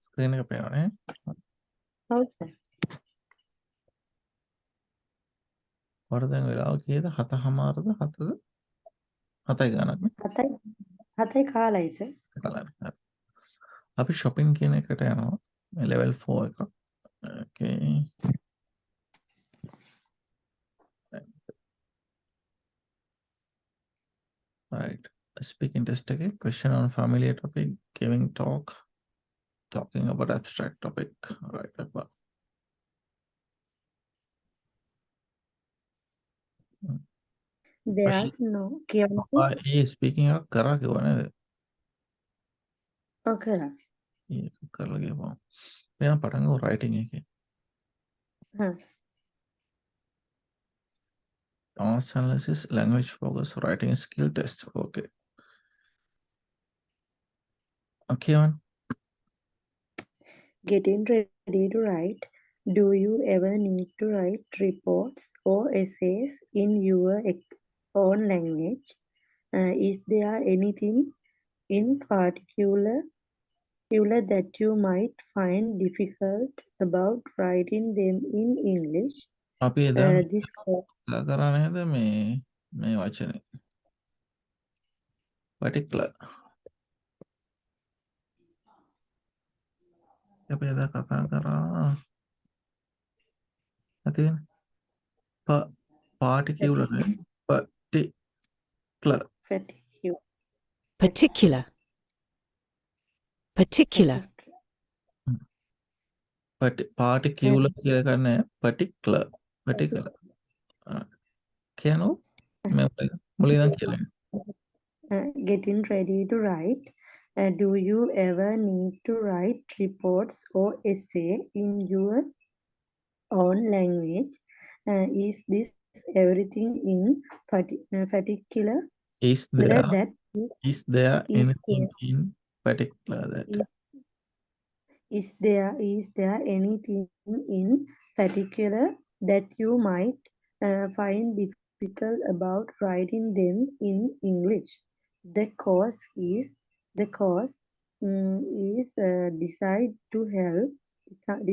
screen එක පේනවනේ. ඔව් සර්. ඔයාලා දැන් වෙලාව කීයද? 7:00මාරද 7ද? 7යි ගානක් නේ. 7යි කාලයි සර්. කලන්න. හරි. අපි shopping කියන එකට යනවා. මේ level 4 එකක්. Okay. Right. Speaking test එකේ question on familiar topic, giving talk, talking about abstract topic. Right. අපා. There's no කියවන්න. ඒ ස්පීකින් එකක් කරා කිව්වා නේද? ඔව් කරා. ඒක කරලා ගියපුවා. එහෙනම් පටන් ගමු රයිටින් එකේ. හා. Task analysis, language focus, writing skill test. Okay. Okay, man. Getting ready to write. Do you ever need to write reports or essays in your own language? Is there anything in particular that you might find difficult about writing them in English? අපි එදා This course කතා කරා නේද මේ වචනේ. particular. අපි එදා කතා කරා නැතිනේ. particular නේ. particular. fatigue. Particular. Particular. particular කියලා ගන්න particular. කියනෝ මම මුලින්ම කියලා. Getting ready to write. Do you ever need to write reports or essay in your own language? Is this everything in particular Is there that is there is anything in particular that is there anything in particular that you might find difficult about writing them in English? The course is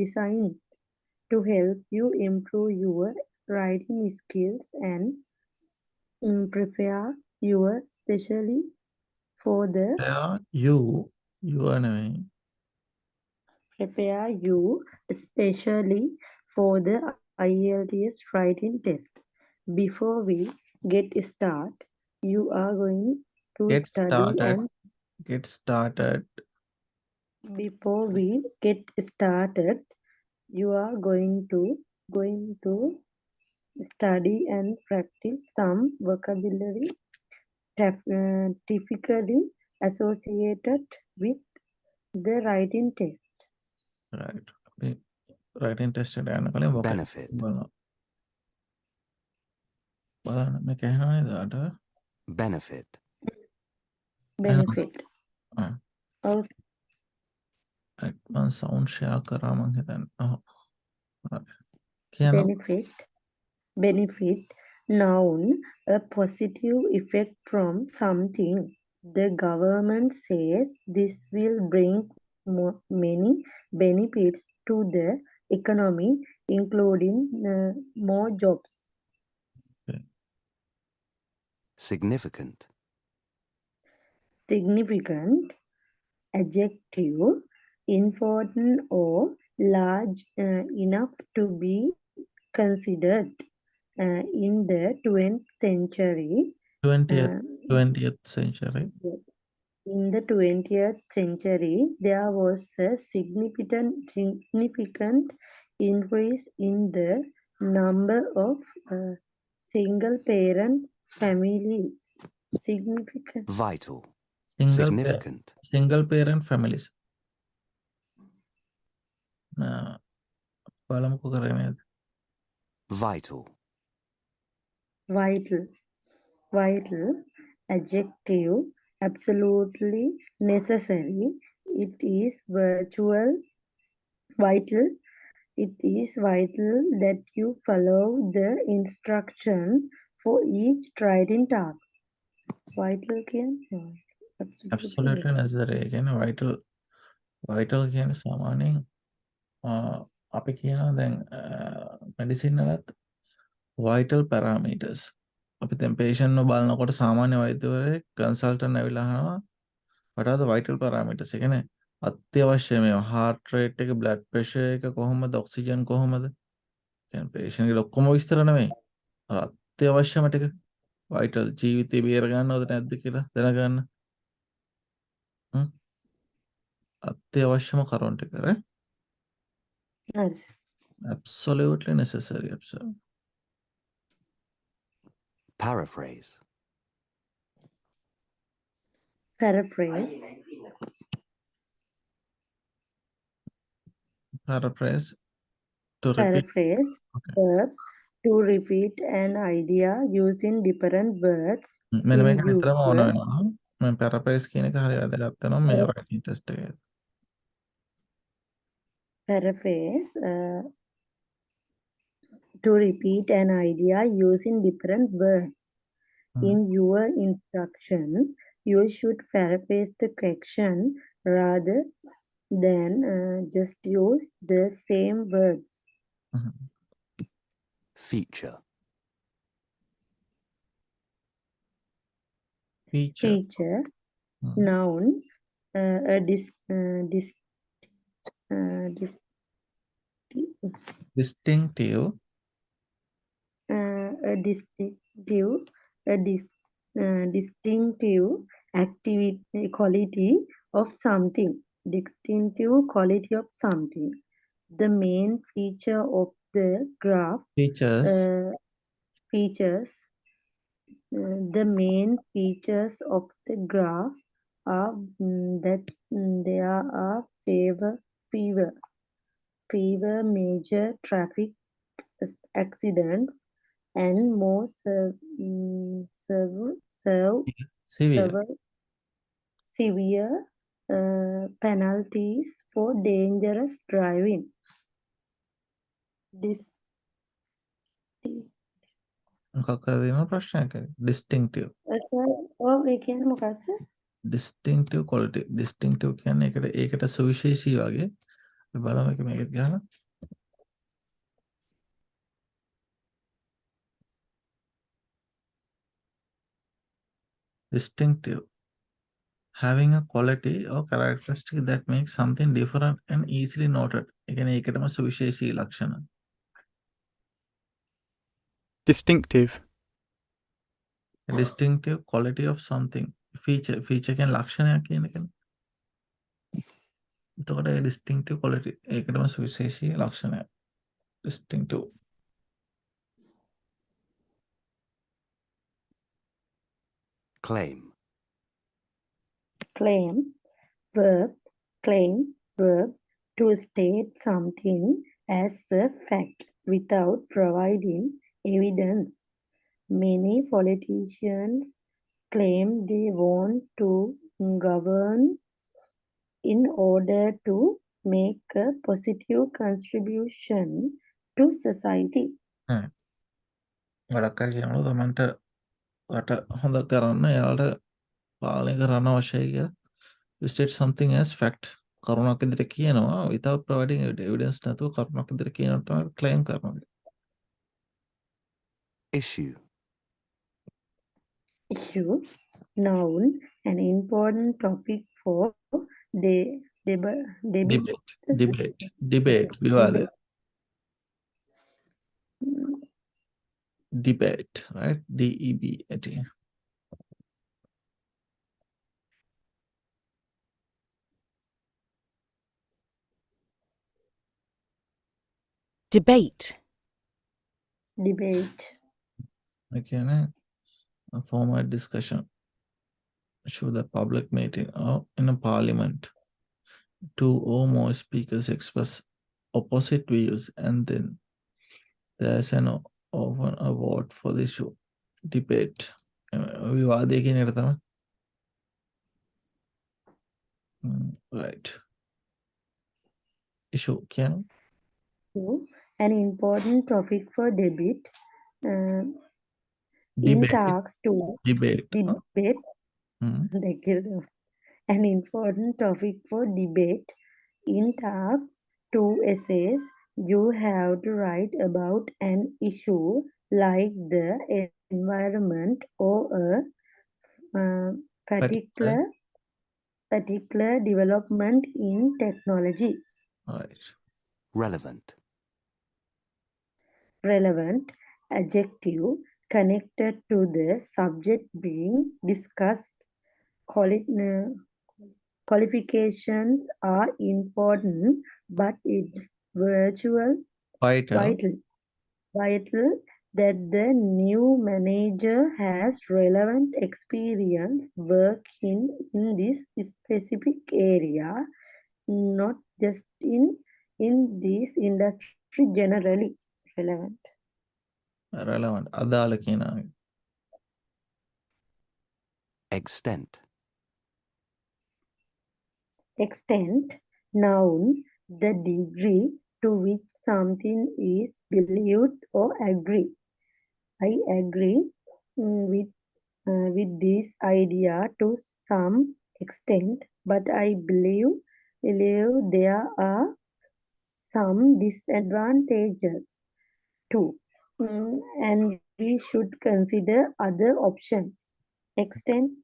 designed to help you improve your writing skills and prepare you especially for the you are knowing prepare you especially for the IELTS writing test. Before we get started, you are going to get study started before we get started, you are going to study and practice some vocabulary typically associated with the writing test. right writing test එකට යන කලින් Benefit. බලන්න මේ කියනවා නේද අර Benefit. Benefit. right මම sound share කරා මං හිතන්නේ කියනවා Benefit. Noun, a positive effect from something. The government says this will bring many benefits to the economy, including more jobs. Significant. Adjective, important or large enough to be considered. In the 20th century. 20th century. Yes. In the 20th century, there was a significant increase in the number of single-parent families. Vital. Significant. Single-parent families. බලමුකෝ කරේ නේද? Vital. Adjective, absolutely necessary. It is vital that you follow the instruction for each writing task. Vital absolutely necessary. Again, vital vital කියන්නේ සාමාන්‍යයෙන් අපි කියනවා දැන් medicine වලත් vital parameters. අපි දැන් patient එක බලනකොට සාමාන්‍ය වෛද්‍යවරයෙක් consultant ඇවිල්ලා අහනවා what are the vital parameters? ඒ කියන්නේ අත්‍යවශ්‍ය මේවා heart rate එක, blood pressure එක කොහොමද, oxygen කොහොමද? කියන්නේ patient එක ඔක්කොම විස්තර නෙමෙයි. අර අත්‍යවශ්‍යම ටික vital ජීවිතේ බේර ගන්නවද නැද්ද කියලා දැනගන්න. අත්‍යවශ්‍යම කරුණු ටික right? හරි. Absolutely necessary. Absolutely. Paraphrase. Paraphrase. Paraphrase to repeat. Paraphrase. Okay. Verb to repeat an idea using different words මෙන්න in මේක නිතරම ඕන user. වෙනවා. මම paraphrase කියන එක හරිය වැදගත් වෙනවා මේ writing test එකේ. Paraphrase. To repeat an idea using different words. In your instruction, you should paraphrase the question rather than just use the same words. Feature. Feature. Feature. Noun. A distinctive. A distinctive activity quality of something. Distinctive quality of something. The main feature of the graph. Features. The main features of the graph are that there are fewer major traffic accidents and more severe penalties for dangerous driving. මොකක්ද දෙන ප්‍රශ්නයක් distinctive. ඒ කියන්නේ මොකක්ද? distinctive quality. distinctive කියන්නේ ඒකට සුවිශේෂී වගේ. බලමු මේකත් ගහලා. distinctive. Having a quality or characteristic that makes something different and easily noted. ඒ කියන්නේ ඒකටම සුවිශේෂී ලක්ෂණ. Distinctive. A distinctive quality of something. Feature කියන්නේ ලක්ෂණයක් කියන එකනේ. එතකොට ඒ distinctive quality ඒකටම සුවිශේෂී ලක්ෂණයක්. distinctive. Claim. Claim. Verb to state something as a fact without providing evidence. Many politicians claim they want to govern in order to make a positive contribution to society. වැඩක් කියනවා තමන්ට රට හොඳ කරන්න එයාලට පාලනය කරන්න අවශ්‍යයි කියලා. You state something as fact. කරුණක් ඉදිරියට කියනවා without providing evidence නැතුව කරුණක් ඉදිරියට කියනවා තමයි claim කරනවා. Issue. Issue. Noun. An important topic for debate විවාදය. debate, right? DEBAT. Debate. Okay, a formal discussion. Show the public meeting or in a parliament. Two or more speakers express opposite views and then there's an often a vote for the issue. Debate. විවාදය කියන එක තමයි. Right. Issue කියන an important topic for debate. In talks to debate. An important topic for debate In tasks 2 essays, you have to write about an issue like the environment or a Particular. particular development in technology. Right. Relevant. Relevant adjective connected to the subject being discussed. Qualifications are important, but it's Vital. vital that the new manager has relevant experience working in this specific area, not just in this industry generally. Relevant. Relevant. අදාළ කියන එක. Extent. Extent, noun, the degree to which something is believed or agree. I agree with this idea to some extent, but I believe there are some disadvantages too, and we should consider other options. Extent.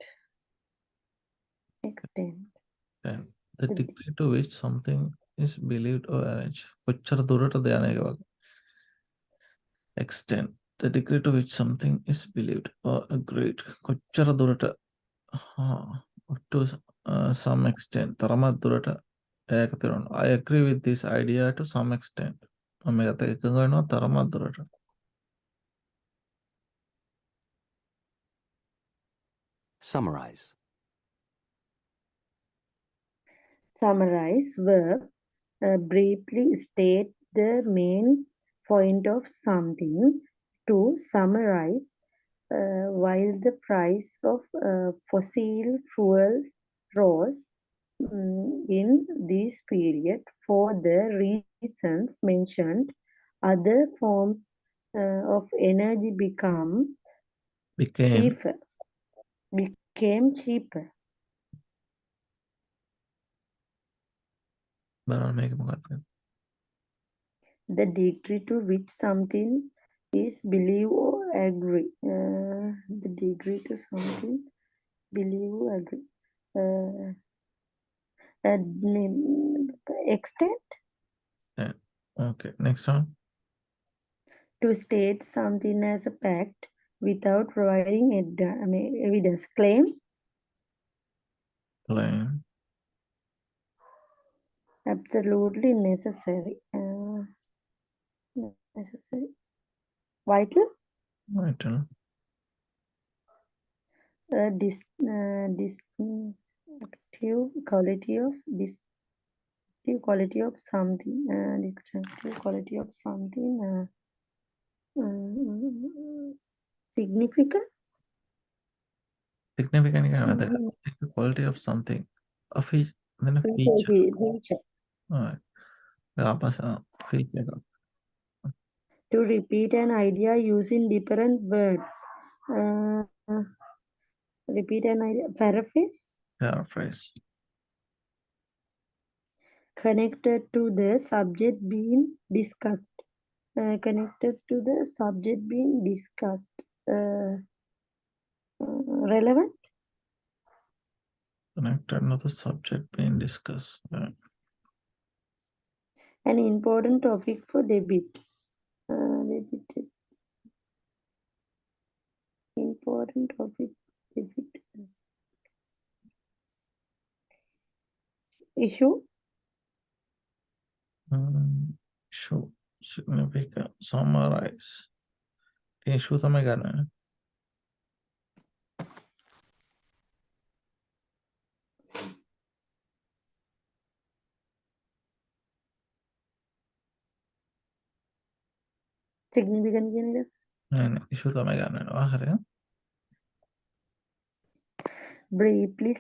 And the degree to which something is believed or arranged. කොච්චර දුරටද යන එක වගේ. Extent. The degree to which something is believed or agreed. කොච්චර දුරට to some extent. තරමක් දුරට ඒක තේරෙනවා. I agree with this idea to some extent. මම ඒකත් එක්ක එකඟ වෙනවා තරමක් දුරට. Summarize. Summarize verb, briefly state the main point of something. To summarize, while the price of fossil fuels rose in this period for the reasons mentioned, other forms of energy became cheaper. බලන්න මේක මොකක්ද? The degree to which something is believe or agree. The degree to something believe or agree. Extent. Yeah. Okay, next one. To state something as a fact without providing evidence. Claim. Absolutely necessary. Necessary. Vital. Distinctive quality of something. Distinctive quality of something. Significant. Significant the quality of something. A feature. Then a feature. Feature. Alright. Feature. To repeat an idea using different words. Repeat an idea. Paraphrase. Connected to the subject being discussed. Connected to the subject being discussed. Relevant. Connected to the subject being discussed. An important topic for debate. Important topic. Debate. Issue. Show. Significant. Summarize. Issue තමයි ගන්න. Significant කියන එක. issue තමයි ගන්නවා. හරිද? Briefly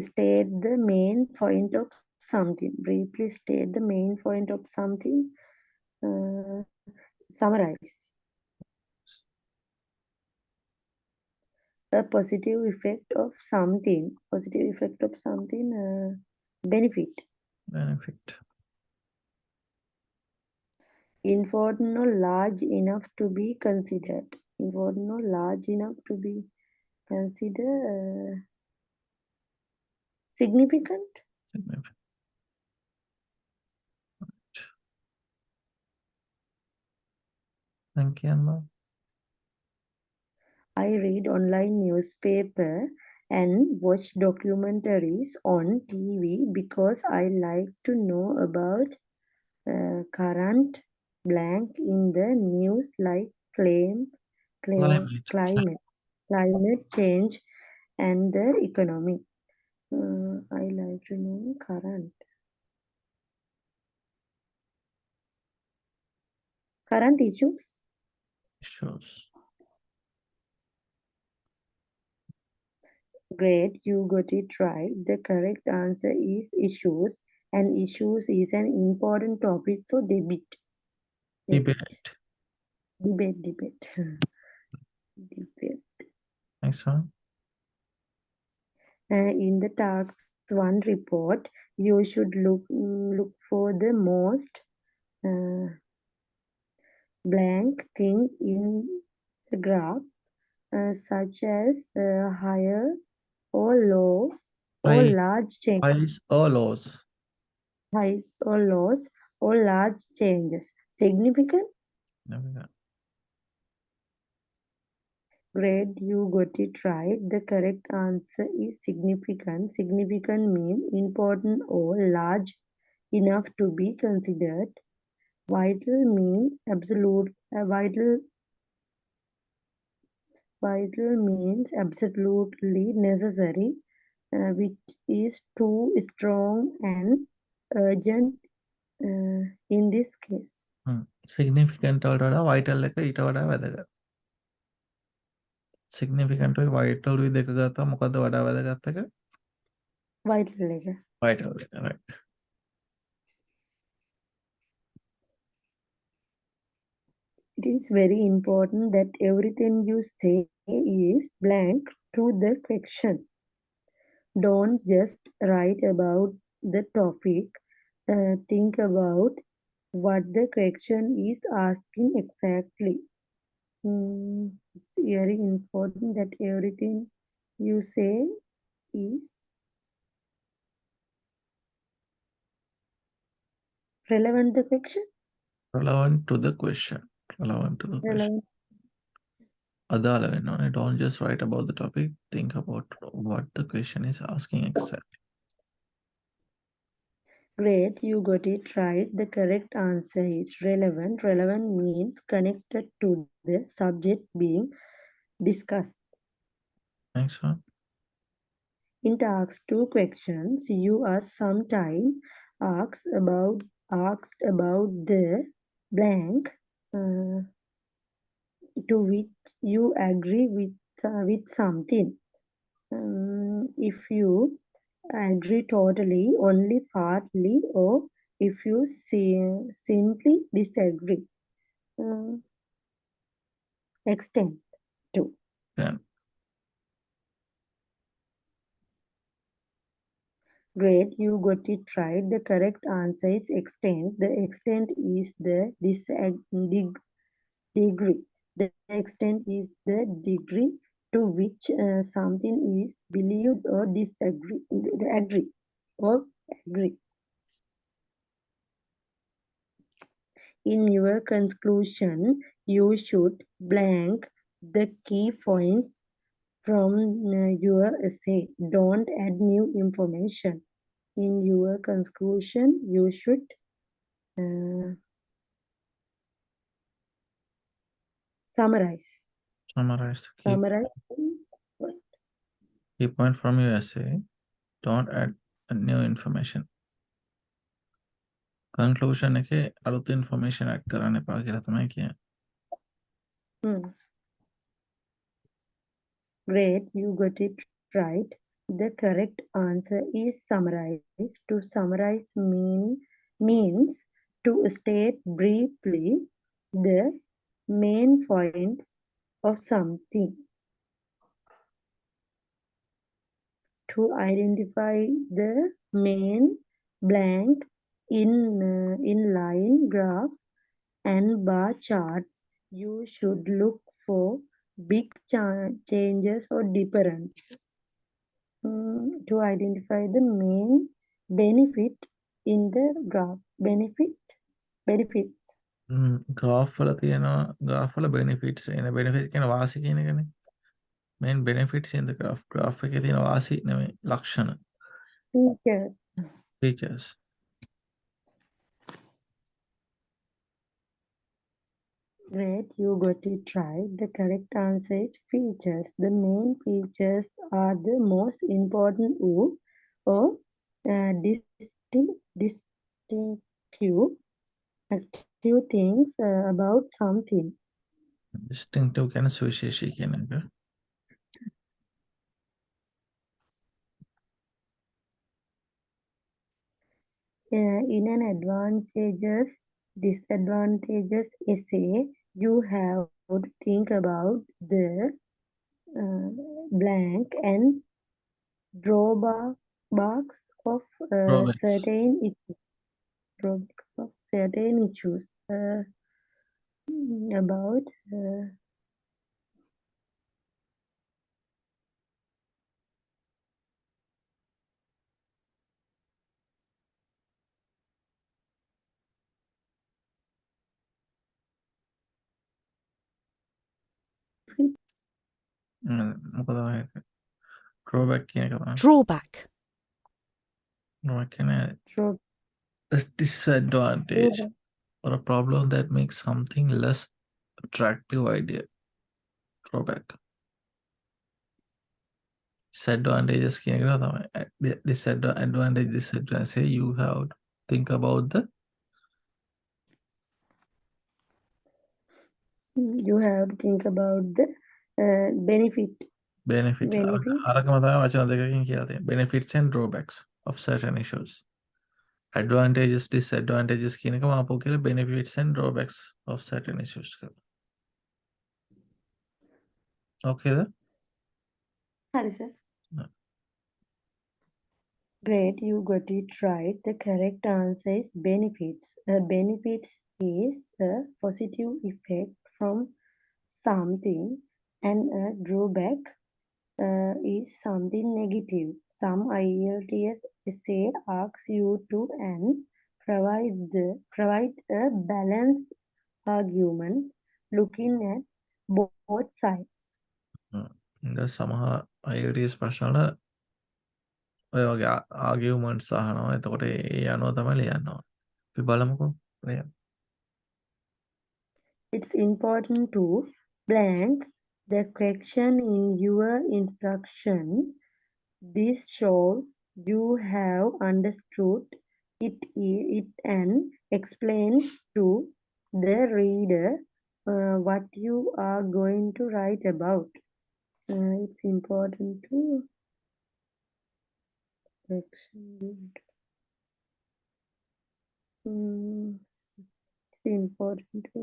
state the main point of something. Briefly state the main point of something. Summarize. A positive effect of something. Positive effect of something. Benefit. benefit, Important or large enough to be considered. Important or large enough to be considered. Significant. significant. Thank you, Anna. I read online newspaper and watch documentaries on TV because I like to know about current blank in the news like Climate, climate change and the economy. I like to know current issues. issues. Great, you got it right. The correct answer is issues, and issues is an important topic for debate. Debate. Debate. Next one. In the task 1 report, you should look for the most blank thing in the graph, such as higher or lows or High, large changes. highs or lows. Highs or lows or large changes. Significant? Significant. Great, you got it right. The correct answer is significant. Significant means important or large enough to be considered. Vital means absolute. Vital means absolutely necessary, which is too strong and urgent in this case. Significant වලට වඩා vital එක ඊට වඩා වැදගත්. Significant ඔය vital వి දෙක ගත්තා මොකද්ද වඩා වැදගත් එක? Vital එක. Vital එක, right. It is very important that everything you say is blank to the question. Don't just write about the topic. Think about what the question is asking exactly. It's very important that everything you say is relevant to the question. Relevant to the question. Relevant to the question. Relevant. අදාළ වෙන්න ඕනේ. Don't just write about the topic. Think about what the question is asking exactly. Great, you got it right. The correct answer is relevant. Relevant means connected to the subject being discussed. Next one. In task 2 questions, you are sometimes asked about the blank to which you agree with something. If you agree totally, only partly, or if you simply disagree. Extent to. Yeah. Great, you got it right. The correct answer is extent. The extent is the degree. The extent is the degree to which something is believed or agree. In your conclusion, you should blank the key points from your essay. Don't add new information. In your conclusion, you should summarize. Summarize the key, Summarize. key point from your essay. Don't add new information. Conclusion එකේ අලුත් information add කරන්න එපා කියලා තමයි කියන්නේ. Great, you got it right. The correct answer is summarize. To summarize means to state briefly the main points of something. To identify the main blank In line graph and bar charts, you should look for big changes or differences to identify the main benefit in the graph. Benefits. Graph වල තියෙනවා graph වල benefits එන benefit කියන වාසි කියන එකනේ මේන් benefits in the graph එකේ තියෙන වාසි නෙමෙයි ලක්ෂණ Features. features Great, you got it right. The correct answer is features. The main features are the most important or distinctive things about something. distinctive කියන සුවිශේෂී කියන එක In an advantages disadvantages essay, you have to think about the blank and drawbacks of drawbacks certain issues about මොකද ඔය drawback කියන එක තමයි Drawback. drawback කියන draw, disadvantage drawback. or a problem that makes something less attractive idea drawback disadvantages කියන එක තමයි disadvantage say you have to think about the You have to think about the benefit. benefits Benefits. අරකම තමයි වචන දෙකකින් කියලා තියෙන්නේ benefits and drawbacks of certain issues advantages disadvantages කියන එක මාපෝ කියලා benefits and drawbacks of certain issues කියලා okay Hari, sir. Yeah. Great, you got it right. The correct answer is benefits. Benefits is a positive effect from something, and a drawback is something negative. Some IELTS essay asks you to and provide a balanced argument looking at both sides. සමහර IELTS ප්‍රශ්න වල ඔය වගේ ආගියුමන්ට්ස් අහනවා එතකොට ඒ අනුව තමයි ලියන්න ඕනේ අපි බලමුකෝ It's important to blank the correction in your instruction. This shows you have understood it and explain to the reader what you are going to write about. It's important to it's important to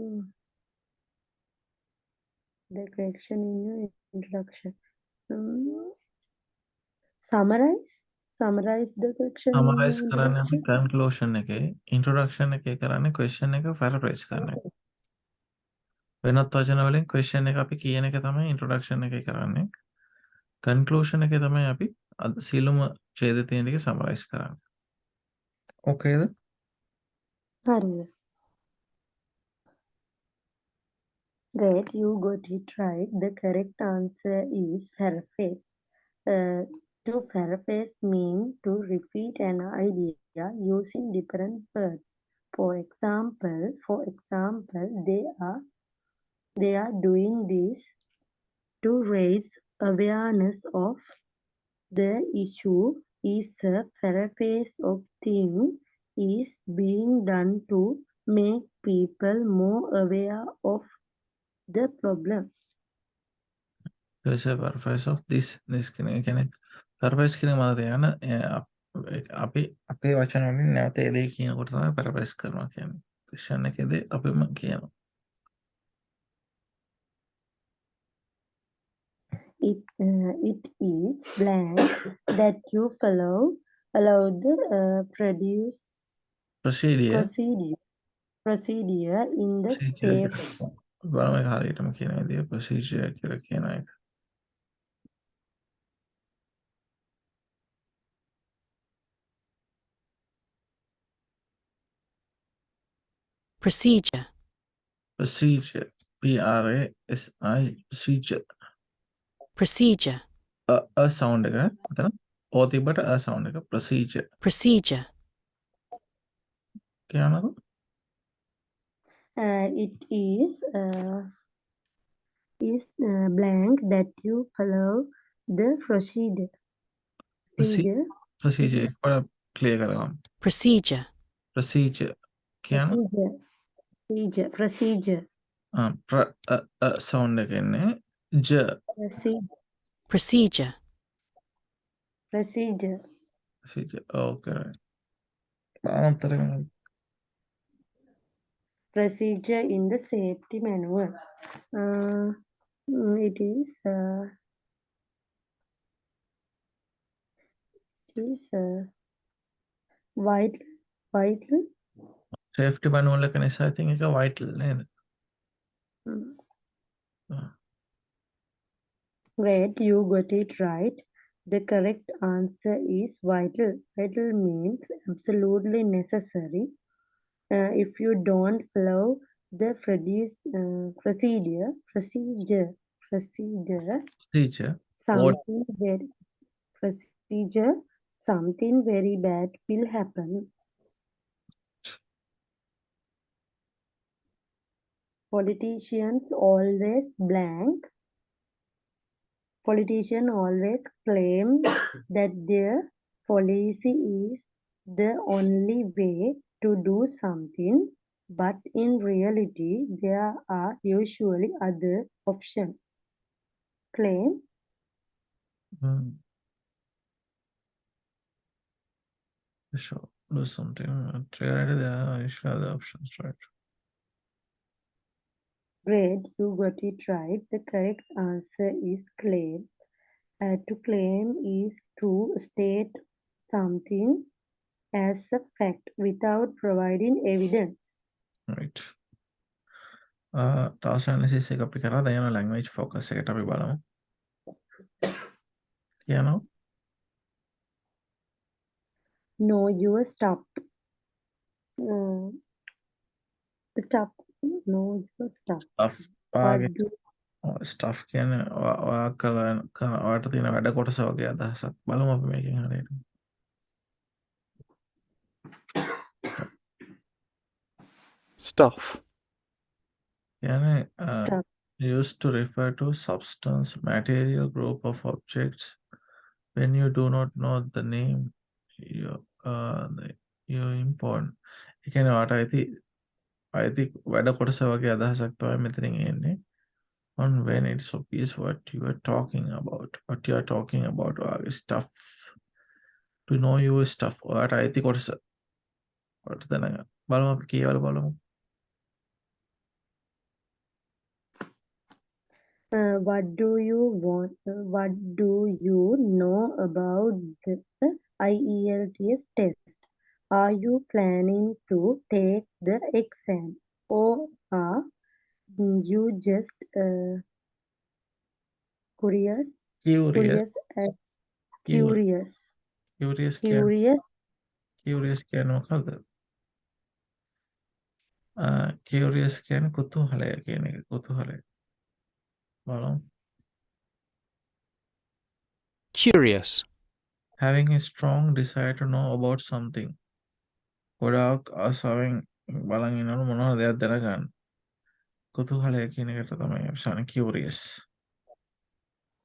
the correction in your introduction. Summarize the correction in summarise your කරන්න අපි introduction. Conclusion එකේ introduction එකේ කරන්නේ question එක පැරෆ්‍රේස් කරන එක වෙනත් වචන වලින් ක්වෙස්චන් එක අපි කියන එක තමයි ඉන්ට්‍රොඩක්ෂන් එකේ කරන්නේ කන්ක්ලූෂන් එකේ තමයි අපි සියලුම ඡේද තියෙන ටික සමරයිස් කරන්නේ ඕකේද Hariya. Great, you got it right. The correct answer is paraphrase. To paraphrase means to repeat an idea using different words. For example, they are doing this to raise awareness of the issue. Is a paraphrase of thing is being done to make people more aware of the problem. so it's a paraphrase of this කියන එක කියන්නේ paraphrase කියන මත තියන අපි අපේ වචන වලින් නැවත ඒ දේ කියනකොට තමයි paraphrase කරනවා කියන්නේ ක්වෙස්චන් එකේදී අපිම කියනවා It is blank that you allow the procedure procedure in the procedure safe බලමු ඒක හරියටම කියන විදිය procedure කියලා කියන එක. Procedure. procedure procedure Procedure. a sound එක එතන o තිබ්බට a sound එක procedure Procedure. කියනකො it is blank that you follow the procedure procedure එක පොඩ clear කරගමු. Procedure. procedure කියන procedure sound එක එන්නේ j Procedure. procedure procedure okay right. පානතරගෙන procedure in the safety manual. It is vital. safety manual එක නිසා I think එක vital නේද? Great, you got it right. The correct answer is vital. Vital means absolutely necessary. If you don't follow the procedure, something very bad will happen. Politicians always claim that their policy is the only way to do something, but in reality there are usually other options. Claim sure do something reality there are usually other options, right? Great, you got it right. The correct answer is claim. To claim is to state something as a fact without providing evidence. right. task analysis එක අපි කරා දැන් යන language focus එකට අපි බලමු. කියනවා Know your stuff. Stuff. Know your stuff. stuff What වාගේ do stuff කියන්නේ ඔයා ඔයාට තියෙන වැඩ කොටස වගේ අදහසක්. බලමු අපි මේකෙන් හරියට. stuff, කියන්නේ stuff? used to refer to substance, material, group of objects. When you do not know the name, you important. ඒ කියන්නේ ඔයාට අයිති වැඩ කොටස වගේ අදහසක් තමයි මෙතනින් එන්නේ. On when it's obvious what you are talking about. ඔයාගේ stuff. To know your stuff. ඔයාට අයිති කොටස. ඔයාට දැනගන්න. බලමු අපි කියවල බලමු. What do you know about the IELTS test? Are you planning to take the exam, or are you just curious? Curious කියන්නේ මොකද්ද? curious කියන්නේ කුතුහලය කියන එක. කුතුහලය. බලමු. curious, Having a strong desire to know about something. ගොඩාක් ආසාවෙන් බලන් ඉන්නවලු මොනවද දෙයක් දැනගන්න. කුතුහලය කියන එකට තමයි අවසාන curious.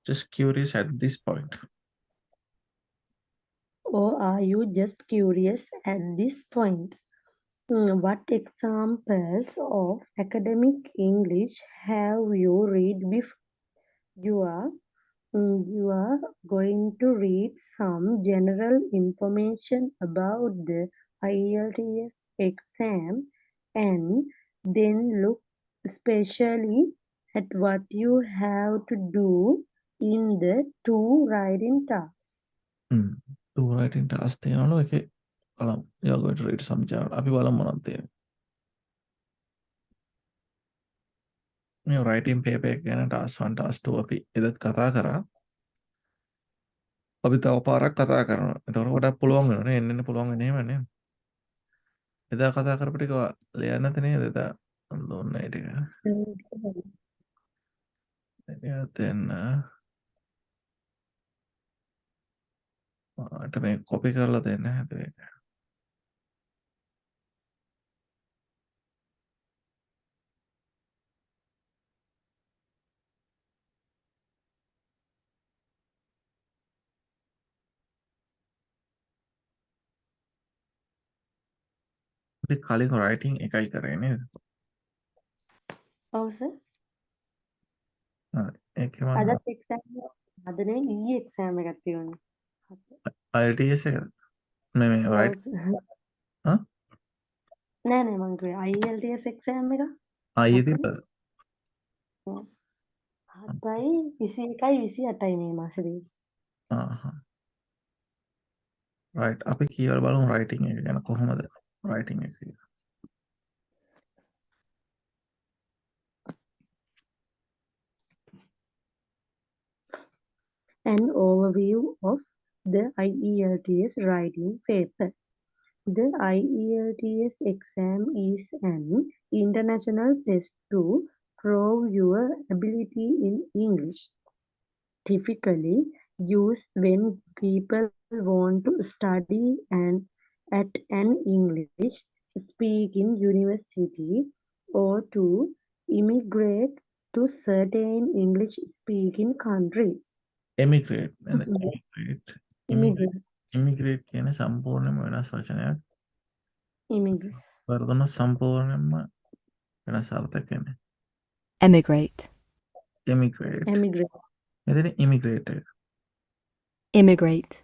Just curious at this point. Or are you just curious at this point? What examples of academic English have you read before? You are going to read some general information about the IELTS exam and then look especially at what you have to do in the two writing tasks. two writing task තියෙනවලු එකේ බලමු. You are going to read some journal. අපි බලමු මොනවද තියෙන්නේ. මේ writing paper එක ගැන task 1 task 2 අපි එදත් කතා කරා. අපි තව පාරක් කතා කරනවා. එතකොට වඩා පුළුවන් වෙනවා නේ. එන්න පුළුවන් වෙන්නේ එහෙම නේ. එදා කතා කරපු ටික ලියන්න නැත නේද? එදා දුන්න ඒ ටික. එයාත් එන්න මට මේ කොපි කරලා දෙන්න හැදුවේ. අපි කලින් writing එකයි කරේ නේද? ඔව් සර්. හරි. ඒකේ මම අදත් එක්සෑම් අද නෙවෙයි ඊයේ එක්සෑම් එකක් තියෙනවා. IELTS එකද? මේ ඔව් writing සර්. හා නෑ නෑ මං කිව්වේ IELTS එක්සෑම් එක. ආයේ තිබ්බද? 7යි 21යි 28යි මේ මාසෙදී. ආහා. right. අපි කියලා බලමු writing එක ගැන කොහොමද writing එක කියලා. An overview of the IELTS writing paper. The IELTS exam is an international test to prove your ability in English. Typically used when people want to study at an English speaking university or to immigrate to certain English speaking countries. Emigrate. Immigrate. Immigrate කියන්නේ සම්පූර්ණයෙන්ම වෙනස් වචනයක්. Immigrate. වර්ධන සම්පූර්ණයෙන්ම වෙනස් අර්ථයක් එන්නේ. emigrate, Emigrate. Emigrate. මෙතන immigrate එක. immigrate,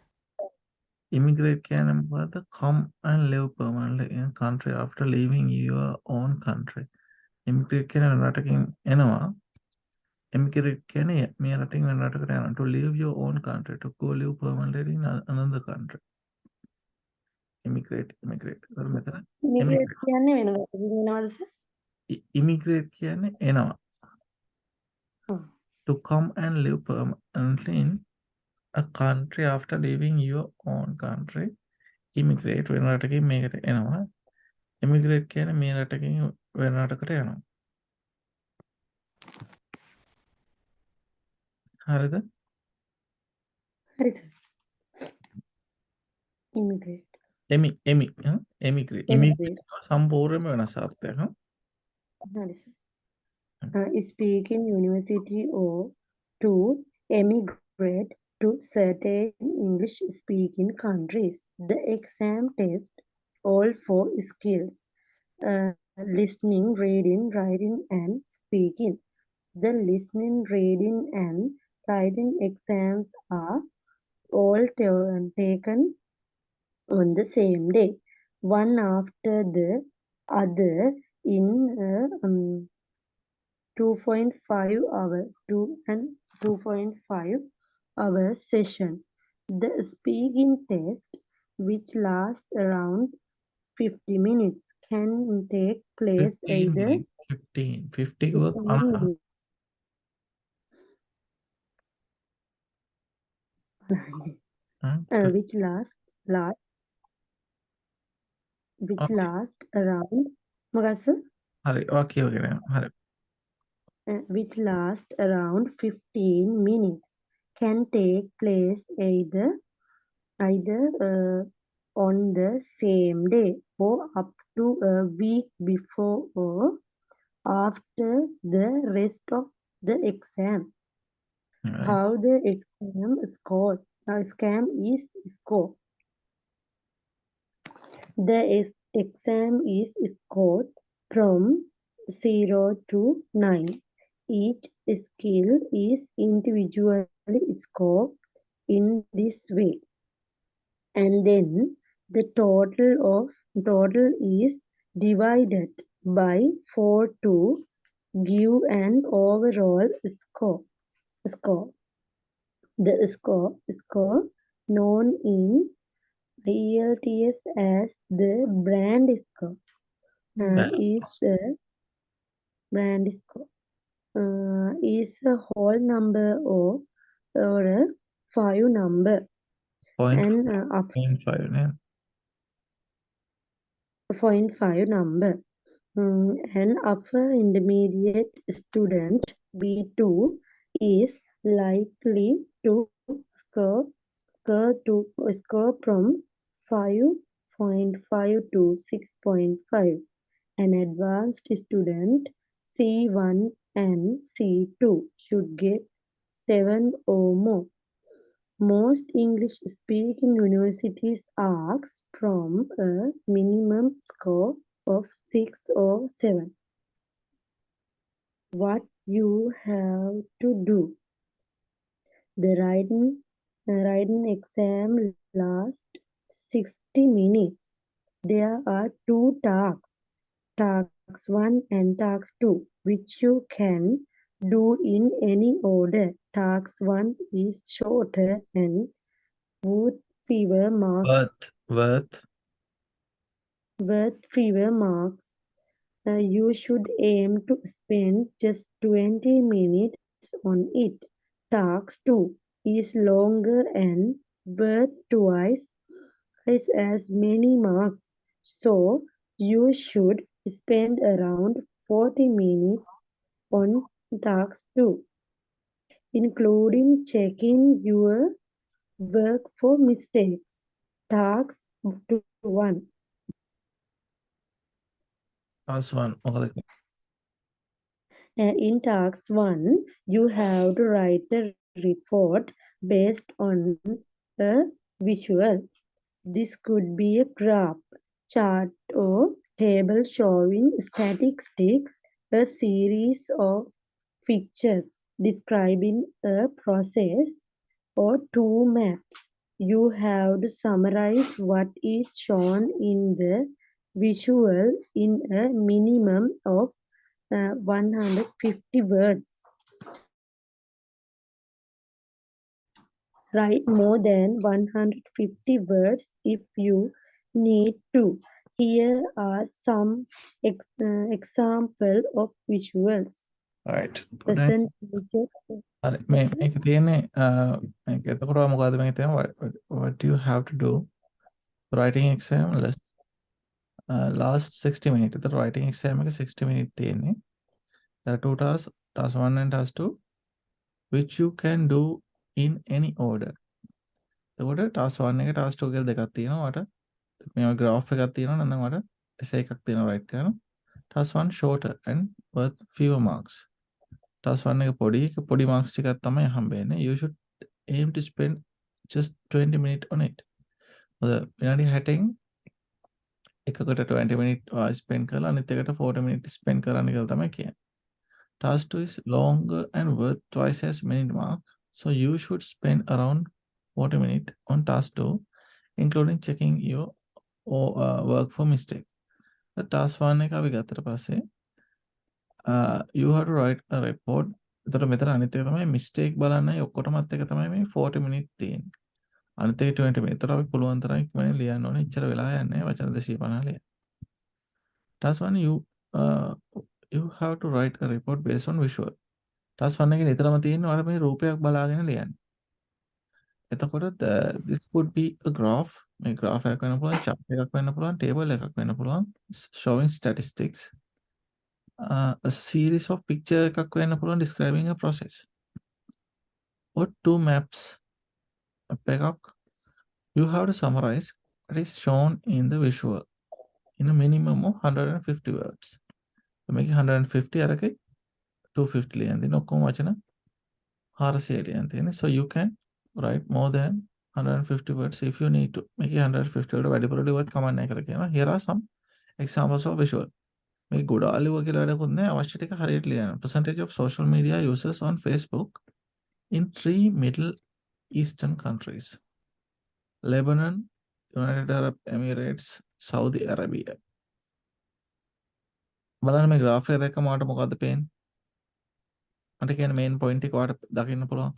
Immigrate කියන්නේ මොකද්ද? Come and live permanently in country after leaving your own country. Immigrate කියන්නේ වෙන රටකින් එනවා. Emigrate කියන්නේ මේ රටින් වෙන රටකට යනවා. To leave your own country, to go live permanently in another country. Immigrate. ඒතර මෙතන Immigrate කියන්නේ වෙනවද සර්? immigrate කියන්නේ එනවා. හ්ම්. To come and live permanently in a country after leaving your own country. Immigrate වෙන රටකින් මේකට එනවා. Immigrate කියන්නේ මේ රටකින් වෙන රටකට යනවා. හරිද? හරි සර්. Immigrate. Emigrate. Immigrate සම්පූර්ණයෙන්ම වෙනස් අර්ථයක්. හරි sir. Speak in university or to emigrate to certain English speaking countries. The exam test all 4 skills: listening, reading, writing, and speaking. The listening, reading, and writing exams are all taken on the same day, one after the other in a 2.5 hour session. The speaking test, which lasts around 50 minutes, can take place 15 either minutes. 50 ගොත් 50. which last around මොකක්ද sir? හරි. ඔකේ හරි. which last around 15 minutes, can take place either on the same day or up to a week before or after the rest of the exam. Right. How the exam is scored. The exam is scored from 0 to 9. Each skill is individually scored in this way, and then the total is divided by 4 to give an overall score. The score known in IELTS as the brand score is the brand score is a whole number or a 5 number and up 0.5 නේ. 0.5 number. An upper intermediate student B2 is likely to score from 5.5 to 6.5. An advanced student C1 and C2 should get 7 or more. Most English-speaking universities ask from a minimum score of 6 or 7. What you have to do? The writing exam lasts 60 minutes. There are 2 tasks, task 1 and task 2, which you can do in any order. Task 1 is shorter and worth fewer marks. Worth Fewer marks. You should aim to spend just 20 minutes on it. Task 2 is longer and worth twice as many marks. So you should spend around 40 minutes on task 2, including checking your work for mistakes. Task 1. task 1 මොකද In task 1, you have to write a report based on a visual. This could be a graph, chart, or table showing statistics, a series of pictures describing a process, or 2 maps. You have to summarize what is shown in the visual in a minimum of 150 words. Write more than 150 words if you need to. Here are some examples of visuals. right Present picture. හරි මේක තියෙන්නේ මේක එතකොට මොකද්ද මේක තියෙන්නේ what do you have to do writing exam last 60 minutes එතකොට writing exam එක 60 minutes තියෙන්නේ there are 2 tasks task 1 and task 2 which you can do in any order එතකොට task 1 එක task 2 කියලා දෙකක් තියෙනවා වට මේවා graph එකක් තියෙනවා නැත්නම් වට essay එකක් තියෙනවා write කරන task 1 shorter and worth fewer marks task 1 එක පොඩි marks ටිකක් තමයි හම්බෙන්නේ you should aim to spend just 20 minutes on it විනාඩි 60න් එකකට 20 minutes spend කරලා අනිත් එකට 40 minutes spend කරන්න කියලා තමයි කියන්නේ task 2 is longer and worth twice as many marks so you should spend around 40 minutes on task 2 including checking your work for mistake the task 1 එක අපි ගත්තට පස්සේ you have to write a report එතකොට මෙතන අනිත් එක තමයි mistake බලන්නයි ඔක්කොටමත් එක තමයි මේ 40 minutes තියෙන්නේ අනිත් එක 20 minutes එතකොට අපි පුළුවන් තරම් ඉක්මනින් ලියන්න ඕනේ ඉච්චර වෙලා යන්නේ නැහැ වචන 250 ලියන්න task 1 you have to write a report based on visual task 1 එකේ නිතරම තියෙන්නේ ඔයාලා මේ රූපයක් බලාගෙන ලියන්න එතකොට this could be a graph මේ graph එකක් වෙන්න පුළුවන් chart එකක් වෙන්න පුළුවන් table එකක් වෙන්න පුළුවන් showing statistics a series of picture එකක් වෙන්න පුළුවන් describing a process or 2 maps map එකක් you have to summarize what is shown in the visual in a minimum of 150 words so make 150 අරකේ 250 ලියන්න තියෙන ඔක්කොම වචන 400 ලියන්න තියෙන so you can write more than 150 words if you need to make 150 වලට වැඩිපුර ලියුවත් කමක් නැහැ කියලා කියනවා here are some examples of visual මේ ගොඩාක් ලියුවා කියලා වැඩකුත් නැහැ අවශ්‍ය ටික හරියට ලියන්න percentage of social media users on Facebook in 3 Middle Eastern countries Lebanon United Arab Emirates Saudi Arabia බලන්න මේ graph එක දැක්කම ඔයාලට මොකද්ද පේන්නේ මට කියන main point එක ඔයාලට දකින්න පුළුවන්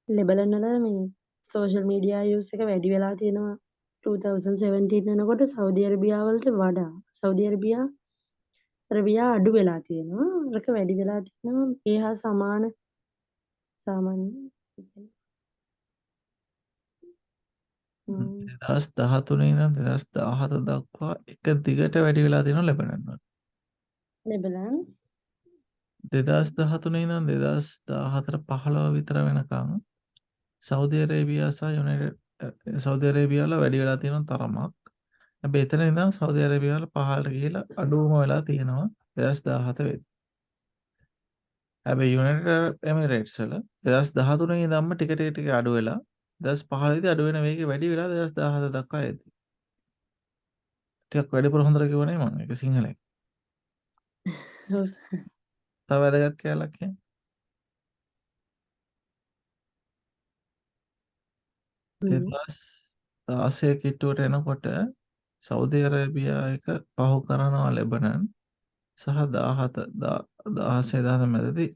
ලෙබනන් වල මේ සෝෂල් මීඩියා යූස් එක වැඩි වෙලා තියෙනවා 2017 වෙනකොට සෞදි අරේබියාවලට වඩා සෞදි අරේබියා අඩු වෙලා තියෙනවා. ඒක වැඩි වෙලා තියෙනවා. ඒ හා සාමාන්‍ය හ්ම්. 2013 ඉඳන් 2017 දක්වා එක දිගට වැඩි වෙලා තියෙනවා ලෙබනන් වල. ලෙබනන් 2013 ඉඳන් 2014 15 විතර වෙනකන් සෞදි අරේබියා සහ සෞදි අරේබියාවල වැඩි වෙලා තියෙන තරමක්. හැබැයි එතන ඉඳන් සෞදි අරේබියාවල පහළට ගිහිලා අඩුවම වෙලා තියෙනවා 2017 වෙද්දි. හැබැයි යුනයිටඩ් එමිරේට්ස් වල 2013 ඉඳන්ම ටික ටික ටික අඩු වෙලා 2015 දී අඩු වෙන වේගය වැඩි වෙලා 2017 දක්වා එද්දි. ටිකක් වැඩිපුර හොඳට කිව්ව නේ මම ඒක සිංහලෙන්. තව වැදගත් කැලක් කියන්නේ. හ්ම්. 2016 කිට්ටුවට එනකොට සෞදි අරේබියා එක පහු කරනවා ලෙබනන් සහ 16 මැදදී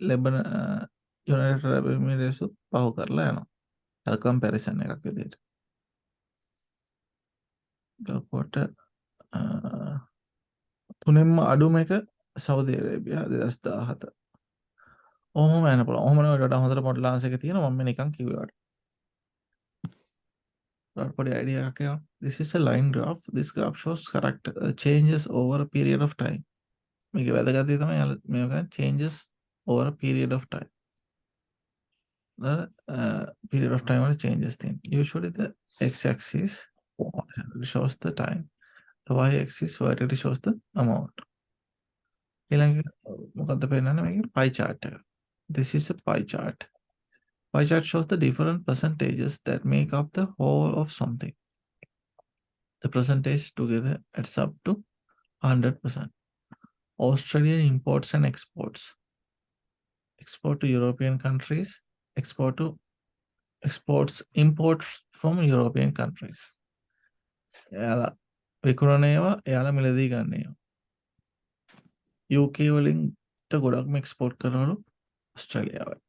යුනයිටඩ් අරබ් එමිරේට්ස් පහු කරලා යනවා. අර කම්පැරිසන් එකක් විදිහට. එතකොට තුනෙන්ම අඩුම එක සෞදි අරේබියා 2017. ඔහොම යන්න පුළුවන්. ඔහොම නෙවෙයි වඩා හොඳට මොඩල් ආන්සර් එක තියෙනවා. මම මේ නිකන් කිව්වේ වට. පොඩි idea එකක් එනවා. This is a line graph. This graph shows character changes over a period of time. මේකේ වැදගත් දේ තමයි මේක changes over a period of time. Period of time වල changes තියෙනවා. Usually the x-axis shows the time. The y-axis vertically shows the amount. ඊළඟ මොකද්ද පෙන්නන්නේ මේකේ pie chart එක. This is a pie chart. Pie chart shows the different percentages that make up the whole of something. The percentage together adds up to 100%. Australian imports and exports. Export to European countries. Imports from European countries. එයාලා විකුණන ඒවා එයාලා මිලදී ගන්න ඒවා. UK වලින් ගොඩක්ම export කරනවලු ඔස්ට්‍රේලියාවට.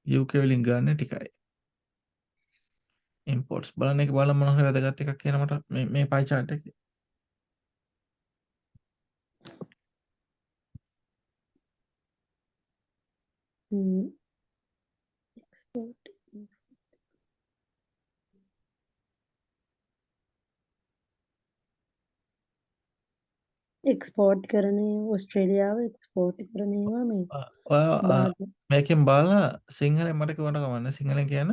UK වලින් ගන්න ටිකයි. ඉම්පෝර්ට්ස් බලන්න එක බලන්න මොනවා හරි වැදගත් එකක් කියන මට මේ පයි chart එකේ. එක්ස්පෝර්ට් එක්ස්පෝර්ට් කරන ඔස්ට්‍රේලියාව එක්ස්පෝර්ට් කරන ඒවා මේ ඔයා මේකෙන් බලලා සිංහලෙන් මට කියවන්න කමන්නේ සිංහලෙන් කියන්න.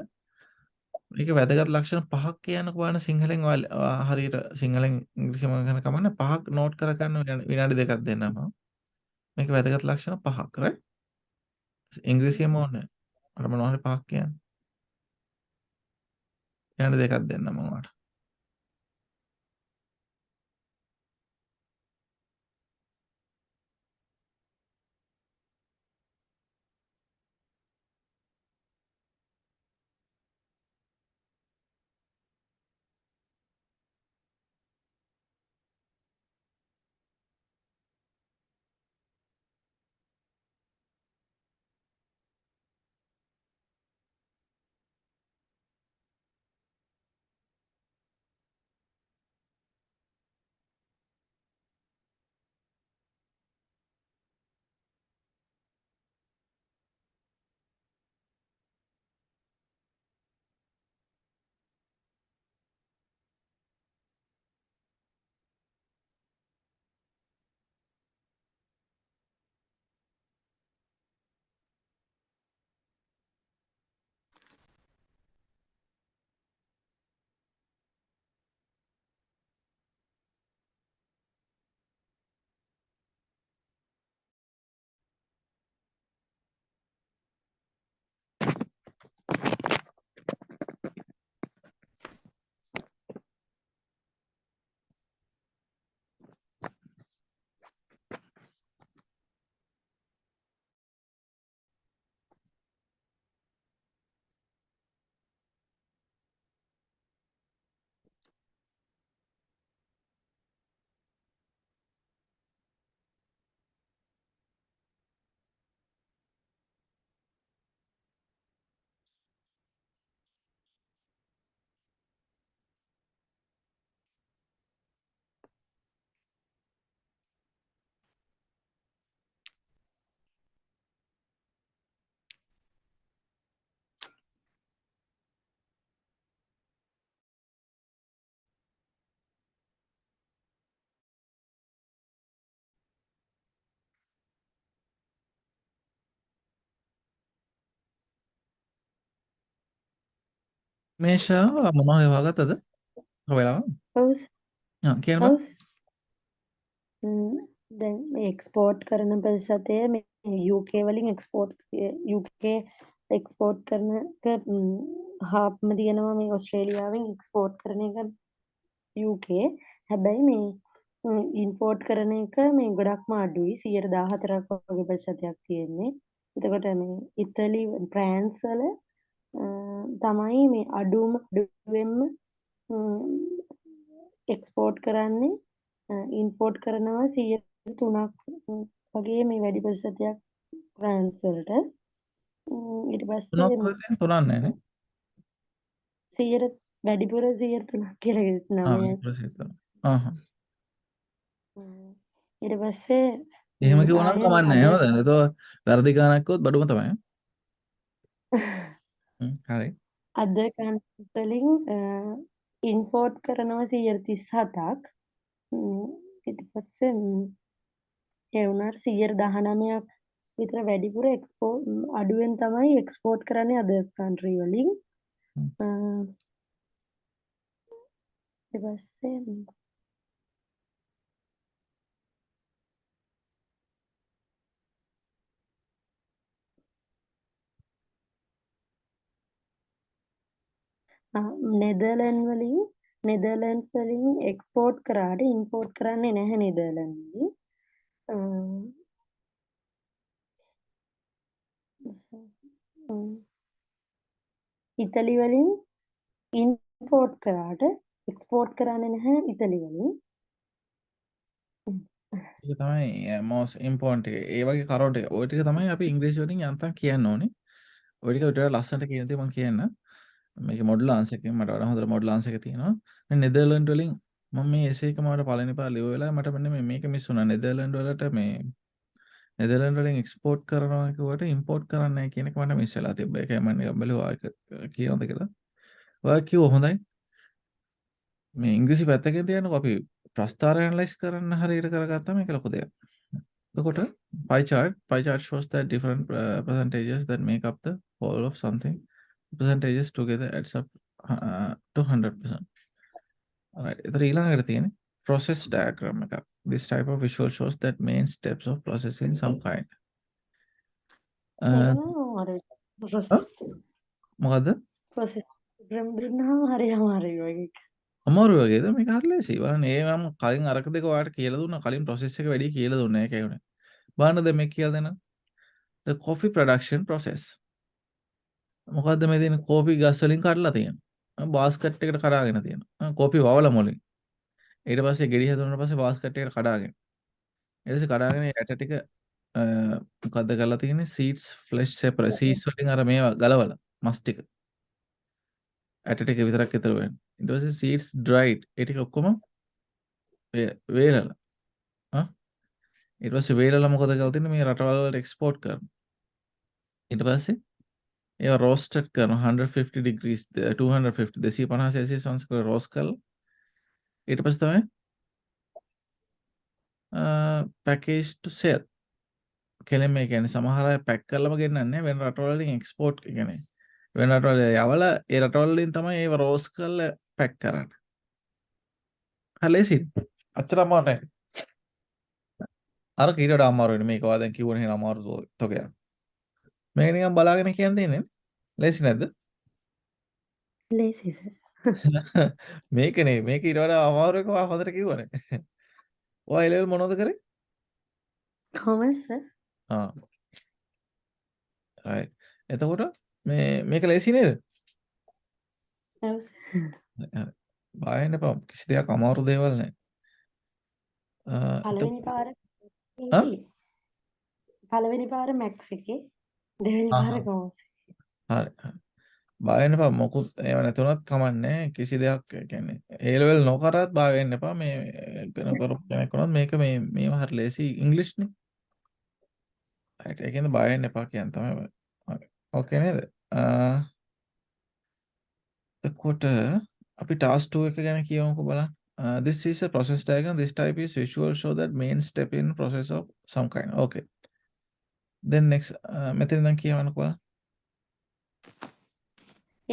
මේක වැදගත් ලක්ෂණ පහක් කියන්නකෝ බලන්න සිංහලෙන් ඔයා හරියට සිංහලෙන් ඉංග්‍රීසියෙන් මම කරන කමන්නේ පහක් නෝට් කරගන්න විනාඩි දෙකක් දෙන්නම් මම. මේක වැදගත් ලක්ෂණ පහක් right? ඉංග්‍රීසියෙන්ම ඕනේ. මට මොනවා හරි පහක් කියන්න. විනාඩි දෙකක් දෙන්නම් මම ඔයාලට. මේෂා මොනවද හොයාගත්තද? ඔය වෙලාව? ඔව් කියන්න බෑ. ඔව් දැන් මේ එක්ස්පෝර්ට් කරන ප්‍රතිශතය මේ UK වලින් UK එක්ස්පෝර්ට් කරන එක හාෆ්ම තියෙනවා මේ ඔස්ට්‍රේලියාවෙන් එක්ස්පෝර්ට් කරන එක UK. හැබැයි මේ ඉම්පෝර්ට් කරන එක මේ ගොඩක්ම අඩුයි 14% වගේ ප්‍රතිශතයක් තියෙන්නේ. එතකොට මේ ඉතාලි ප්‍රෑන්ස් වල තමයි මේ අඩුවෙන්ම එක්ස්පෝර්ට් කරන්නේ. ඉම්පෝර්ට් කරනවා 3% වගේ මේ වැඩි ප්‍රතිශතයක් ප්‍රෑන්ස් වලට. ඊට පස්සේ තුනක් ඔය තියෙන තුනක් නෑනේ. 100 වැඩිපුර 3% කියලා 9යි. වැඩිපුර 100. හා. ඊට පස්සේ එහෙම කිව්වනම් ආයෙ කමක් නෑ. අද එහෙමද? එතකොට වැරදි ගානක් කිව්වොත් බඩුම තමයි. හරි. අද කන්ට්‍රීස් වලින් ඉම්පෝර්ට් කරනවා 37ක්. ඊට පස්සේ ඒ වුණාට 19ක් විතර වැඩිපුර අඩුවෙන් තමයි එක්ස්පෝර්ට් කරන්නේ අදර්ස් කන්ට්‍රී වලින්. ඊට පස්සේ නෙදර්ලන්ඩ්ස් වලින් එක්ස්පෝර්ට් කරාට ඉම්පෝර්ට් කරන්නේ නැහැ නෙදර්ලන්ඩ් වලින්. ඉතලි වලින් ඉම්පෝර්ට් කරාට එක්ස්පෝර්ට් කරන්නේ නැහැ ඉතලි වලින්. ඒක තමයි most important එක. ඒ වගේ කරුණු ටික. ওই ටික තමයි අපි ඉංග්‍රීසි වලින් යන්තම් කියන්න ඕනේ. ওই ටික උඩට ලස්සනට කියන දේ මම කියන්න. මේකේ මොඩල් ආන්සර් එකෙන් මට වඩා හොඳට මොඩල් ආන්සර් එක තියෙනවා. දැන් නෙදර්ලන්ඩ් වලින් මම මේ එසේ එක මට පළවෙනි පාර ලියුව වෙලාවේ මට මෙන්න මේක මිස් වුණා. නෙදර්ලන්ඩ් වලට මේ නෙදර්ලන්ඩ් වලින් එක්ස්පෝර්ට් කරනවා කිව්වට ඉම්පෝර්ට් කරන්නේ නැහැ කියන එක මට මිස් වෙලා තිබ්බා. ඒකයි මම නිකන් බැලුවා ඒක කියනවද කියලා. ඔයා කිව්ව හොඳයි. මේ ඉංග්‍රීසි පැත්තකින් තියනකො අපි ප්‍රස්තාර ඇනලයිස් කරන්න හරියට කරගත්තාම ඒක ලොකු දෙයක්. එතකොට pie chart shows that different percentages that make up the whole of something. Percentages together adds up to 100%. Alright. එතන ඊළඟට තියෙන්නේ process diagram එකක්. This type of visual shows that main steps of processing some kind. ඒක නම් අමාරුයි. මොකද්ද? Process දුන්නාම හරි අමාරුයි වගේ. අමාරු වගේද? මේක හරි ලේසියි. බලන්න ඒ මම කලින් අරක දෙක ඔයාලට කියලා දුන්නා. කලින් process එක වැඩි කියලා දුන්නේ නැහැ ඒකයි උනේ. බලන්න දැන් මේක කියලා දෙන්න. The coffee production process. මොකද්ද මේ තියෙන කෝපි ගස් වලින් කඩලා තියෙනවා. බාස්කට් එකට කඩාගෙන තියෙනවා. කෝපි වවල මොලින්. ඊට පස්සේ ගෙඩි හැදුනට පස්සේ බාස්කට් එකට කඩාගෙන. ඊට පස්සේ කඩාගෙන යට ටික මොකද්ද කරලා තියෙන්නේ? seeds flesh separate. seeds වලින් අර මේවා ගලවලා මස් ටික. යට ටික විතරක් ඉතුරු වෙන්නේ. ඊට පස්සේ seeds dried. ඒ ටික ඔක්කොම වේලලා. ඊට පස්සේ වේලලා මොකද කරලා තින්නේ? මේ රටවල් වලට එක්ස්පෝර්ට් කරනවා. ඊට පස්සේ ඒවා රෝස්ටඩ් කරනවා 150 degrees 250 250 celsius අංශක රෝස්ට් කරලා ඊට පස්සේ තමයි පැකේජ් ටු සෙල් කෙලෙම මේ කියන්නේ සමහර අය පැක් කරලාම ගෙන්නන්නේ වෙන රටවල් වලින් එක්ස්පෝර්ට් කියන්නේ වෙන රටවල් යවලා ඒ රටවල් වලින් තමයි ඒව රෝස්ට් කරලා පැක් කරන්නේ. හරිලේසි. අතරම නැහැ. අර කීට වඩා අමාරුයි මේක ඔයා දැන් කිව්වනේ නේද අමාරු තෝගයක්. මේක නිකන් බලාගෙන කියන්න තියෙන්නේ. ලේසි නැද්ද? ලේසි මේකනේ මේක ඊට වඩා අමාරු එක ඔයා හොඳට කිව්වනේ. ඔයා ඒ ලෙවල් මොනවද කරේ? Commerce right. එතකොට මේක ලේසි නේද? ඔව් බය වෙන්න එපා. කිසි දෙයක් අමාරු දේවල් නැහැ. පළවෙනි පාර ආ? පළවෙනි පාර මැක්ස් එකේ දෙවෙනි පාර කොමර්ස්. හරි. බය වෙන්න එපා. මොකුත් ඒව නැතුණත් කමන්නේ. කිසි දෙයක් කියන්නේ ඒ ලෙවල් නොකරත් බය වෙන්න එපා. මේ කරපු කෙනෙක් වුණත් මේක මේව හරි ලේසි ඉංග්‍රීසි නේ. right. ඒකෙන්ද බය වෙන්න එපා කියන තමයි. හරි. ඕකේ නේද? එතකොට අපි task 2 එක ගැන කියමුකෝ බලන්න. This is a process diagram. This type is visual show that main step in process of some kind. Okay. Then next මෙතන දැන් කියවන්නකෝ.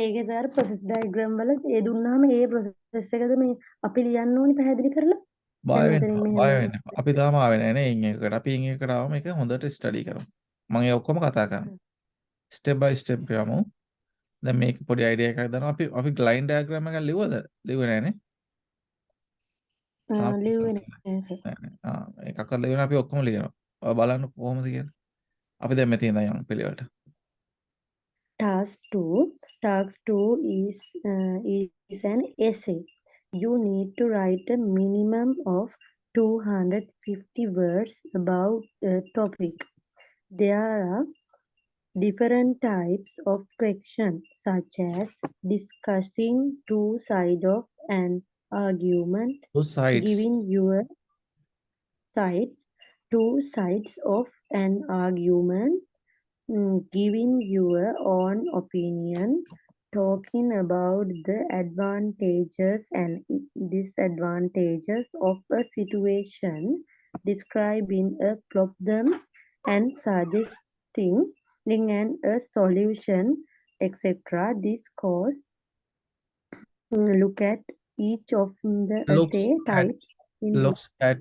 ඒකේ සර් process diagram වල ඒ දුන්නාම ඒ process එකද මේ අපි ලියන්න ඕනි පැහැදිලි කරලා. බය දැන් වෙන්න මෙතනින් එපා, මෙහෙම බය වෙන්න එපා. අපි තාම ආවේ නැහැ නේ ඉන් එකකට. අපි ඉන් එකකට ආවම ඒක හොඳට ස්ටඩි කරමු. මම ඒ ඔක්කොම කතා කරනවා. ස්ටෙප් බයි ස්ටෙප් යමු. දැන් මේක පොඩි අයිඩියා එකක් දානවා. අපි ලයින් ඩයග්‍රෑම් එකක් ලිව්වද? ලිව්වේ නැහනේ. තාම ලිව්වේ නැහැ සර්. එකක්වත් ලියලා අපි ඔක්කොම ලියනවා. ඔය බලන්න කොහොමද කියලා. අපි දැන් මෙතන ඉඳන් යමු පිළිවෙලට. Task 2 is an essay. You need to write a minimum of 250 words about a topic. There are different types of questions, such as discussing two sides of an argument, Two sides. giving your sides, two sides of an argument, giving your own opinion, talking about the advantages and disadvantages of a situation, describing a problem, and suggesting a solution, etc. This course look at each of the Looks essay at types in looks at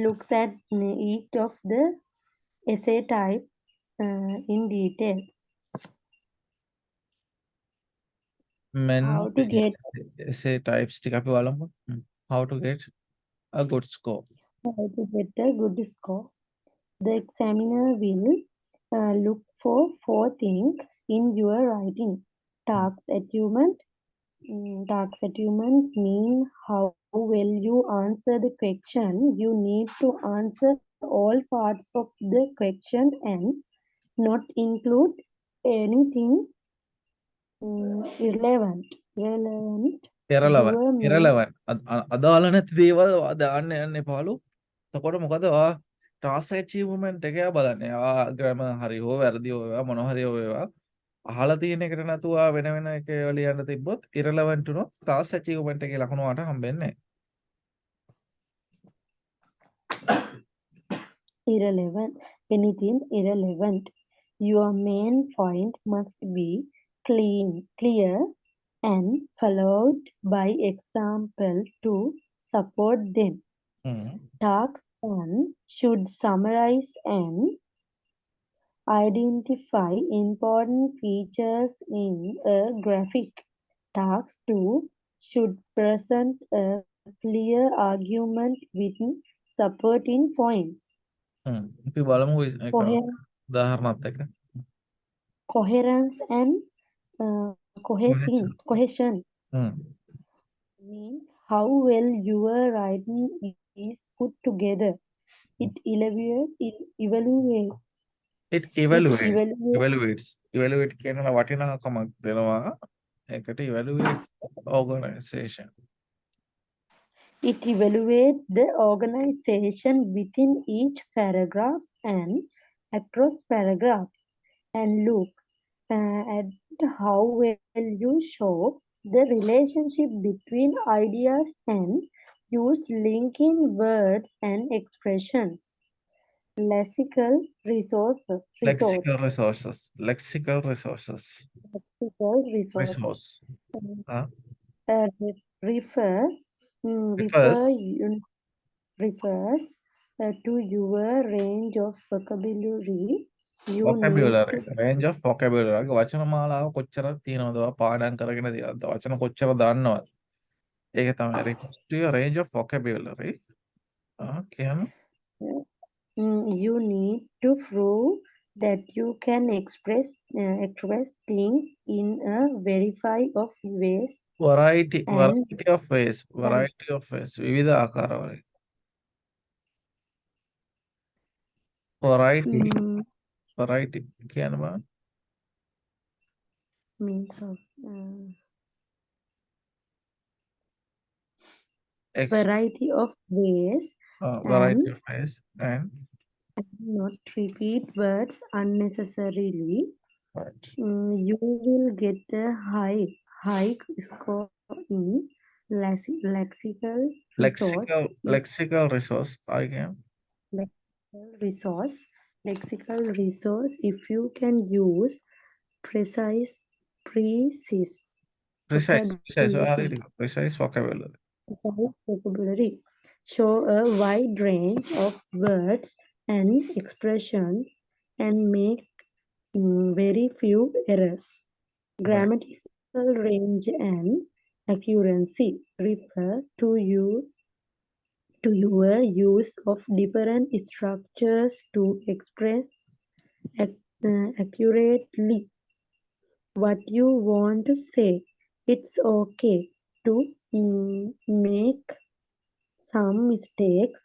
looks at each of the essay types in details. men How to get essay types ටික අපි බලමු. How to get a good score. a good score. The examiner will look for 4 things in your writing. Task achievement. Task achievement means how well you answer the question. You need to answer all parts of the question and not include anything irrelevant. Irrelevant. අදාළ නැති දේවල් දාන්න යන්න එපාලු. එතකොට මොකද ඔයා task achievement එක බලන්නේ. ග්‍රැමර් හරි හෝ වැරදි හෝ වේවා මොන හරි හෝ වේවා. අහලා තියෙන එකට නැතුව වෙන වෙන එක ලියන්න තිබ්බොත් irrelevant උනොත් ටාස්ක් ඇචීව්මන්ට් එකේ ලකුණු වට හම්බෙන්නේ නැහැ. Irrelevant. Anything irrelevant. Your main point must be clear and followed by example to support them. Task 1 should summarize and identify important features in a graphic. Task 2 should present a clear argument with supporting points. අපි බලමු එක උදාහරණයක් එක්ක. Coherence and cohesion means how well your writing is put together. It evaluates කියන වටිනාකමක් දෙනවා. ඒකට evaluate organization. It evaluates the organization within each paragraph and across paragraphs and looks at how well you show the relationship between ideas and use linking words and expressions. Lexical resources. Refers to your range of vocabulary. Range of vocabulary. වචන මාලාව කොච්චරක් තියෙනවද? පාඩම් කරගෙන තියෙනවද? වචන කොච්චර දන්නවද? ඒක තමයි refers to your range of vocabulary. කියන්න. You need to prove that you can express things in a variety of ways. Variety of ways. විවිධ ආකාරවලින්. Variety කියන්න බෑ. Means of variety of ways and not repeat words unnecessarily. Right. You will get a high score in lexical resource. Lexical resource if you can use precise, precise, Precise. vocabulary, Precise vocabulary. precise vocabulary. Show a wide range of words and expressions and make very few errors. Right. Grammatical range and accuracy refer to your use of different structures to express accurately what you want to say. It's okay to make some mistakes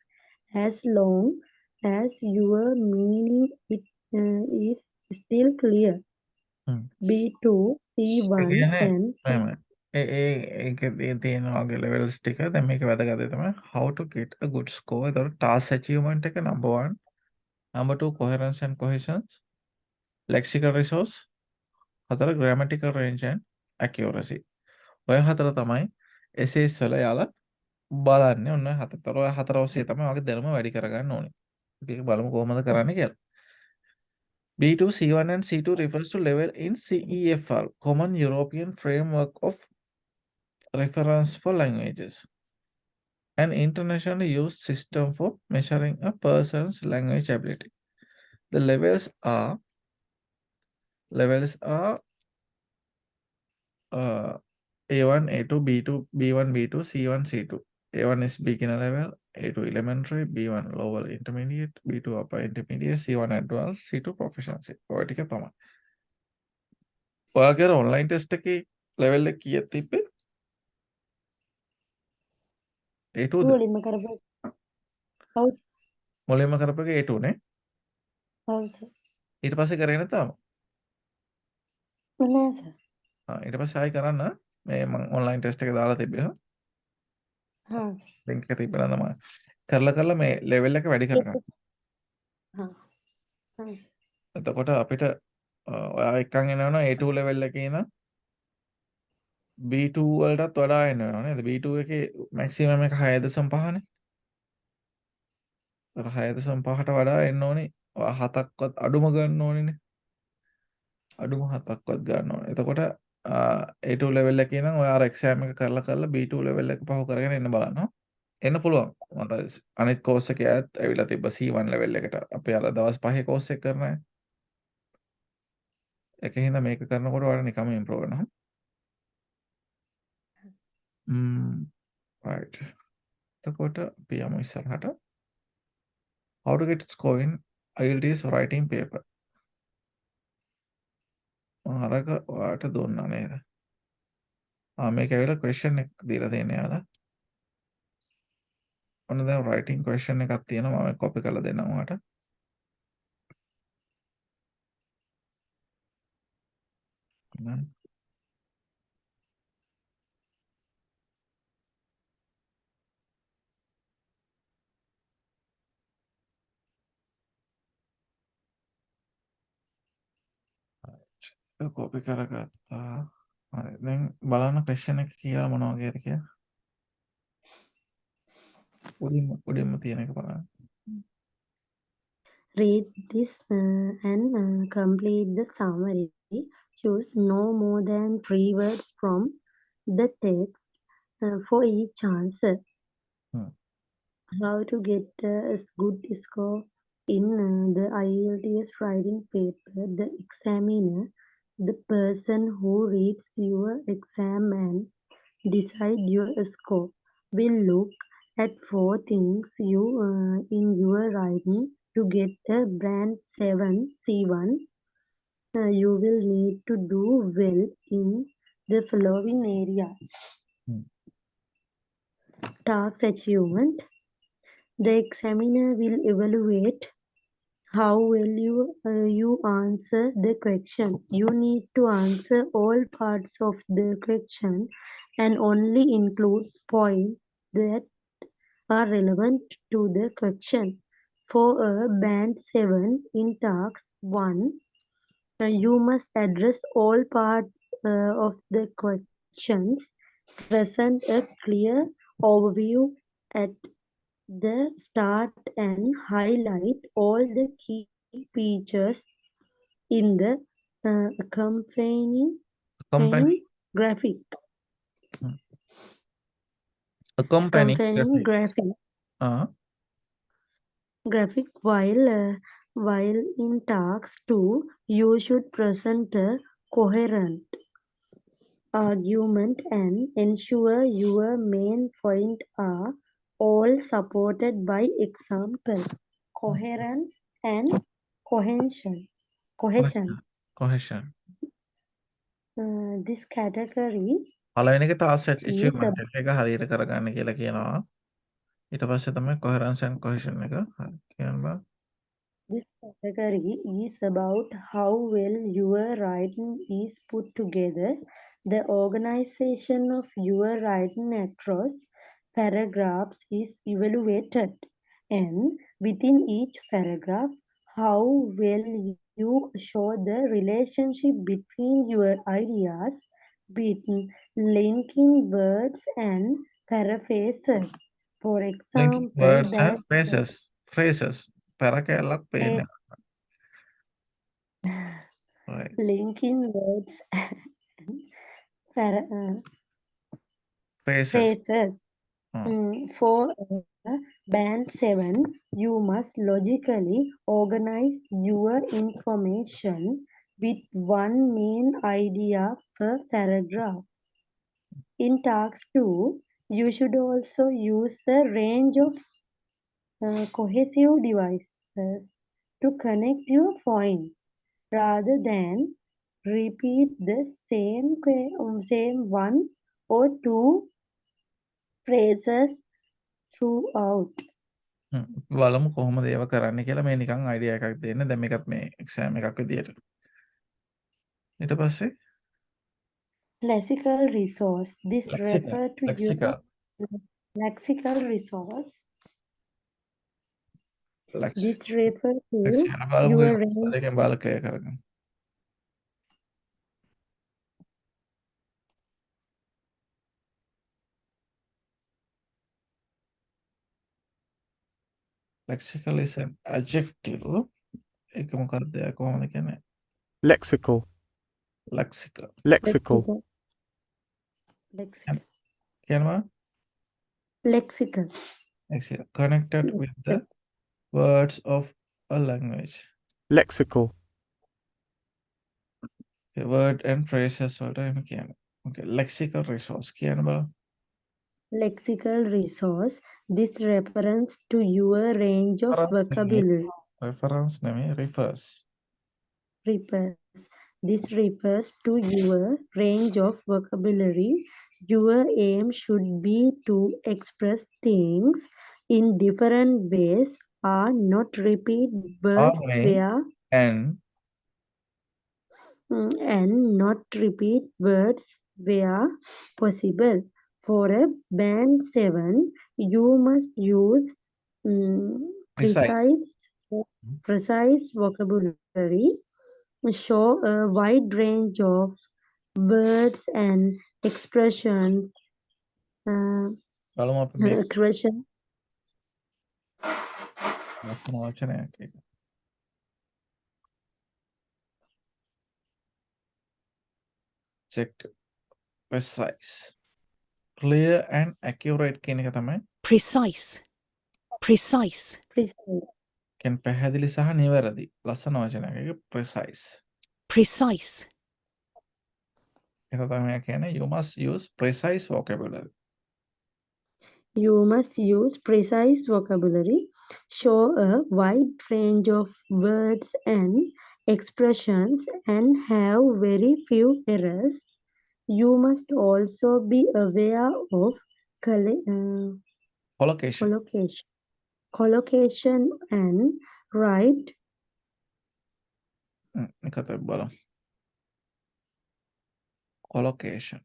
as long as your meaning is still clear. Hmm. B2, A C1 කියන්නේ and C. මෙහෙමයි. ඒකේ තියෙන වගේ levels ටික. දැන් මේකේ වැදගත් දේ තමයි how to get a good score. ඒතකොට task achievement එක number 1. Number 2 coherence and cohesion. Lexical resource. 4 grammatical range and accuracy. ඔය 4 තමයි essays වල යාලා බලන්නේ. ඔන්න ඔය 4. ඔය 4 ඔස්සේ තමයි ඔයගේ දැනුම වැඩි කරගන්න ඕනේ. අපි බලමු කොහොමද කරන්නේ කියලා. B2, C1 and C2 refers to level in CEFR, Common European Framework of Reference for Languages, an internationally used system for measuring a person's language ability. The levels are A1, A2, B2, B1, B2, C1, C2. A1 is beginner level, A2 elementary, B1 lower intermediate, B2 upper intermediate, C1 advanced, C2 proficiency. ඔය ටික තමයි. ඔයාගේ online test එකේ level එක කීයක් තිබ්බේ? A2ද? මුලින්ම කරපු ඔව් මුලින්ම කරපු එක A2 නේ. ඔව් සර්. ඊට පස්සේ කරේ නැතාම. නෑ සර්. ඊට පස්සේ ආයි කරන්න මේ මම online test එක දාලා තිබ්බේ. හා link එක තිබ්බලා තමයි. කරලා මේ level එක වැඩි කරගන්න. හා හා සර්. එතකොට අපිට ඔයා එක්කන් එනවනම් A2 level එකේ ඉඳන් B2 වලටත් වඩා එන්න වෙනවා නේද? B2 එකේ maximum එක 6.5නේ. අර 6.5ට වඩා එන්න ඕනේ. ඔයා 7ක්වත් අඩුම ගන්න ඕනේනේ. අඩුම 7ක්වත් ගන්න ඕනේ. එතකොට A2 level එකේ ඉඳන් ඔයා අර exam එක කරලා B2 level එක පහු කරගෙන එන්න බලන්න. එන්න පුළුවන්. මට අනිත් course එකේ ඇත් ඇවිල්ලා තිබ්බ C1 level එකට. අපි අර දවස් 5 course එක කරන අය. ඒකෙන් හින්දා මේක කරනකොට ඔයාලා නිකම්ම improve වෙනවා. right. එතකොට අපි යමු ඉස්සරහට. How to get score in IELTS writing paper. අරක ඔයාලට දුන්නා නේද? මේක ඇවිල්ලා question එක දීලා තියෙනවා යාලා. ඔන්න දැන් writing question එකක් තියෙනවා මම copy කරලා දෙන්නම් ඔයාලට. copy කරගත්තා. හරි. දැන් බලන්න question එක කියලා මොන වගේද කියලා. උඩින්ම තියෙන එක බලන්න. Read this and complete the summary. Choose no more than 3 words from the text for each answer. How to get a good score in the IELTS writing paper. The examiner, the person who reads your exam and decide your score, will look at 4 things in your writing. To get a band 7 C1, you will need to do well in the following areas. Task achievement. The examiner will evaluate how well you answer the question. You need to answer all parts of the question and only include points that are relevant to the question. For a band 7 in task 1, you must address all parts of the questions, present a clear overview at the start and highlight all the key features in the Accompanying Accompany. graphic. Accompanying Accompanying graphic. Graphic while in tasks 2, you should present a coherent argument and ensure your main points are all supported by example, coherence and cohesion. Cohesion. This category පළවෙනි එක task set is achievement එක හරියට කරගන්න කියලා කියනවා. ඊට පස්සේ තමයි coherence and cohesion එක. හරි. කියන්න බෑ. This category is about how well your writing is put together, the organization of your writing across paragraphs is evaluated, and within each paragraph, how well you show the relationship between your ideas, between linking words and paraphrases. For Linking example, words and that phrases. පැරකැල්ලක් පේන්නේ. Right. linking words and Phrases. phrases. For band 7, you must logically organize your information with one main idea per paragraph. In task 2, you should also use a range of cohesive devices to connect your points rather than repeat the same one or two phrases throughout. බලමු කොහොමද ඒව කරන්න කියලා. මේ නිකන් idea එකක් දෙන්න. දැන් මේකත් මේ එක්සෑම් එකක් විදියට. ඊට පස්සේ Lexical resource. This refer to lexical. your lexical resource. Lex. This refer to lexical. බලමු your ඒක. range. ඒකෙන් බලලා ක්ලියර් කරගන්න. Lexical is an adjective. ඒක මොකක්ද? කොහොමද කියන්නේ? Lexical. Lexical. Lexical. Lexical. කියනවා Lexical. lexical. Connected with the words of a language. Lexical. Okay, word and phrases වලට එහෙම කියන්නේ. Okay, lexical resource කියන්න බලන්න. Lexical resource. This reference to your range of vocabulary. Reference නෙමෙයි refers. This refers to your range of vocabulary. Your aim should be to express things in different ways or not repeat words and not repeat words where possible. For a band 7, you must use precise vocabulary, show a wide range of words and expressions. බලමු අපි මේ Expression. ලස්සන වචනයක් ඒක. Objective. Precise. Clear and accurate කියන එක තමයි. Precise. Precise. කියන්නේ පැහැදිලි සහ නිවැරදි. ලස්සන වචනයක් ඒක precise. Precise. ඒක තමයි කියන්නේ you must use precise vocabulary. You must use precise vocabulary, show a wide range of words and expressions, and have very few errors. You must also be aware of collocation and write. එකතේ බලමු. Collocation.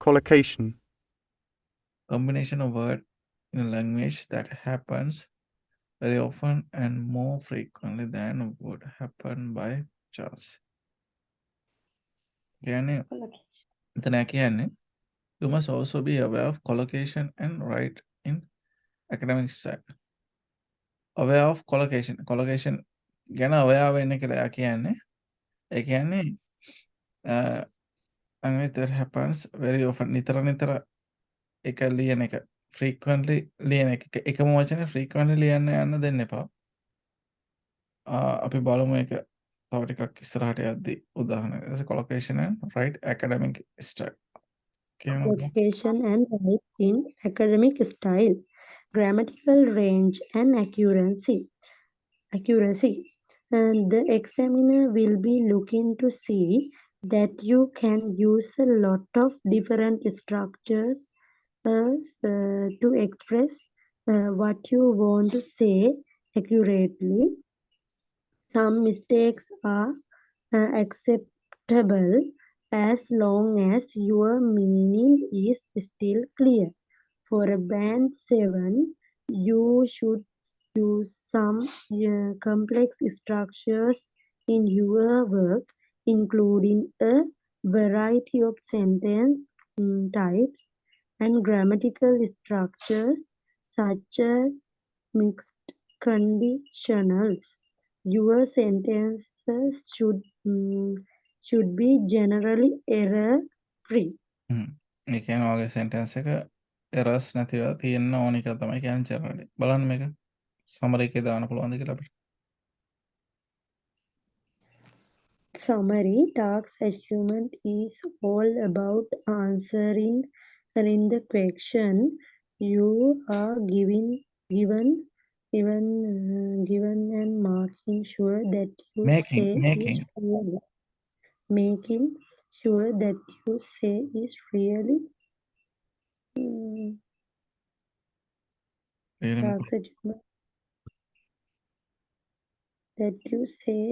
Collocation. Combination of word in a language that happens very often and more frequently than would happen by chance. කියන්නේ එතන කියන්නේ you must also be aware of collocation and write in academic side. Aware of collocation. Collocation ගැන අවයාව වෙන්න කියලා එයා කියන්නේ. ඒ කියන්නේ that happens very often. නිතර එක ලියන එක. frequently ලියන එක. එකම වචනේ frequently ලියන්න යන්න දෙන්න එපා. අපි බලමු ඒක තව ටිකක් ඉස්සරහට යද්දී උදාහරණයක්. That's a collocation and right academic style. කියනකොට Collocation and right in academic style, grammatical range and accuracy. And the examiner will be looking to see that you can use a lot of different structures to express what you want to say accurately. Some mistakes are acceptable as long as your meaning is still clear. For a band 7, you should use some complex structures in your work, including a variety of sentence types and grammatical structures such as mixed conditionals. Your sentences should be generally error-free. ඒ කියන්නේ ඔයගේ sentence එක errors නැතිව තියෙන්න ඕන එක තමයි කියන්නේ generally. බලන්න මේක summary එකේ දාන්න පුළුවන්ද කියලා අපිට. Summary task achievement is all about answering the question you are given and making sure that you say is really making sure that you say is really task achievement that you say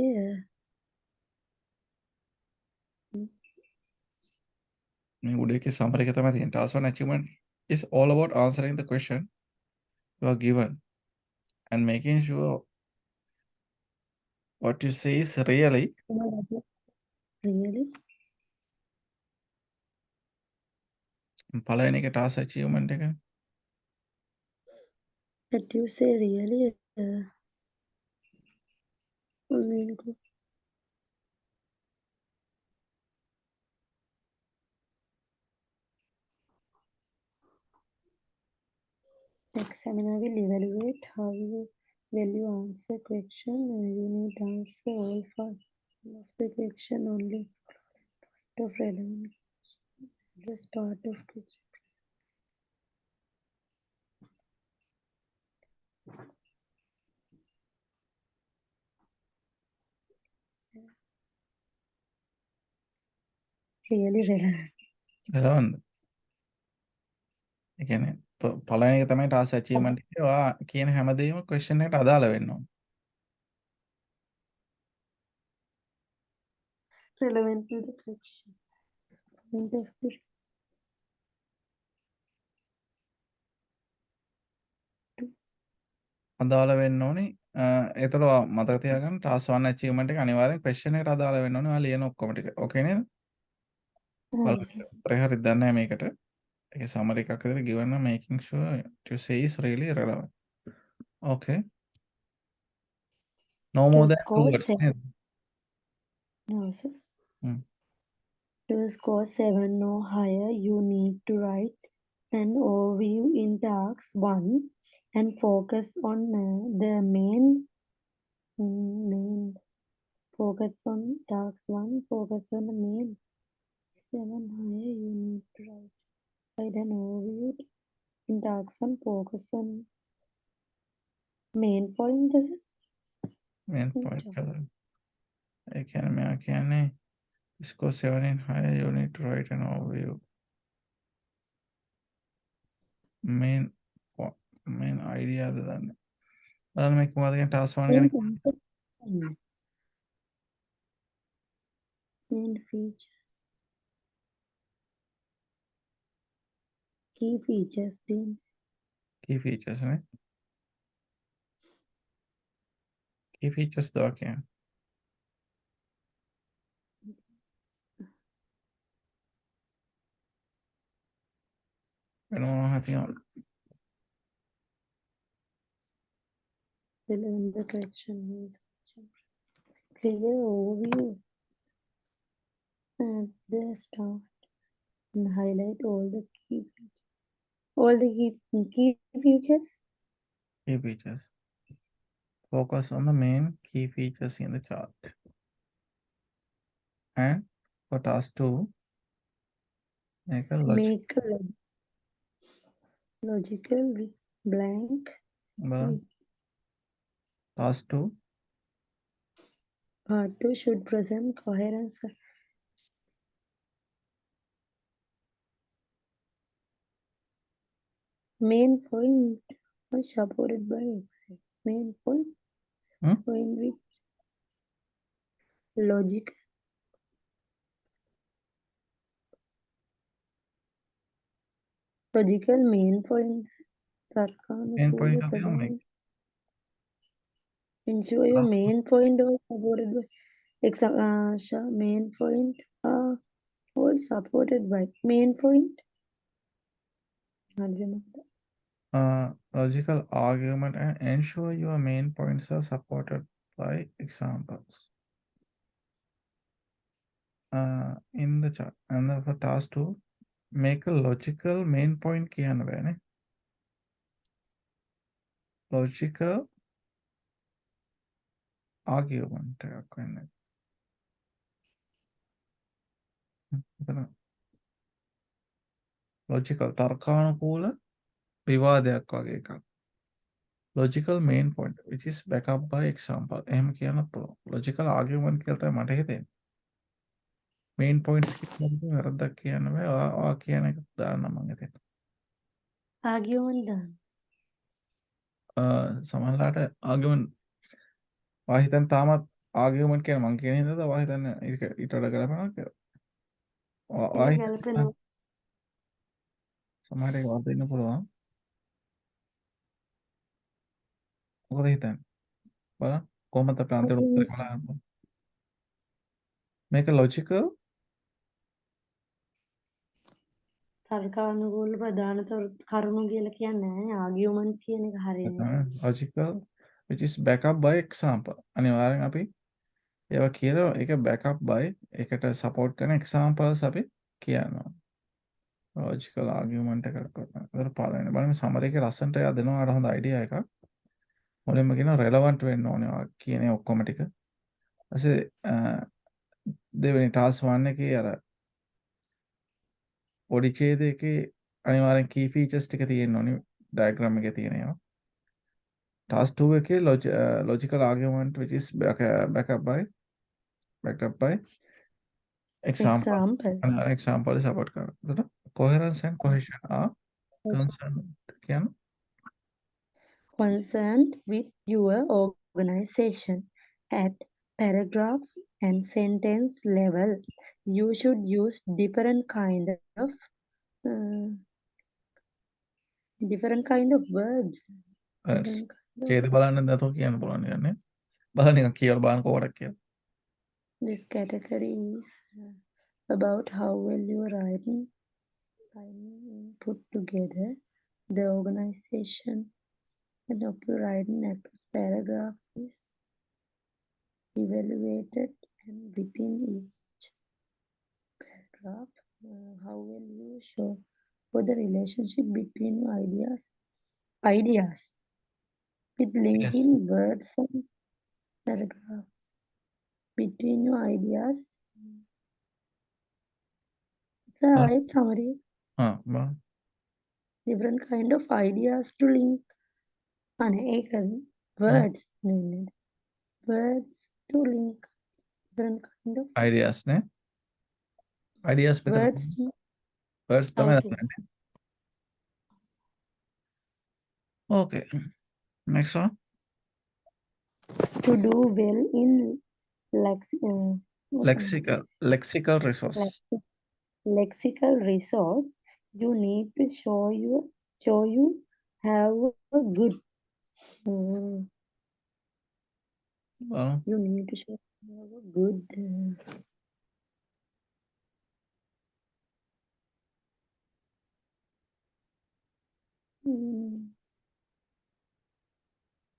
මේ උඩේකේ summary එක තමයි තියෙන්නේ. Task 1 achievement is all about answering the question you are given and making sure what you say is really පළවෙනි එක task achievement එක. that you say really examiner will evaluate how well you answer question. You need to answer all five of the question only of relevant address part of question. Really relevant. relevant. ඒ කියන්නේ පළවෙනි එක තමයි task achievement එක. ඔයා කියන හැමදේම question එකට අදාළ වෙන්න ඕන. Relevant to the question. Point of the අදාළ වෙන්න ඕනේ. ඒතර මතක තියාගන්න task 1 achievement එක අනිවාර්යෙන් question එකට අදාළ වෙන්න ඕනේ. ඔයා ලියන ඔක්කොම ටික. ඕකේ නේද? බලන්න. හරියට දන්නේ නැහැ මේකට. ඒකේ summary එකක් විතර given making sure to say is really relevant. Okay. No more than 2 words. නේද? No, sir. Hmm. To score 7 or higher, you need to write an overview in task 1 and focus on the main focus on task 1, focus on the main 7 higher, you need to write an overview in task 1, focus on main point. main point కదా. ඒ කියන්නේ මෙයා කියන්නේ score 7 in higher you need to write an overview. main idea අද දන්නේ. බලන්න මේක මොකද කියන්නේ task 1 ගැන Main features. Key features then. key features නේ. key features දා කියන්නේ වෙන මොනවා තියෙනවද? Relevant attraction means clear overview at the start and highlight all the key features. Key features. Focus on the main key features in the chart. And for task 2, make a Make a logical with blank. task 2. Part 2 should present coherence. Main point was supported by Excel. Main point with logical main points. Main point of the make. Ensure your main point was supported by main point was supported by main point. Logical argument and ensure your main points are supported by examples. In the chart. And for task 2, make a logical main point කියන බෑනේ. Logical argument එකක් වෙන්නේ. Logical තර්කානුකූල විවාදයක් වගේ එකක්. Logical main point which is backed up by example. එහෙම කියන්නත් පුළුවන්. Logical argument කියලා තමයි මට හිතෙන්නේ. Main points කියනකොට වැරද්දක් කියන්න බෑ. ඔයා කියන එක දාන්න මම හිතන්නේ. Argument දාන්න. සමහරලාට argument ඔයා හිතන්නේ තාමත් argument කියන මං කියන හින්දාද ඔයා හිතන්නේ ඊට වඩා ගලපනවා කියලා. ඔයා හිතන්නේ සමහර එක වර්ධ වෙන්න පුළුවන්. මොකද හිතන්නේ? බලන්න කොහොමද අපේ අන්තිම උත්තරේ බලන්න. Make a logical තර්කානුකූල ප්‍රධාන කරුණු කියලා කියන්නේ ආගියුමන්ට් කියන එක හරියන්නේ. logical which is backed up by example. අනිවාර්යෙන් අපි ඒවා කියලා ඒක backup by ඒකට support කරන examples අපි කියනවා. logical argument එකක් කරනවා. ඒතර පළවෙනි බලන්න summary එකේ ලස්සනට එයා දෙනවා අර හොඳ idea එකක්. මුලින්ම කියනවා relevant වෙන්න ඕනේ ඔයා කියන්නේ ඔක්කොම ටික. ඊපස්සේ දෙවෙනි task 1 එකේ අර පොඩි ඡේදයකේ අනිවාර්යෙන් key features ටික තියෙන්න ඕනේ diagram එකේ තියෙන ඒවා. task 2 එකේ logical argument which is backed up by example. Another example is support කරනවා. Coherence and cohesion are concerned with your organization at paragraph and sentence level. You should use different kind of words. ඡේද බලන්න නැතෝ කියන්න පුළුවන් නේද? බලන්න නිකන් කියලා බලන්න කොහොමද කියලා. This category is about how well you are writing put together the organization and of your writing across paragraph is evaluated, and within each paragraph how well you show for the relationship between your ideas with linking words and paragraphs between your ideas. It's a right summary. Different kind of ideas to link. Words to link. Different kind of ideas ne ideas words තමයි දන්නේ. Okay, next one. To do well in lexical resource. Lexical resource, you need to show you have a good. You need to show you have a good.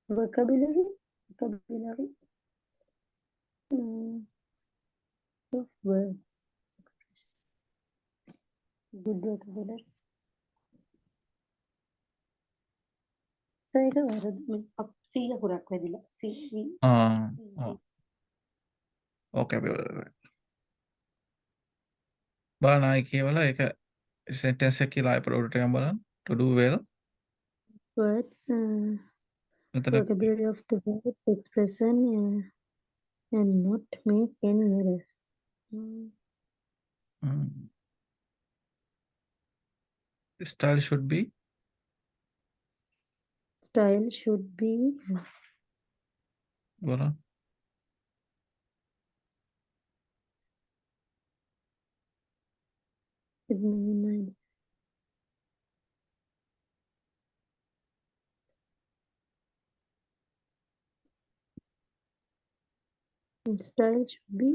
Vocabulary. of words. Good vocabulary. ඒක වැරදි සීය හුරක් වැදිලා vocabulary. බලන්න ආයි කියවලා ඒක sentence එක කියලා ආයි පොඩට යන්න බලන්න. To do well. words මෙතන vocabulary of the words expression and not make any errors. style should be Style should be බලන්න. style should be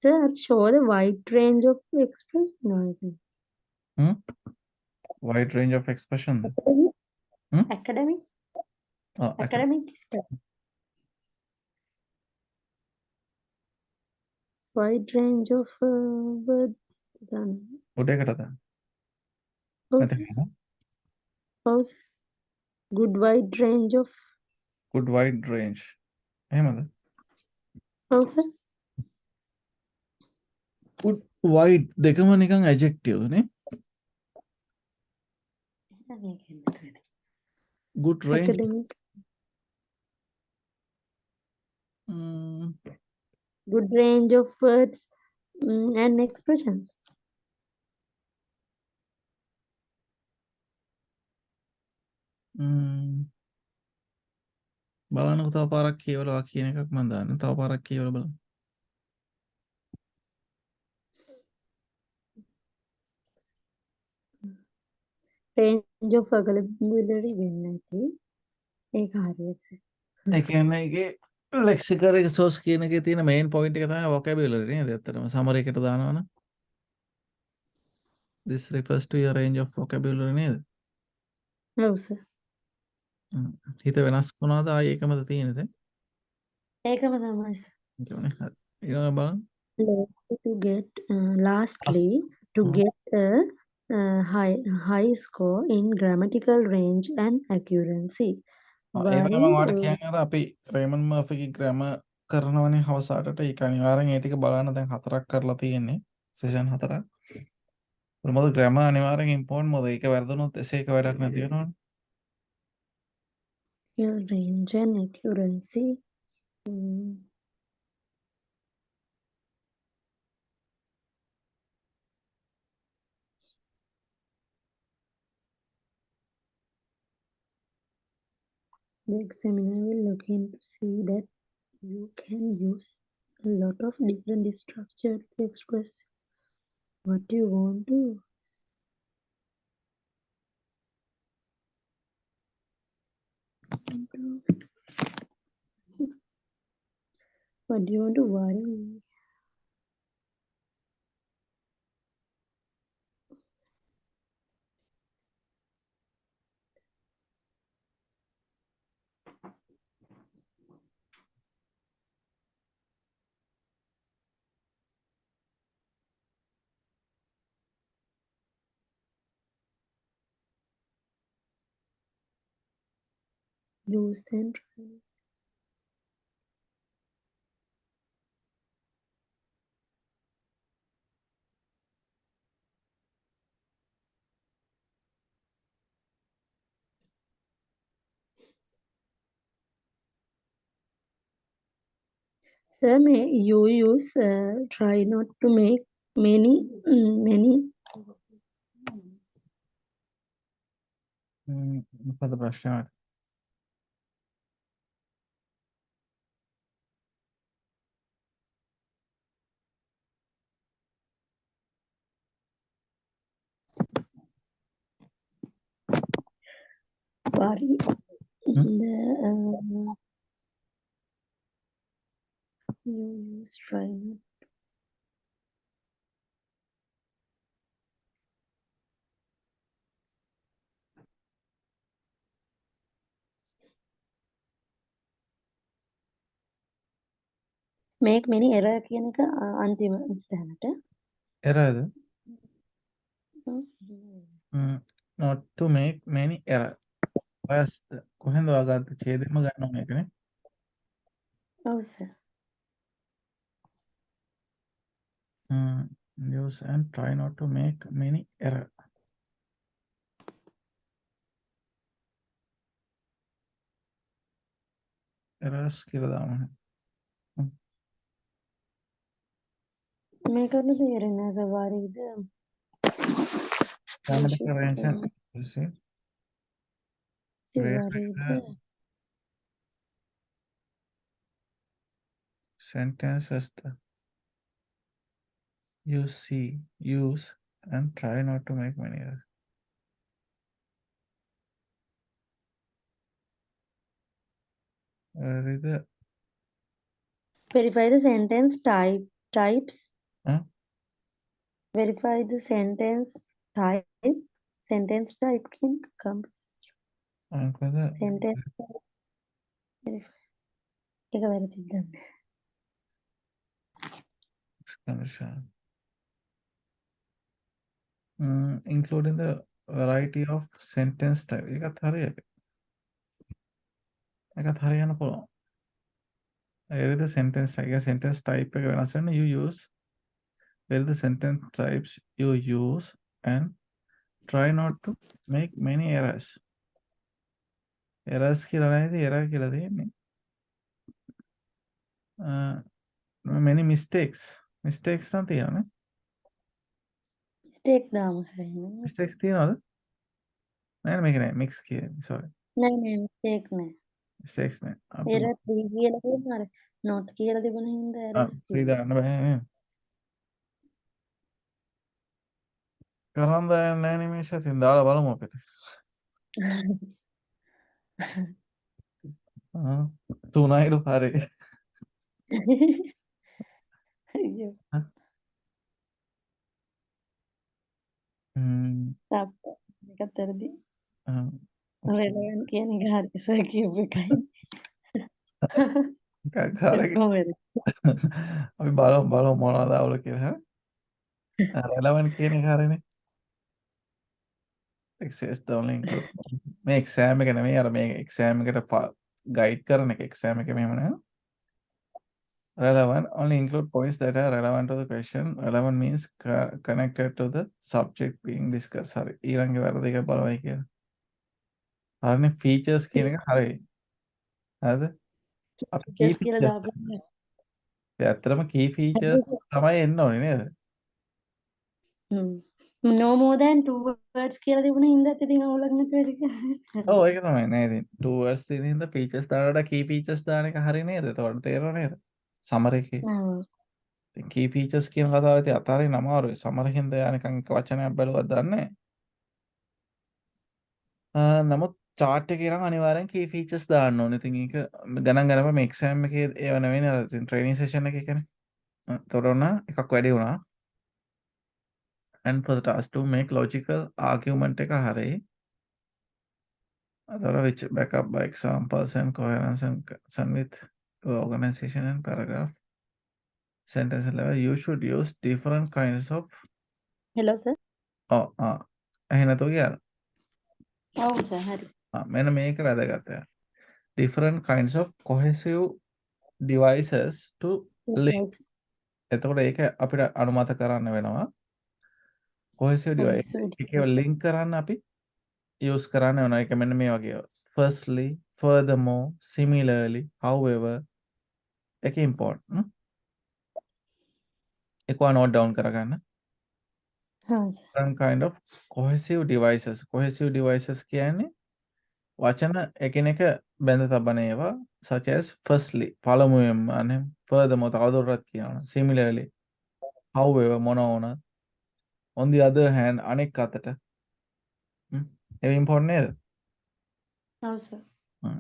sir, show the wide range of expression. I think. Wide range of expression. Academic academic. academic style. Wide range of words done. උඩේකටද? How's how's good wide range of good wide range. එහෙමද? how's that? good wide දෙකම නිකන් adjective නේ. good range. Academic. Good range of words and expressions. බලන්නකො තව පාරක් කියවලා කියන එකක් මම දාන්න. තව පාරක් කියවලා බලන්න. Range of vocabulary වෙන්නේ නැති. ඒක හරියට. ඒ කියන්නේ ඒකේ ලෙක්සිකල් රිසෝස් කියන එකේ තියෙන මේන් පොයින්ට් එක තමයි vocabulary නේද? ඇත්තටම සමරි එකට දානවනම් this refers to your range of vocabulary නේද? ඔව් සර්. හිත වෙනස් වුණාද ආයේ ඒකමද තියෙන්නේ දැන්? ඒකම තමයි සර්. ඒකනේ හරි. ඊළඟ බලන්න. Lastly, to get a high score in grammatical range and accuracy. ඒකනේ මම ඔයාලට කියන්නේ අර අපි රේමන් මර්ෆිගේ ග්‍රැමර් කරනවනේ හවසාටට ඒක අනිවාර්යෙන් ඒ ටික බලන්න දැන් 4ක් කරලා තියෙන්නේ සෙෂන් 4ක්. මොකද ග්‍රැමර් අනිවාර්යෙන් ඉම්පෝර්ටන්ට් මොකද ඒක වැරදුනොත් එසේ එක වැඩක් නැති වෙනවනේ. Range and accuracy. The examiner will look in to see that you can use a lot of different structure to express what you want to. What do you want to worry? Use and try. Sir, may you use try not to make many. මොකද ප්‍රශ්නේ? Worry. You use try not. make many error කියන එක අන්තිම ස්ථානට. error not to make many error. First කොහෙන්ද ඔයාගත්ත ඡේදෙම ගන්න ඕනේ ඒකනේ. ඔව් sir. Use and try not to make many error. errors කියලා දාමු. මේකත් තේරෙන්නේ නැහැ සවාරීද. grammar declaration. You see? Where සවාරීද. the sentences you see, use and try not to make many errors. Where is the verify the sentence types. huh? Verify the sentence type can come. Sentence verify. එක වැරදිද දන්නේ. Including the variety of sentence type. ඒකත් හරියට. ඒකත් හරියන්න පුළුවන්. Where is the sentence type? Sentence type එක වෙනස් වෙන you use. Where is the sentence types you use and try not to make many errors. errors කියලා නැති error කියලා තියෙන්නේ. many mistakes නම් තියෙනවනේ. mistake දාමු සර් එහෙනම්. mistakes තියෙනවද? නෑ මේක නෑ mix කියන්නේ sorry. නෑ mistake නෑ. mistakes නෑ. error 3 කියලා තියෙනවා අර not කියලා තිබුණ හින්දා errors free දාන්න බෑ නේ. කරන් දාන්න නෑ නිමේෂ තින් දාලා බලමු අපිට. තුනයිලු හරි. අයියෝ. මේකත් වැරදි. relevant කියන එක හරි සර් කියපු එකයි. අපි බලමු මොනවද අවුල කියලා. relevant කියන එක හරිනේ. access the only include මේ exam එක නෙමෙයි අර මේ exam එකට guide කරන එක exam එකේ මෙහෙම නෑ. relevant only include points that are relevant to the question. relevant means connected to the subject being discussed. හරි ඊළඟ වැරදි එක බලවයි කියලා. හරිනේ features කියන එක හරි. හරිද? අපි key කියලා features දාපු. ඇත්තටම key features තමයි එන්න ඕනේ නේද? no more than 2 words කියලා තිබුණ හින්දාත් ඉතින් අවුලක් නැතුව ඒක. ඔව් ඒක තමයි නේද? ඉතින් 2 words තියෙන හින්දා features දානට key features දාන එක හරි නේද? එතකොට තේරෙනව නේද? summary එකේ. ඉතින් key features කියන කතාව ඉතින් අතාරින්න අමාරුයි. summary හින්දා යා නිකන් එක වචනයක් බැලුවත් දන්නේ නැහැ. නමුත් chart එකේ නම් අනිවාර්යෙන් key features දාන්න ඕනේ. ඉතින් ඒක ගණන් ගන්නම මේ exam එකේ ඒව නෙවෙයිනේ. ඉතින් training session එකේ කියන්නේ. එතකොට ඔන්න එකක් වැඩි වුණා. and for the task to make logical argument එක හරි. Other which back up by examples and coherence and concern with organization and paragraph sentence level. You should use different kinds of hello sir. එහෙනම් તો ගියාද? ඔව් sir හරි. මෙන්න මේක වැදගත්. different kinds of cohesive devices to link. එතකොට ඒක අපිට අනුමත කරන්න වෙනවා. cohesive device එක link කරන්න අපි use කරන්න වෙනවා. ඒක මෙන්න මේ වගේ. firstly, furthermore, similarly, however එක important. ඒක note down කරගන්න. different kind of cohesive devices. cohesive devices කියන්නේ වචන එකිනෙක බැඳ තබන ඒවා such as firstly පළමුවෙන්ම අනේ furthermore තවදුරටත් කියනවා. similarly, however මොන වුණත් on the other hand අනෙක් අතට ඒක important නේද? ඔව් සර්.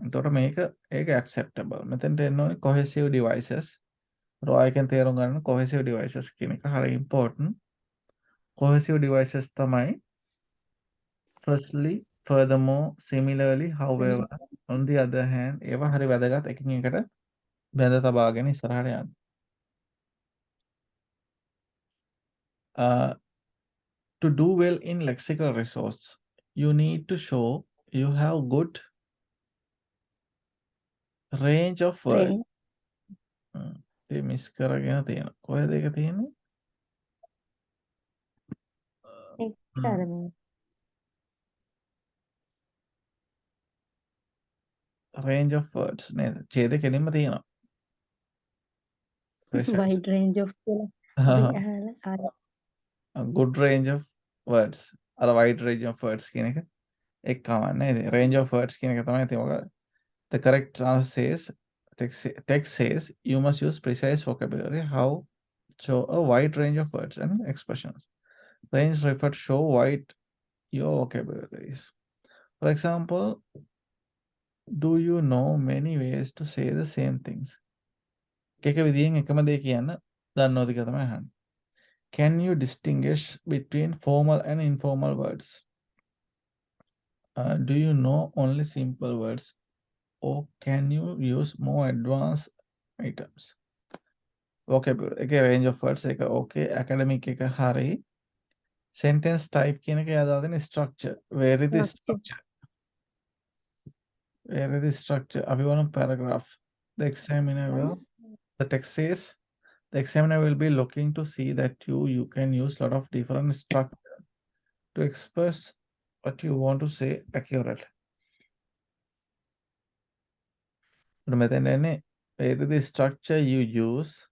එතකොට මේක ඒක acceptable. මෙතෙන්ට එන්න ඕනේ cohesive devices. රෝ එකෙන් තේරුම් ගන්න cohesive devices කියන එක හරිය important. cohesive devices තමයි firstly, furthermore, similarly, however, on the other hand ඒවා හරි වැදගත් එකින් එකට බැඳ තබාගෙන ඉස්සරහට යන්න. To do well in lexical resource, you need to show you have good range of words. Range. A miss කරගෙන තියෙන. කොහෙද ඒක තියෙන්නේ? Academy. Range of words නේද? ඡේද කෙලින්ම තියෙනවා. Precise. Wide range of අපි අහලා A good range of words. අර wide range of words කියන එක එක් කවන්නේ. Range of words කියන එක තමයි තියෙන්නේ. The correct answer says text says you must use precise vocabulary. How? Show a wide range of words and expressions. Range refer to show wide your vocabulary is. For example, do you know many ways to say the same things? එක විදිහෙන් එකම දේ කියන්න දන්නවද කියලා තමයි අහන්නේ. Can you distinguish between formal and informal words? Do you know only simple words, or can you use more advanced items? Vocabulary. Okay, range of words. Okay, academic hari. Sentence type කියන එක යදාගෙන structure. Where is the structure? Where is the structure? අපි වුණ paragraph. The examiner will. The text says the examiner will be looking to see that you can use a lot of different structure to express what you want to say accurately. මෙතන එන්නේ where is the structure you use?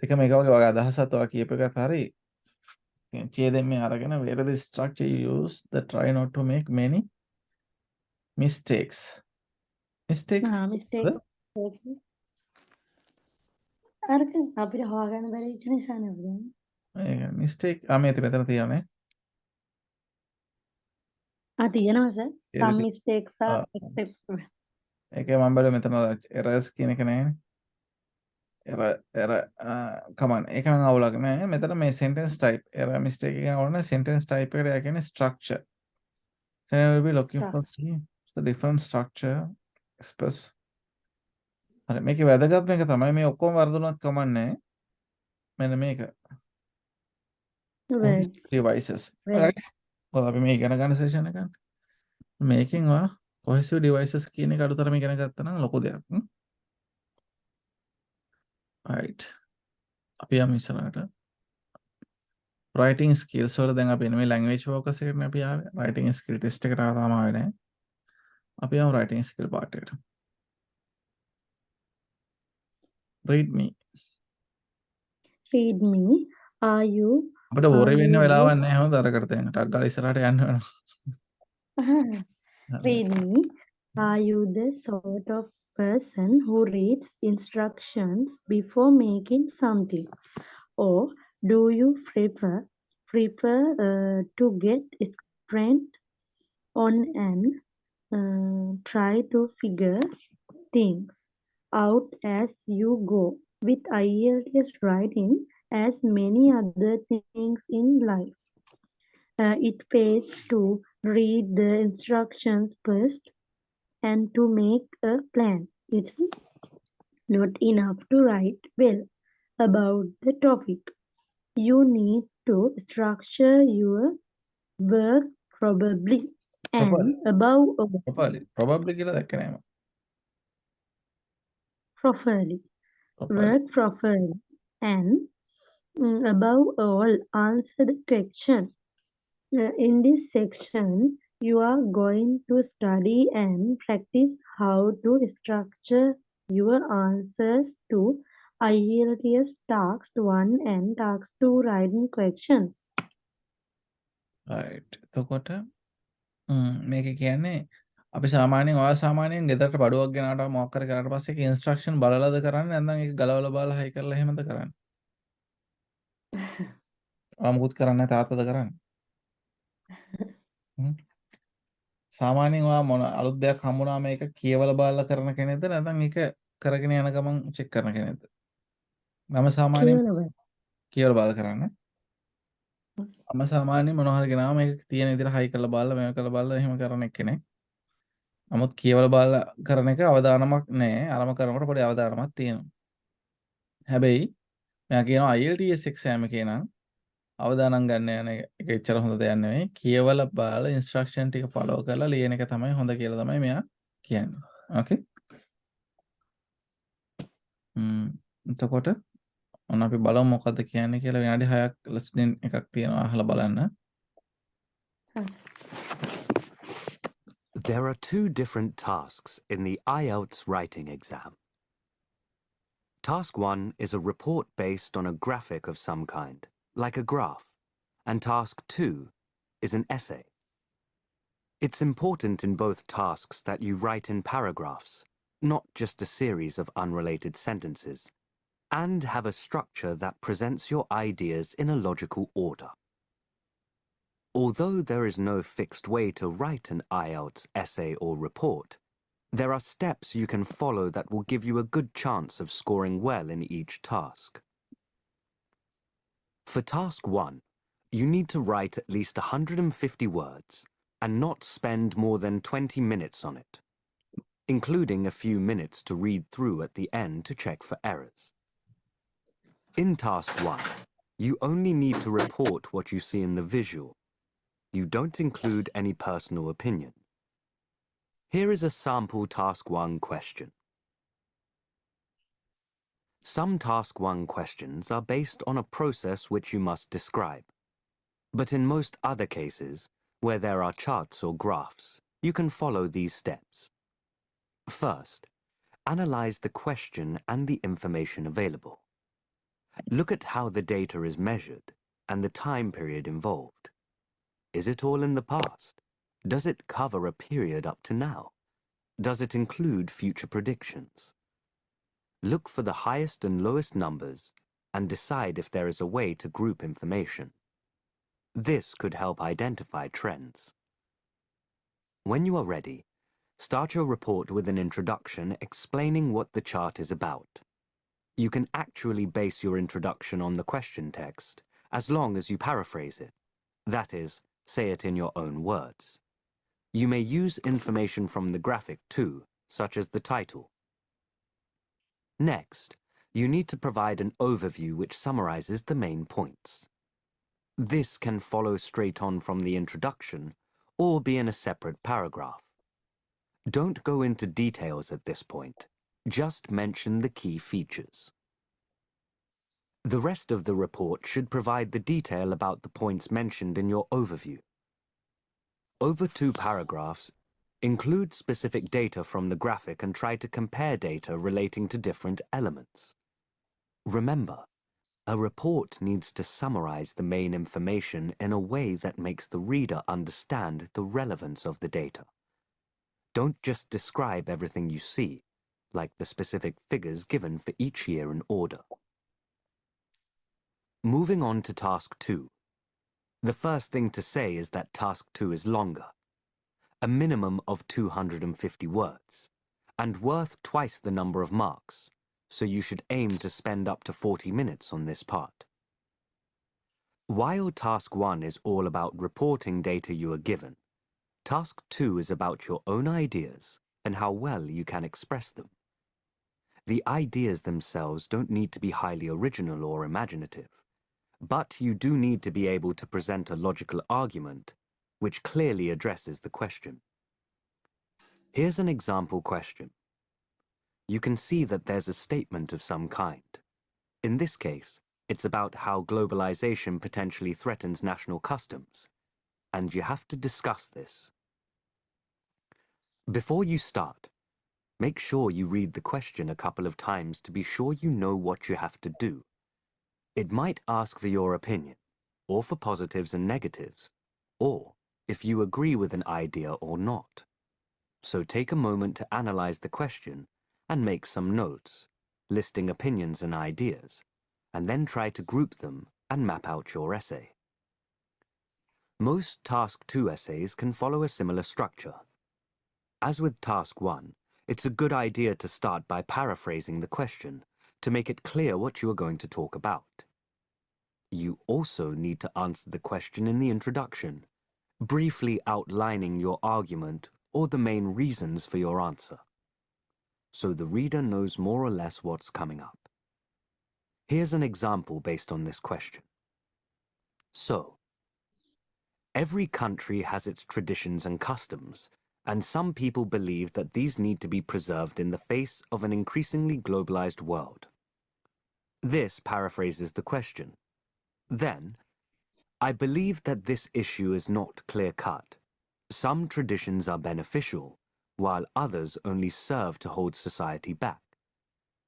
දෙක මේක වගේ අදහසක් ඔයා කියප එකත් හරි. ඡේදයෙන් මේ අරගෙන where is the structure you use that try not to make many mistakes. Mistakes. mistake. අරක අපිට හොයාගන්න බැරි වෙච්ච නිසානේ අපි දන්නේ. Mistake. මේ මෙතන තියෙන්නේ. තියෙනවා sir. Some mistakes are acceptable. ඒකේ මම බලුවා මෙතන errors කියන එක නෑනේ. error come on. ඒක නම් අවුලක් නෑ. මෙතන මේ sentence type error mistake එක ඕන sentence type එකට යා කියන්නේ structure. So I will be looking for the different structure express. හරි මේකේ වැදගත්ම එක තමයි මේ ඔක්කොම වර්ධනවත් කමන්නේ. මෙන්න මේක. Devices. Right. අපි මේ ඉගෙන ගන්න session එක. මේකෙන් වා cohesive devices කියන එක අඩුතරම ඉගෙන ගත්තා නම් ලොකු දෙයක්. Right. අපි යමු ඉස්සරහට. Writing skills වල දැන් අපි මේ language focus එකකට අපි ආවේ. Writing skill test එකට තාම ආවේ නැහැ. අපි යමු writing skill part එකට. Read me. Read me. Are you? අපිට worry වෙන්න වෙලාවක් නැහැ හොඳ අරකට දැන් ටක් ගාලා ඉස්සරහට යන්න වෙනවා. Read me. Are you the sort of person who reads instructions before making something, or do you prefer to get straight on and try to figure things out as you go? With IELTS writing, as many other things in life, it pays to read the instructions first and to make a plan. It's not enough to write well about the topic. You need to structure your work probably and above all probably කියලා දැක්ක නෑම. properly. Work properly and above all answer the question. In this section, you are going to study and practice how to structure your answers to IELTS Task 1 and Task 2 writing questions. Right. එතකොට මේක කියන්නේ අපි සාමාන්‍යයෙන් ඔයා සාමාන්‍යයෙන් ගෙදරට බඩුවක් ගෙනාවට මොකක් කර කරාට පස්සේ ඒක ඉන්ස්ට්‍රක්ෂන් බලලාද කරන්නේ නැත්නම් ඒක ගලවලා බලලා හයි කරලා එහෙමද කරන්නේ? ඔයා මුකුත් කරන්නේ නැහැ තාත්තද කරන්නේ? සාමාන්‍යයෙන් ඔයා මොන අලුත් දෙයක් හම්බුනාම ඒක කියවලා බලලා කරන කෙනෙක්ද නැත්නම් ඒක කරගෙන යන ගමන් චෙක් කරන කෙනෙක්ද? මම සාමාන්‍යයෙන් කියවලා බලලා කරන්නේ. මම සාමාන්‍යයෙන් මොනවා හරි ගෙනාම මේක තියෙන විදිහට හයි කරලා බලලා මේක කරලා බලලා එහෙම කරන කෙනෙක්. නමුත් කියවලා බලලා කරන එක අවදානමක් නැහැ. අරම කරනකොට පොඩි අවදානමක් තියෙනවා. හැබැයි මම කියනවා IELTS exam එකේ නම් අවදානම් ගන්න යන එක එච්චර හොඳ දෙයක් නෙවෙයි. කියවලා බලලා ඉන්ස්ට්‍රක්ෂන් ටික ෆලෝ කරලා ලියන එක තමයි හොඳ කියලා තමයි මෙයා කියන්නේ. ඕකේ. එතකොට ඔන්න අපි බලමු මොකද්ද කියන්නේ කියලා විනාඩි 6ක් listening එකක් තියෙනවා අහලා බලන්න. There are two different tasks in the IELTS writing exam. Task 1 is a report based on a graphic of some kind, like a graph, and Task 2 is an essay. It's important in both tasks that you write in paragraphs, not just a series of unrelated sentences, and have a structure that presents your ideas in a logical order. Although there is no fixed way to write an IELTS essay or report, there are steps you can follow that will give you a good chance of scoring well in each task. For Task 1, you need to write at least 150 words and not spend more than 20 minutes on it, including a few minutes to read through at the end to check for errors. In Task 1, you only need to report what you see in the visual. You don't include any personal opinion. Here is a sample Task 1 question. Some Task 1 questions are based on a process which you must describe. But in most other cases, where there are charts or graphs, you can follow these steps. First, analyze the question and the information available. Look at how the data is measured and the time period involved. Is it all in the past? Does it cover a period up to now? Does it include future predictions? Look for the highest and lowest numbers and decide if there is a way to group information. This could help identify trends. When you are ready, start your report with an introduction explaining what the chart is about. You can actually base your introduction on the question text as long as you paraphrase it. That is, say it in your own words. You may use information from the graphic too, such as the title. Next, you need to provide an overview which summarizes the main points. This can follow straight on from the introduction or be in a separate paragraph. Don't go into details at this point. Just mention the key features. The rest of the report should provide the detail about the points mentioned in your overview. Over 2 paragraphs, include specific data from the graphic and try to compare data relating to different elements. Remember, a report needs to summarize the main information in a way that makes the reader understand the relevance of the data. Don't just describe everything you see, like the specific figures given for each year in order. Moving on to Task 2. The first thing to say is that Task 2 is longer, a minimum of 250 words, and worth twice the number of marks, so you should aim to spend up to 40 minutes on this part. While Task 1 is all about reporting data you are given, Task 2 is about your own ideas and how well you can express them. The ideas themselves don't need to be highly original or imaginative. But you do need to be able to present a logical argument which clearly addresses the question. Here's an example question. You can see that there's a statement of some kind. In this case, it's about how globalization potentially threatens national customs, and you have to discuss this. Before you start, make sure you read the question a couple of times to be sure you know what you have to do. It might ask for your opinion, or for positives and negatives, or if you agree with an idea or not. So take a moment to analyze the question and make some notes, listing opinions and ideas, and then try to group them and map out your essay. Most Task 2 essays can follow a similar structure. As with Task 1, it's a good idea to start by paraphrasing the question to make it clear what you are going to talk about. You also need to answer the question in the introduction, briefly outlining your argument or the main reasons for your answer, so the reader knows more or less what's coming up. Here's an example based on this question. So, every country has its traditions and customs, and some people believe that these need to be preserved in the face of an increasingly globalized world. This paraphrases the question. Then, I believe that this issue is not clear-cut. Some traditions are beneficial, while others only serve to hold society back.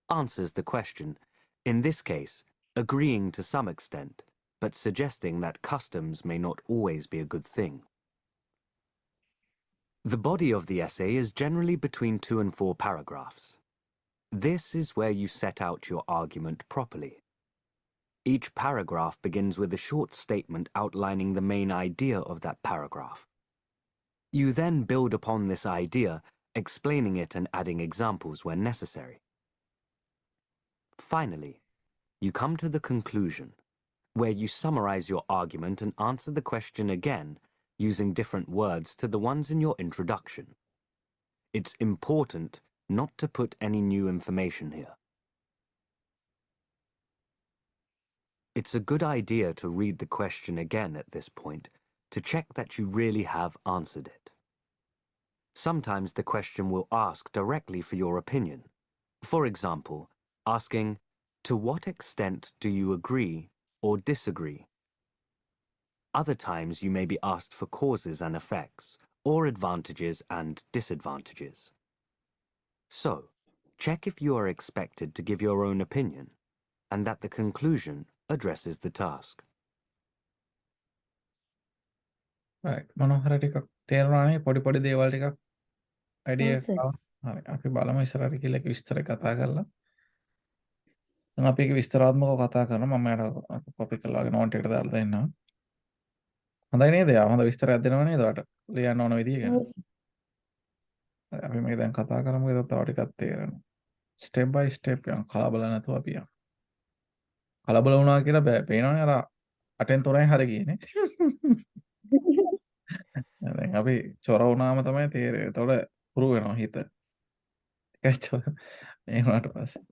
Answers the question, in this case, agreeing to some extent, but suggesting that customs may not always be a good thing. The body of the essay is generally between 2 and 4 paragraphs. This is where you set out your argument properly. Each paragraph begins with a short statement outlining the main idea of that paragraph. You then build upon this idea, explaining it and adding examples when necessary. Finally, you come to the conclusion, where you summarize your argument and answer the question again using different words to the ones in your introduction. It's important not to put any new information here. It's a good idea to read the question again at this point to check that you really have answered it. Sometimes the question will ask directly for your opinion. For example, asking, to what extent do you agree or disagree? Other times you may be asked for causes and effects, or advantages and disadvantages. So, check if you are expected to give your own opinion, and that the conclusion addresses the task. right. මොනවහර ටිකක් තේරුණානේ පොඩි දේවල් ටිකක් idea Yes, sir. එකක් ආවා. හරි. අපි බලමු ඉස්සරහට කියලා ඒක විස්තර කතා කරලා. දැන් අපි ඒක විස්තරාත්මකව කතා කරනවා. මම යාට කොපි කරලා නෝට් එකට දාලා දෙන්නම්. හොඳයි නේද? යා හොඳ විස්තරයක් දෙනවා නේද ඔයාට? ලියන්න ඕන විදිය ගැන. Yes. අපි මේක දැන් කතා කරමු. ඒක තව ටිකක් තේරෙනවා. ස්ටෙප් බයි ස්ටෙප් යන කලබල නැතුව අපි යමු. කලබල වුණා කියලා පේනවනේ අර අටෙන් තොරෙන් හරි ගියනේ. දැන් අපි චොර වුණාම තමයි තේරෙන්නේ. එතකොට පුරු වෙනවා හිත. ඒකයි චොර. මේ වුණාට පස්සේ.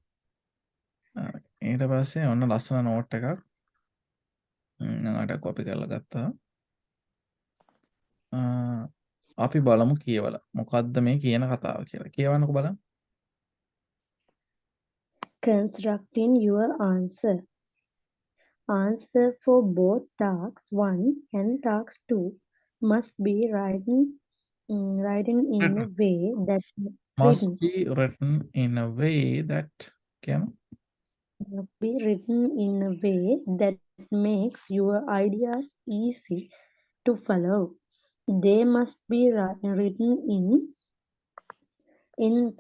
ඊට පස්සේ ඔන්න ලස්සන නෝට් එකක් මම කොපි කරලා ගත්තා. අපි බලමු කියවලා. මොකද්ද මේ කියන කතාව කියලා. කියවන්නකෝ බලන්න. Constructing your answer. Answer for both tasks 1 and task 2 must be written in a way that Must be written in a way that කියන must be written in a way that makes your ideas easy to follow. They must be written in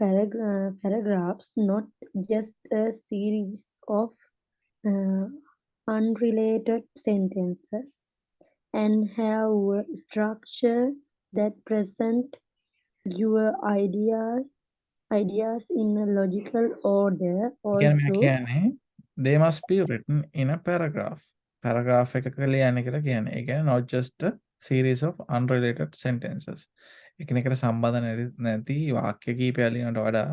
paragraphs, not just a series of unrelated sentences, and have a structure that present your ideas in a logical order. කියන්නේ Also, කියන්නේ they must be written in a paragraph. paragraph එකක ලියන්න කියලා කියන්නේ. ඒ කියන්නේ not just a series of unrelated sentences. එකිනෙකට සම්බන්ධ නැති වාක්‍ය කීපයක් ලියනට වඩා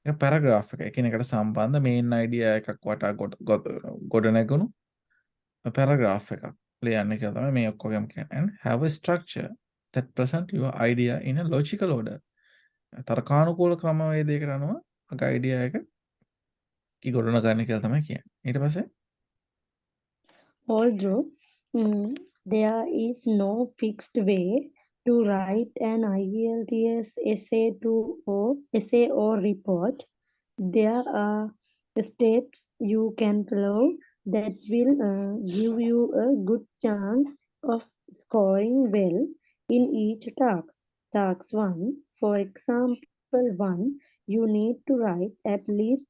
ඒක paragraph එක එකිනෙකට සම්බන්ධ main idea එකක් වටා ගොඩ නැගුණු paragraph එකක් ලියන්න කියලා තමයි මේ ඔක්කොගේම කියන්නේ. And have a structure that present your idea in a logical order. තර්කානුකූල ක්‍රමවේදයකට අනුව අග idea එක ගොඩනගන්න කියලා තමයි කියන්නේ. ඊට පස්සේ although there is no fixed way to write an IELTS essay or report, there are steps you can follow that will give you a good chance of scoring well in each task. Task 1, for example, 1, you need to write at least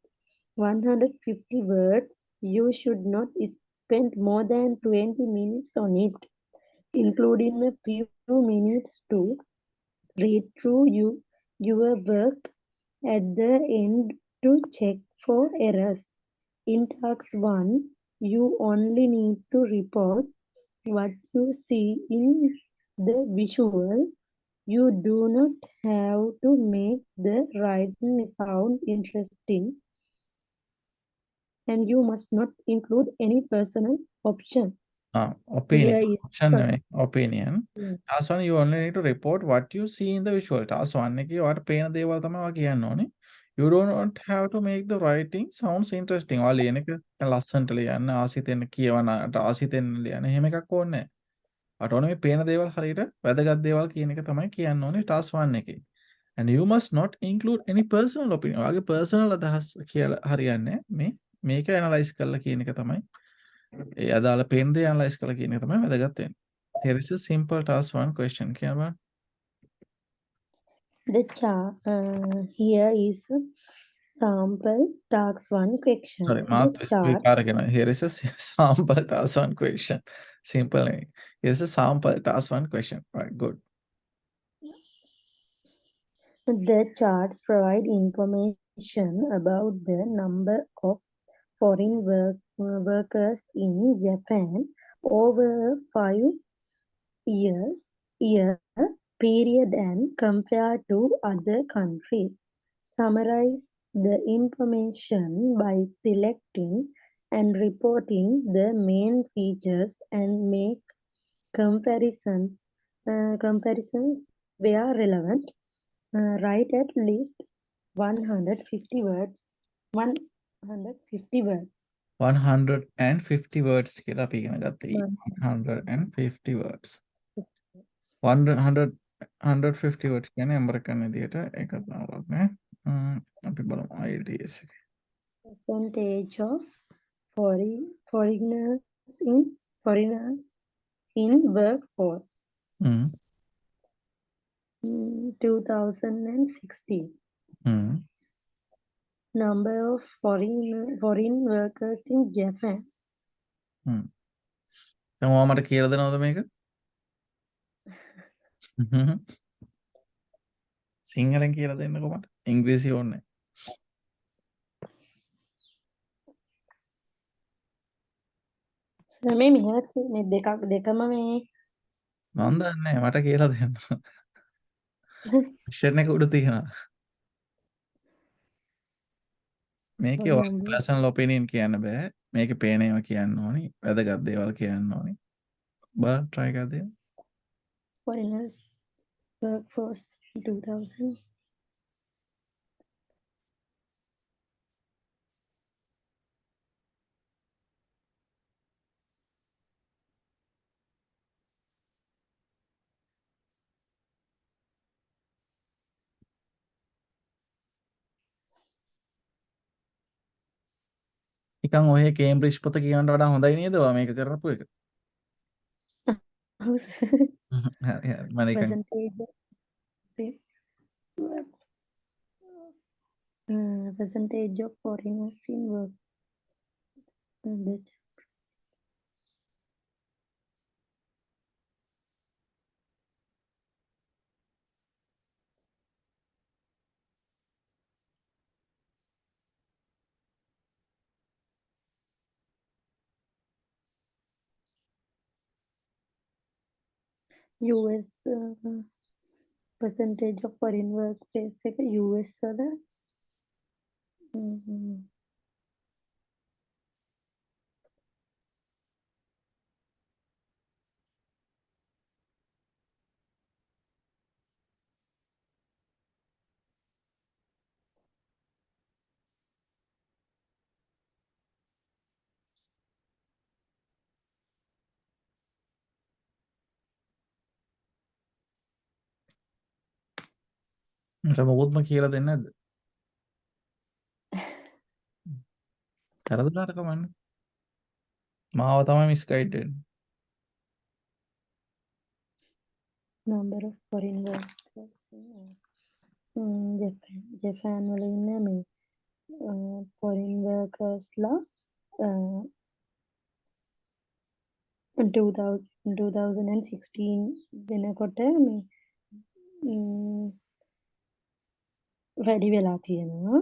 150 words. You should not spend more than 20 minutes on it, including a few minutes to read through your work at the end to check for errors. In task 1, you only need to report what you see in the visual. You do not have to make the writing sound interesting, and you must not include any personal option. Opinion. Here is Option opinion. Task 1 you only need to report what you see in the visual. Task 1 එකේ ඔයාලට පේන දේවල් තමයි ඔයා කියන්න ඕනේ. You don't have to make the writing sounds interesting. ඔයා ලියන එක ලස්සනට ලියන්න, ආසිතෙන් කියවනට ආසිතෙන් ලියන්න. එහෙම එකක් ඕනේ නැහැ. ඔයාට ඕනේ මේ පේන දේවල් හරියට වැදගත් දේවල් කියන එක තමයි කියන්න ඕනේ task 1 එකේ. And you must not include any personal opinion. ඔයාගේ personal අදහස් කියලා හරියන්නේ නැහැ. මේක analyze කරලා කියන එක තමයි ඒ අදාළ පේන දේ ඇනලයිස් කරලා කියන එක තමයි වැදගත් වෙන්නේ. Here is a simple task 1 question. කියන්න බලන්න. the chart. Here is a sample task 1 question. Sorry, The මාත් chart. විකාර කරනවා. Here is a sample task 1 question. Simple නෙවෙයි. Here is a sample task 1 question. Right, good. The charts provide information about the number of foreign workers in Japan over a 5-year period and compared to other countries. Summarize the information by selecting and reporting the main features and make comparisons where relevant. Write at least 150 words. 150 words. 150 words කියලා අපි ඉගෙන ගත්තා. 150 words. 150 words කියන්නේ American විදියට ඒක තමයි නේ. අපි බලමු IELTS එක. Percentage of foreigners in workforce. 2016. Number of foreign workers in Japan. දැන් ඔයා මට කියලා දෙනවද මේක? සිංහලෙන් කියලා දෙන්නකෝ මට. ඉංග්‍රීසි ඕනේ නැහැ. මේ දෙකම මේ මම දන්නේ නැහැ. මට කියලා දෙන්න. ක්වෙස්චන් එක උඩ තියෙනවා. මේකේ ඔයාගේ පර්සනල් ඔපිනියන් කියන්න බෑ. මේකේ පේන ඒවා කියන්න ඕනි. වැදගත් දේවල් කියන්න ඕනි. බලන්න try එකක් දෙන්න. foreigners workforce 2000. නිකන් ඔය කේම්බ්‍රිජ් පොත කියවන්න වඩා හොඳයි නේද ඔයා මේක කරපු එක? හරි හරි. මම නිකන් percentage of foreigners in work. US percentage of foreign workplace එක US වල මට මොකොත්ම කියලා දෙන්නේ නැද්ද? කරදුනාට කමන්නේ. මාව තමයි මිස්ගයිඩ් වෙන්නේ. number of foreign workers Japan වල ඉන්න මේ foreign workers ලා 2016 වෙනකොට මේ වැඩි වෙලා තියෙනවා.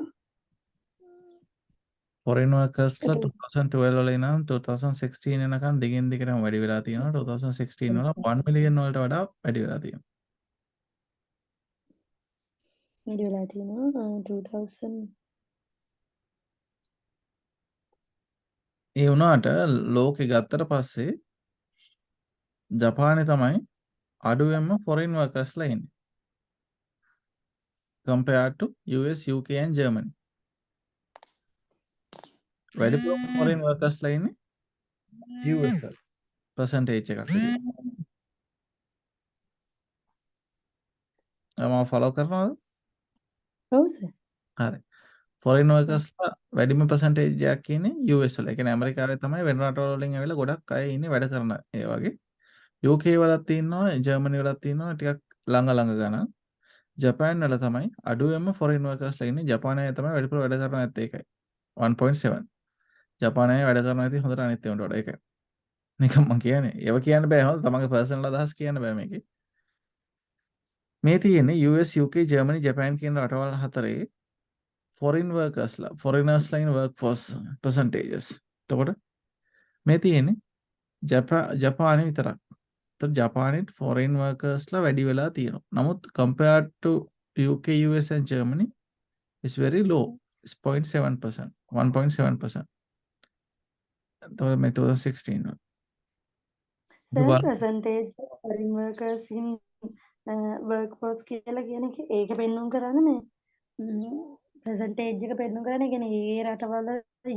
ෆොරේන් වර්කර්ස්ලා 2012 වල ඉඳන් 2016 වෙනකන් දිගින් දිගටම වැඩි වෙලා තියෙනවා. 2016 වල 1 මිලියන් වලට වඩා වැඩි වෙලා තියෙනවා. වැඩි වෙලා තියෙනවා 2000 ඒ වුණාට ලෝකෙ ගත්තට පස්සේ ජපානයේ තමයි අඩුවෙන්ම foreign workersලා ඉන්නේ. Compared to US, UK and Germany. වැඩිපුරම foreign workersලා ඉන්නේ US වල. percentage එකක් විදිහට. මම follow කරනවද? ඔව් සර්. හරි. foreign workersලා වැඩිම percentage එකක් ඉන්නේ US වල. ඒ කියන්නේ ඇමරිකාවේ තමයි වෙන රටවල් වලින් ඇවිල්ලා ගොඩක් අය ඉන්නේ වැඩ කරන ඒ වගේ. UK වලත් ඉන්නවා, ජර්මනි වලත් ඉන්නවා ටිකක් ළඟ ගණන්. ජපාන් වල තමයි අඩුවෙන්ම foreign workersලා ඉන්නේ. ජපානයේ තමයි වැඩිපුර වැඩ කරන ඇත්ත ඒකයි. 1.7. ජපානයේ වැඩ කරන ඇති හොඳට අනිත් ඒවාට වඩා ඒකයි. නිකන් මම කියන්නේ. ඒව කියන්න බෑ හොඳ තමන්ගේ පර්සනල් අදහස් කියන්න බෑ මේකේ. මේ තියෙන්නේ US, UK, Germany, Japan කියන රටවල් හතරේ foreign workersලා, foreigners in workforce percentages. එතකොට මේ තියෙන්නේ ජපානයේ විතරක්. එතකොට ජපානයේ foreign workersලා වැඩි වෙලා තියෙනවා. නමුත් compared to UK, US and Germany is very low. It's 0.7%, 1.7%. එතකොට මේ 2016 වල. Sir percentage foreign workers in workforce කියලා කියන එක ඒක පෙන්වන්න කරන්නේ මේ percentage එක පෙන්වන්න කරන්නේ කියන්නේ ඒ රටවල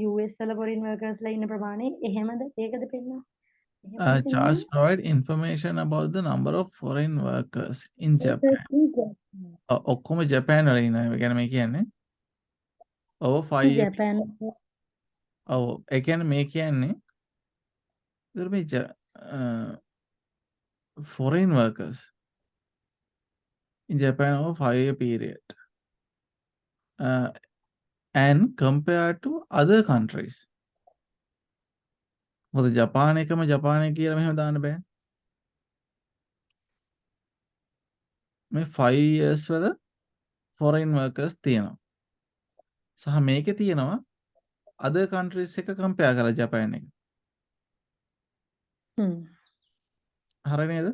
US වල foreign workersලා ඉන්න ප්‍රමාණය එහෙමද ඒකද පෙන්වන්නේ? Charts provide information about the number of foreign workers in Japan. ඔක්කොම ජපාන් වල ඉන්නවා. ඒ කියන්නේ මේ කියන්නේ over 5 years. ජපාන් ඔව් ඒ කියන්නේ මේ කියන්නේ ඉතින් මේ foreign workers in Japan over 5-year period. And compared to other countries. මොකද ජපාන එකම ජපානය කියලා මෙහෙම දාන්න බෑ. මේ 5 years වල foreign workers තියෙනවා. සහ මේකේ තියෙනවා other countries එක compare කරලා ජපාන් එක. හරි නේද?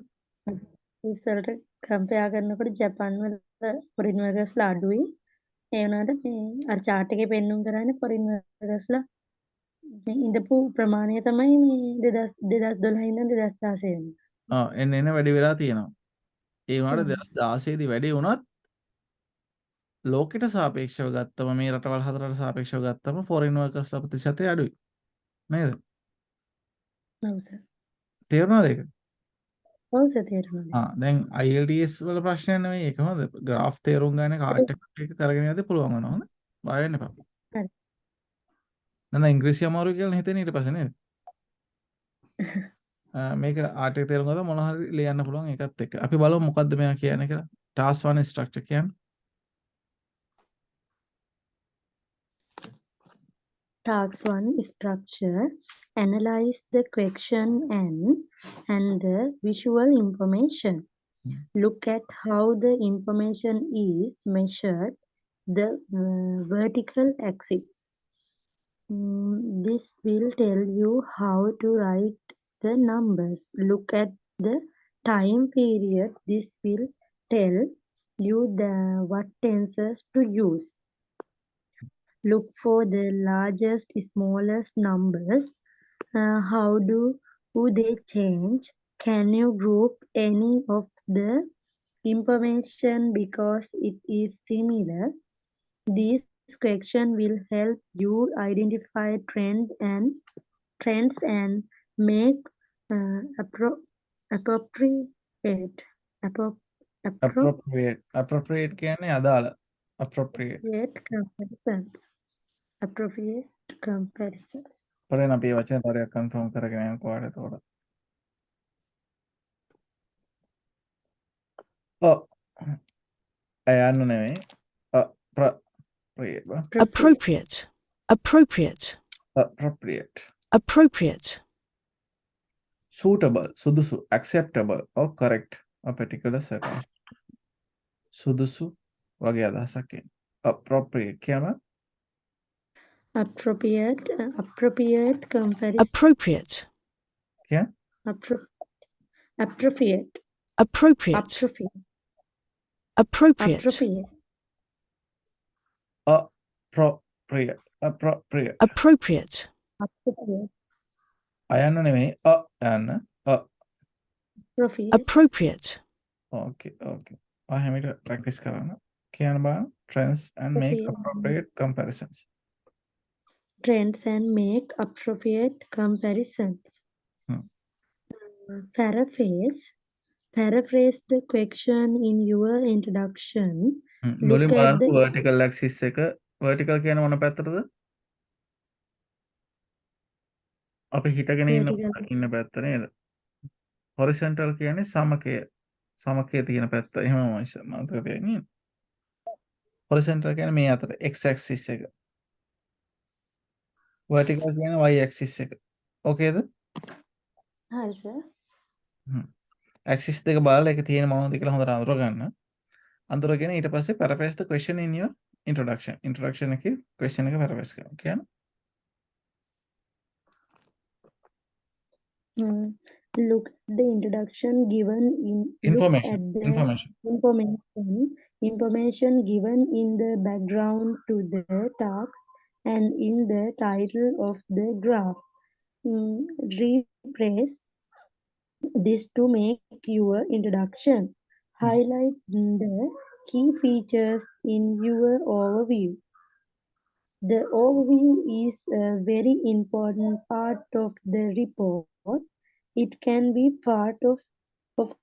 ඉස්සරට කම්පෙයාර් කරනකොට ජපාන් වල foreign workersලා අඩුයි. ඒ වුණාට මේ අර chart එකේ පෙන්වන්න කරන්නේ foreign workersලා මේ ඉඳපු ප්‍රමාණය තමයි මේ 2012 ඉඳන් 2016 වෙනකම්. එන්න වැඩි වෙලා තියෙනවා. ඒ වුණාට 2016 දී වැඩි වුණත් ලෝකෙට සාපේක්ෂව ගත්තම මේ රටවල් හතරට සාපේක්ෂව ගත්තම foreign workersලා ප්‍රතිශතය අඩුයි. නේද? ඔව් සර්. තේරුණාද ඒක? ඔව් සර් තේරුණා. දැන් IELTS වල ප්‍රශ්නයක් නෙවෙයි ඒක හොඳ. graph තේරුම් ගන්න කාට් එක කරගෙන යද්දී පුළුවන් වෙනවා හොඳ. බය වෙන්න එපා. හරි. නේද ඉංග්‍රීසි අමාරුයි කියලා හිතෙන ඊට පස්සේ නේද? මේක ආර්ට් එක තේරුම් ගත්තා මොන හරි ලියන්න පුළුවන් ඒකත් එක්ක. අපි බලමු මොකද්ද මෙයා කියන්නේ කියලා. task 1 structure කියන්නේ. Task 1 structure. Analyze the question and the visual information. Look at how the information is measured, the vertical axis. This will tell you how to write the numbers. Look at the time period. This will tell you what tenses to use. Look for the largest, smallest numbers. How do they change? Can you group any of the information because it is similar? These questions will help you identify trends and make appropriate කියන්නේ අදාළ appropriate comparisons. Appropriate comparisons. පරණ අපි වචන තරයක් confirm කරගෙන යනකොට එතකොට යන්න නෙවෙයි appropriate, appropriate, appropriate appropriate, suitable සුදුසු acceptable or correct a particular circumstance සුදුසු වගේ අදහසක් එන්නේ appropriate කියනවා appropriate comparison. appropriate, yeah appropriate appropriate, appropriate, appropriate appropriate, අයන්න නෙමෙයි යන්න appropriate, Okay. හැමිට ප්‍රැක්ටිස් කරන්න. කියන්න බලන්න. Trends and make appropriate comparisons. Trends and make appropriate comparisons. Hmm. Paraphrase the question in your introduction. Look මුලින් at බලන්න the vertical axis එක vertical කියන මොන පැත්තටද? අපි හිටගෙන vertical. ඉන්න පැත්ත නේද? horizontal කියන්නේ සමකය තියෙන පැත්ත. එහෙම මතක තියාගන්න. horizontal කියන්නේ මේ අතර x axis එක. vertical කියන්නේ y axis එක. ඕකේද? Hi, sir. axis දෙක බලලා ඒක තියෙන මොනවද කියලා හොඳට අඳුරගන්න. අඳුරගෙන ඊට පස්සේ paraphrase the question in your introduction. introduction එකේ question එක paraphrase කරන්න. කියන්න. Look at the introduction given in Information. information given in the background to the talks and in the title of the graph. Repress this to make your introduction. Highlight the key features in your overview. The overview is a very important part of the report. It can be part of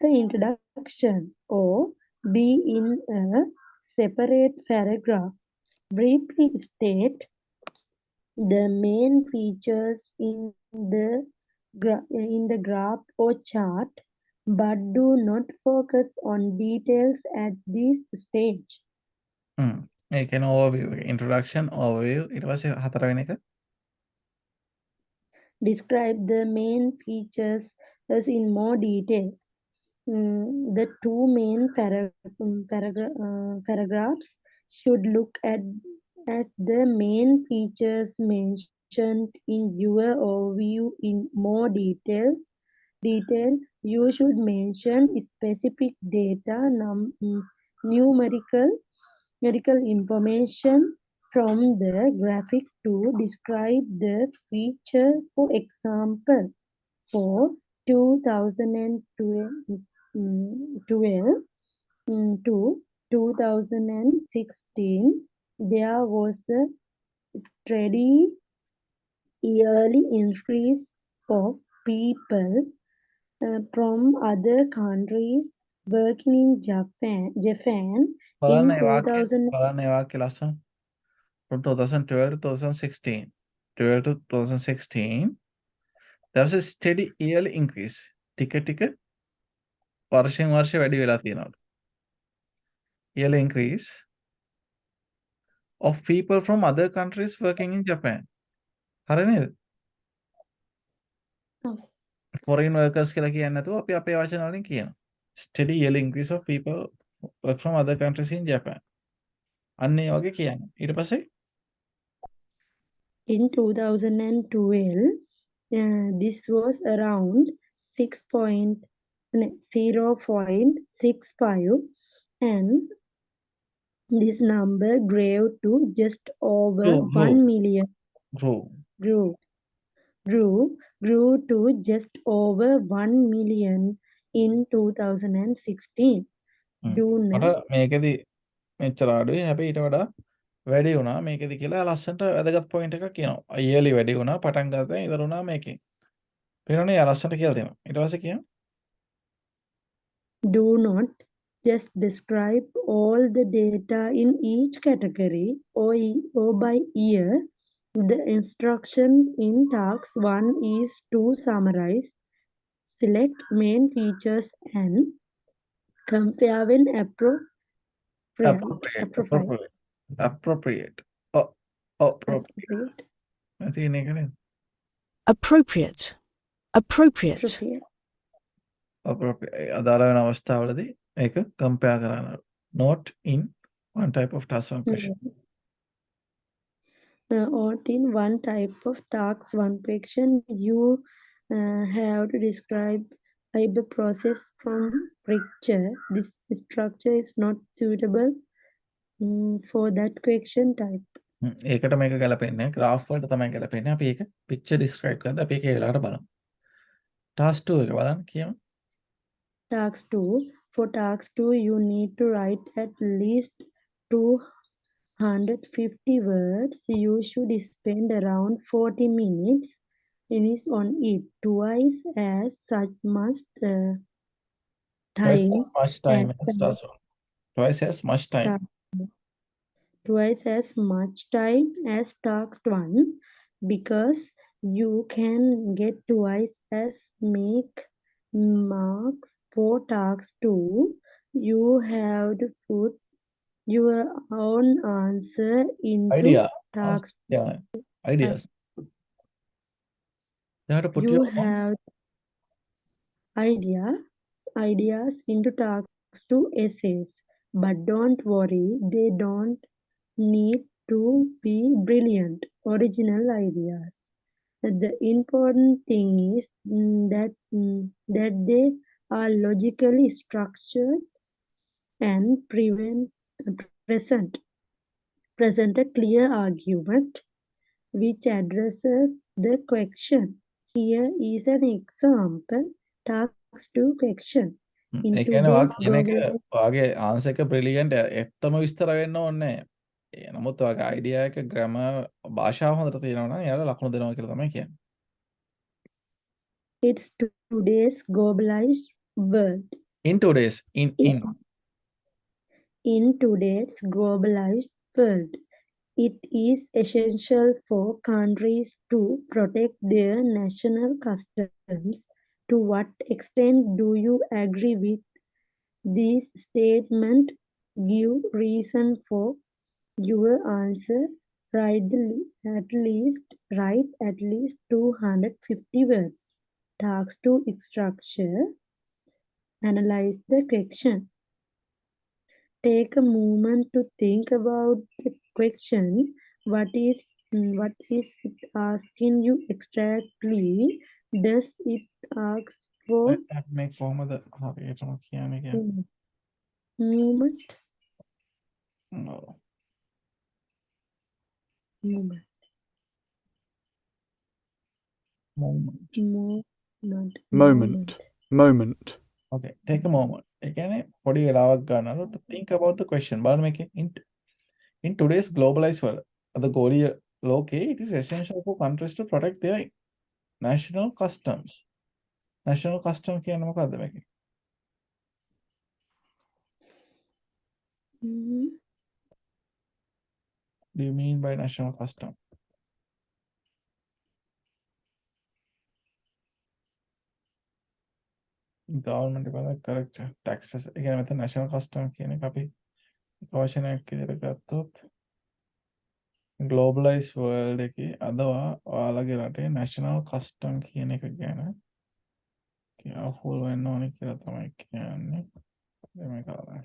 the introduction or be in a separate paragraph. Briefly state the main features in the graph or chart, but do not focus on details at this stage. ඒ කියන්නේ overview එක. introduction overview ඊට පස්සේ හතරවෙනි එක Describe the main features as in more details. The two main paragraphs should look at the main features mentioned in your overview in more detail. You should mention specific data, numerical information from the graphic to describe the feature. For example, for 2012 to 2016, there was a steady yearly increase of people from other countries working in Japan in 2000. බලන්න ඒ වාක්‍ය ලස්සන. From 2012 to 2016. 12 to 2016 there was a steady yearly increase. ටික වර්ෂයෙන් වර්ෂ වැඩි වෙලා තියෙනවා. Yearly increase of people from other countries working in Japan. හරි නේද? foreign workers කියලා කියන්නේ නැතුව අපි අපේ වචන වලින් කියනවා. Steady yearly increase of people work from other countries in Japan. අන්න ඒ වගේ කියන්නේ. ඊට පස්සේ in 2012, this was around 0.65, and this number grew to just over 1 million. Grew to just over 1 million in 2016. මේකෙදි මෙච්චර අඩුයි. හැබැයි ඊට වඩා වැඩි වුණා මේකෙදි කියලා ලස්සනට වැදගත් පොයින්ට් එකක් කියනවා. yearly වැඩි වුණා පටන් ගත්තා ඉවර වුණා මේකෙන්. පේනවනේ යා ලස්සනට කියලා දෙනවා. ඊට පස්සේ කියනවා do not just describe all the data in each category or by year. The instruction in task 1 is to summarize, select main features and compare when appropriate. appropriate. තියෙන එක නේද? appropriate, appropriate, අදාළ වෙන අවස්ථාවලදී ඒක compare කරන්න. Not in one type of task one question. Or in one type of task one question, you have to describe the process from picture. This structure is not suitable for that question type. ඒකට මේක ගැලපෙන්නේ graph වලට තමයි ගැලපෙන්නේ. අපි ඒක picture describe කරද්දී අපි ඒක ඒ වෙලාවට බලමු. task 2 එක බලන්න කියමු. Task 2. For task 2, you need to write at least 250 words. You should spend around 40 minutes on it. Twice as much Twice time as much time as as task 1. Twice as much time. task twice as much time as task 1 because you can get twice as make marks for task 2. You have to put your own answer into Idea. task. Yeah. Ideas. You have to put You your own. have ideas into task 2 essays, but don't worry, they don't need to be brilliant, original ideas. The important thing is that they are logically structured and present a clear argument which addresses the question. Here is an example task 2 question. In ඒ කියන්නේ ඔයා today's කියන එක global ඔයාගේ answer එක brilliant ඇත්තම විස්තර වෙන්න ඕනේ නැහැ. නමුත් ඔයාගේ අයිඩියා එක ග්‍රැමර් භාෂාව හොඳට තියෙනවා නම් එයාලා ලකුණු දෙනවා කියලා තමයි කියන්නේ. it's today's globalized world. In today's in In today's globalized world, it is essential for countries to protect their national customs. To what extent do you agree with this statement? Give reason for your answer. Write at least 250 words. Task 2 structure. Analyze the question. Take a moment to think about the question. What is it asking you exactly? Does it ask for මේ කොහොමද හරියටම කියන්නේ කියන්නේ. movement? ඔව්. Movement. Moment. moment, moment, Okay, take a moment. ඒ කියන්නේ පොඩි වෙලාවක් ගන්නකොට to think about the question. බලන්න මේකේ in today's globalized world, අද ගෝලීය ලෝකේ it is essential for countries to protect their national customs. National custom කියන්නේ මොකද්ද මේකේ? Do you mean by national custom? Government department correct taxes. ඒ කියන්නේ මෙතන national custom කියන එක අපි වචනයක් විදිහට ගත්තොත් globalized world එකේ අද ඔයාලගේ රටේ national custom කියන එක ගැන careful වෙන්න ඕනේ කියලා තමයි කියන්නේ. මේ කාරණා.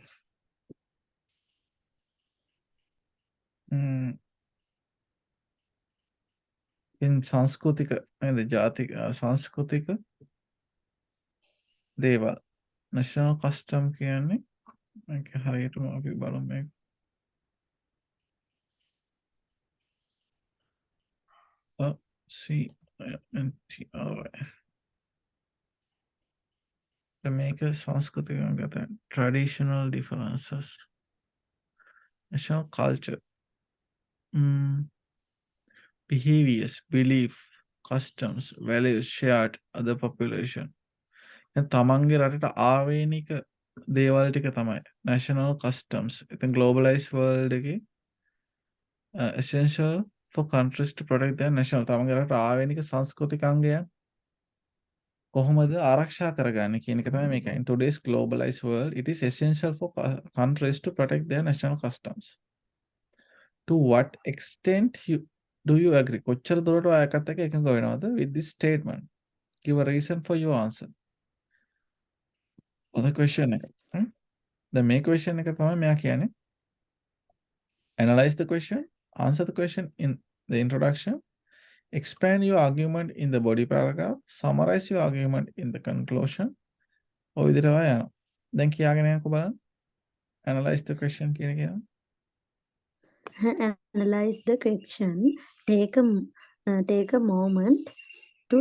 in සංස්කෘතික නේද ජාතික සංස්කෘතික දේවල් national custom කියන්නේ මේක හරියටම අපි බලමු මේක. CNTRY මේක සංස්කෘතික ගත traditional differences national culture behaviors belief customs values shared other population තමන්ගේ රටට ආවේනික දේවල් ටික තමයි national customs. ඉතින් globalized world එකේ essential for countries to protect their national තමන්ගේ රටට ආවේනික සංස්කෘතික අංගයන් කොහොමද ආරක්ෂා කරගන්නේ කියන එක තමයි මේක. In today's globalized world, it is essential for countries to protect their national customs. To what extent do you agree? කොච්චර දුරට ඔයකත් එක්ක එකඟ වෙනවද with this statement? Give a reason for your answer. other question එක. දැන් මේ question එක තමයි මෙයා කියන්නේ. Analyze the question, answer the question in the introduction, expand your argument in the body paragraph, summarize your argument in the conclusion. ඔය විදිහට යනවා. දැන් කියාගෙන යන්නකෝ බලන්න. Analyze the question කියන එක. Analyze the question. Take a moment to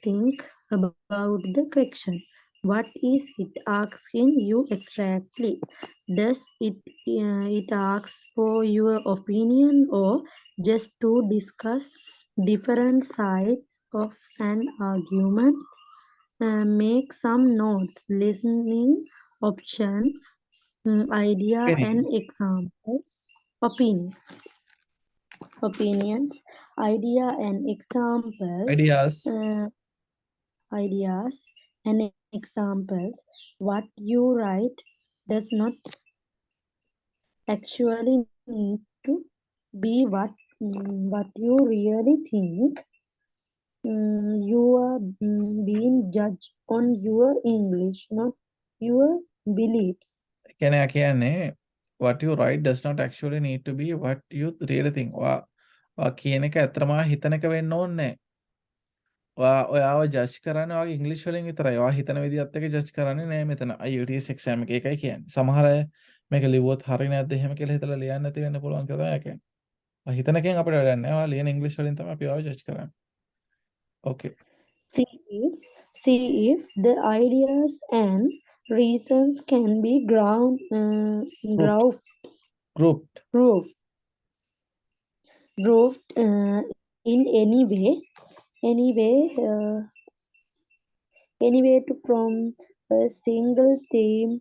think about the question. What is it asking you exactly? Does it ask for your opinion or just to discuss different sides of an argument? Make some notes, listening options, idea and Opinion. example, opinion, opinions, idea and examples, Ideas. uh, ideas and examples. What you write does not actually need to be what you really think. You are being judged on your English, not your beliefs. කියන්නේ කියන්නේ what you write does not actually need to be what you really think. ඔයා කියන එක ඇත්තටම හිතන එක වෙන්න ඕනේ නැහැ. ඔයාව ජජ් කරන්නේ ඔයාගේ ඉංග්‍රීසි වලින් විතරයි. ඔයා හිතන විදිහත් එක්ක ජජ් කරන්නේ නැහැ මෙතන. IELTS එක්සෑම් එකේ ඒකයි කියන්නේ. සමහර අය මේක ලිව්වොත් හරි නැද්ද එහෙම කියලා හිතලා ලියන්නේ නැති වෙන්න පුළුවන් කියලා තමයි කියන්නේ. ඔයා හිතන එකෙන් අපිට වැඩක් නැහැ. ඔයා ලියන ඉංග්‍රීසි වලින් තමයි අපි ඔයාව ජජ් කරන්නේ. Okay. See if the ideas and reasons can be Grouped. Grouped. grouped in any way to from a single theme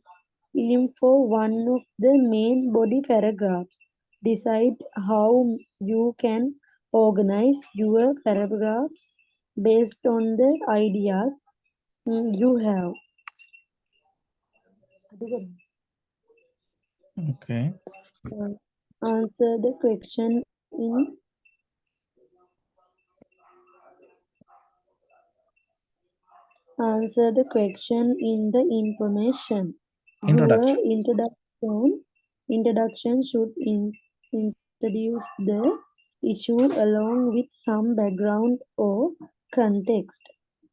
for one of the main body paragraphs. Decide how you can organize your paragraphs based on the ideas you have. Okay. Answer the question in Answer the question in the information. Your Introduction. introduction should introduce the issue along with some background or context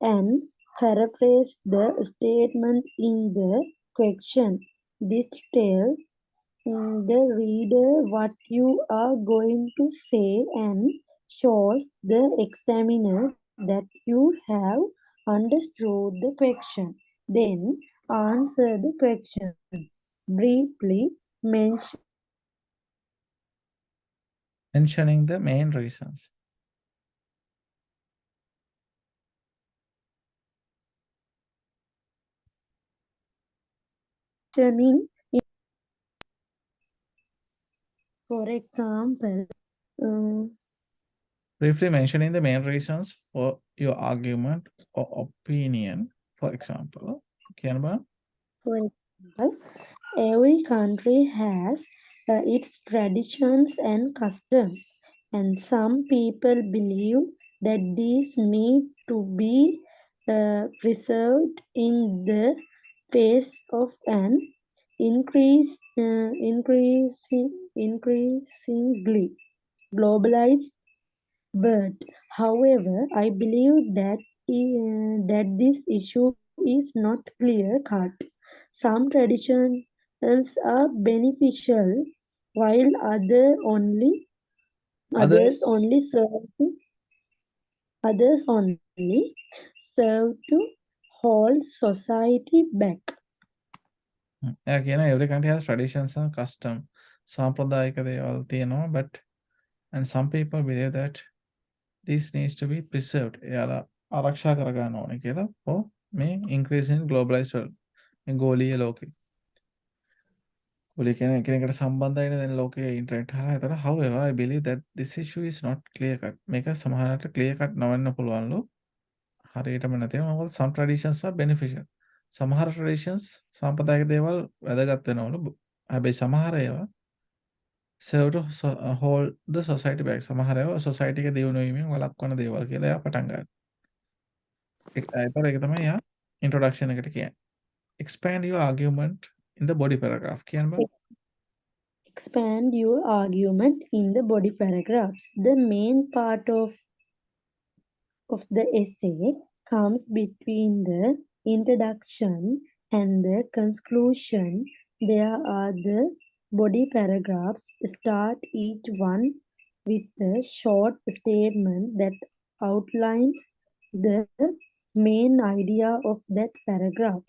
and paraphrase the statement in the question. This tells the reader what you are going to say and shows the examiner that you have understood the question. Then answer the questions. Briefly Mentioning the main reasons. mentioning, for example, Briefly mentioning the main reasons for your argument or opinion, for example. Kianba? for example, every country has its traditions and customs, and some people believe that these need to be preserved in the face of an increasingly globalized world. However, I believe that this issue is not clear cut. Some traditions are beneficial, while others Others. only serve to hold society back. Every country has traditions and custom. සාම්ප්‍රදායික දේවල් තියෙනවා, but and some people believe that this needs to be preserved. එයාලා ආරක්ෂා කරගන්න ඕනේ කියලා. මේ increasing globalized world. මේ ගෝලීය ලෝකෙ. ගෝලීය කියන්නේ එකිනෙකට සම්බන්ධයින දැන් ලෝකයේ ඉන්ටර්නෙට් හරහා. ඒතර however I believe that this issue is not clear cut. මේක සමහරවිට clear cut නොවෙන්න පුළුවන්ලු. හරියටම නැතිව මොකද some traditions are beneficial. සමහර traditions සාම්ප්‍රදායික දේවල් වැදගත් වෙනවලු. හැබැයි සමහර ඒවා serve to hold the society back. සමහර ඒවා society එක දියුණු වීමෙන් වළක්වන දේවල් කියලා එයා පටන් ගන්නවා. ඒක තමයි යා introduction එකට කියන්නේ. Expand your argument in the body paragraph. කියන්න බෑ. Expand your argument in the body paragraphs. The main part of the essay comes between the introduction and the conclusion. There are the body paragraphs. Start each one with a short statement that outlines the main idea of that paragraph.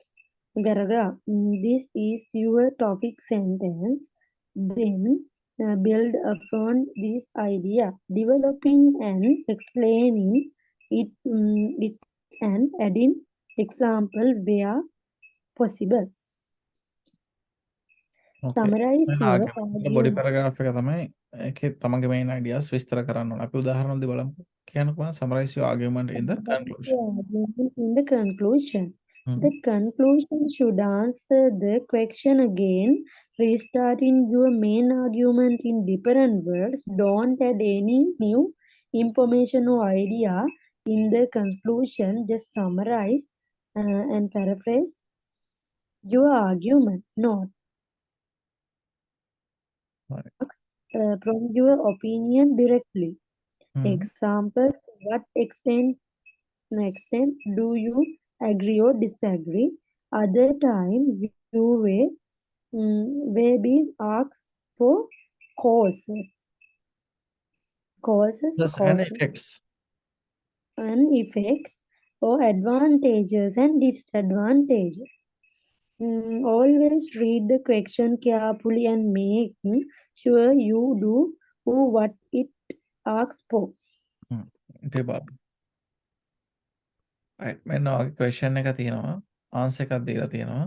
This is your topic sentence. Then build upon this idea, developing and explaining it and adding example where possible. Okay. Summarize දැන් your ආගම body argument. Paragraph එක තමයි ඒකේ තමන්ගේ මේන් ideas විස්තර කරන්න ඕනේ. අපි උදාහරණ දෙ බලමු. කියන්නකෝ summarize your argument in the conclusion. In the conclusion. Hmm. The conclusion should answer the question again, restarting your main argument in different words. Don't add any new information or idea in the conclusion. Just summarize and paraphrase your argument. Note හරි. from your opinion directly. Hmm. Example, to what extent do you agree or disagree? Other time you may be asked for causes Plus and effects. and effects or advantages and disadvantages. Always read the question carefully and make sure you do what it asks for. හ්ම්. ඉතින් බලමු. right. මෙන්න ඔයගේ question එක තියෙනවා. answer එකක් දීලා තියෙනවා.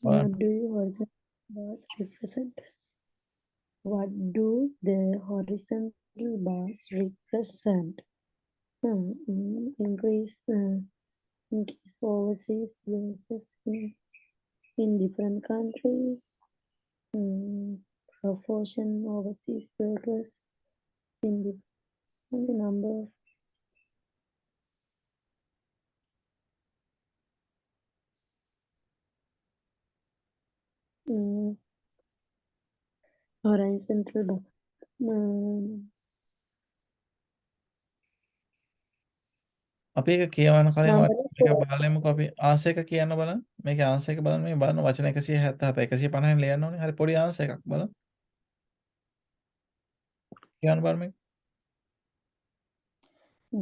What බලන්න. do you horizontal bars represent? What do the horizontal bars represent? Increase overseas workers in different countries. Proportion overseas workers in the number of horizontal bar. අපි ඒක කියවන කලින් Number ඔයාලා of මේක බලමුකෝ අපි answer එක කියන්න බලන්න. මේකේ answer එක බලන්න මේ බලන්න වචන 177 150 ලියන්න ඕනේ. හරි පොඩි answer එකක් බලන්න. කියන්න බලන්න මේක.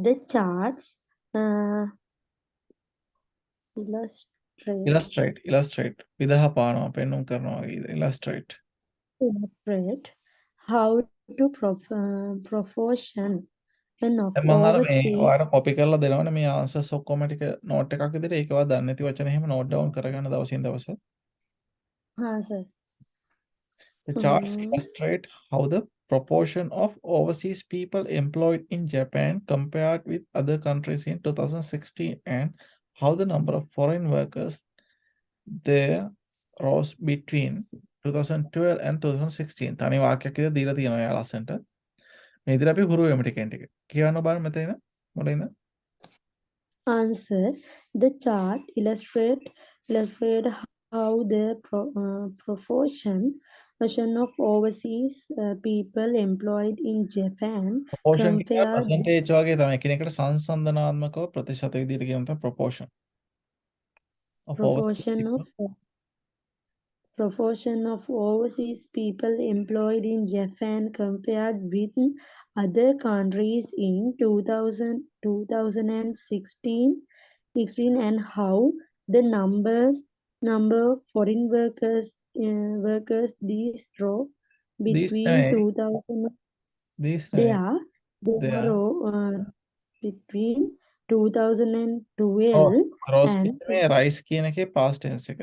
The charts illustrate විදහා පානවා පෙන්නුම් කරනවා වගේ illustrate illustrate how to proportion of දැන් මම අර මේ overseas. ඔයාලට copy කරලා දෙනවනේ මේ answers ඔක්කොම ටික note එකක් විදිහට ඒක ඔයා දන්නේ නැති වචන එහෙම note down කරගන්න දවසින් දවස. Sir. The charts illustrate how the proportion of overseas people employed in Japan compared with other countries in 2016 and how the number of foreign workers there rose between 2012 and 2016. තනි වාක්‍යයක් විතර දීලා තියෙනවා එයා ලස්සනට. මේ විදිහට අපි හුරු වෙමු ටිකෙන් ටික. කියවන්න බලන්න මෙතන ඉඳන් මොකද? Answer. The chart illustrate how the proportion of overseas people employed in Japan proportion කියන compared percentage වගේ තමයි. එකිනෙකට සංසන්දනාත්මකව ප්‍රතිශත විදිහට කියන තමයි proportion of overseas people. proportion of overseas people employed in Japan compared with other countries in 2016 and how the number of foreign workers these row between 2000 they are between 2012 rose and කියන්නේ rice කියන එකේ past tense එක.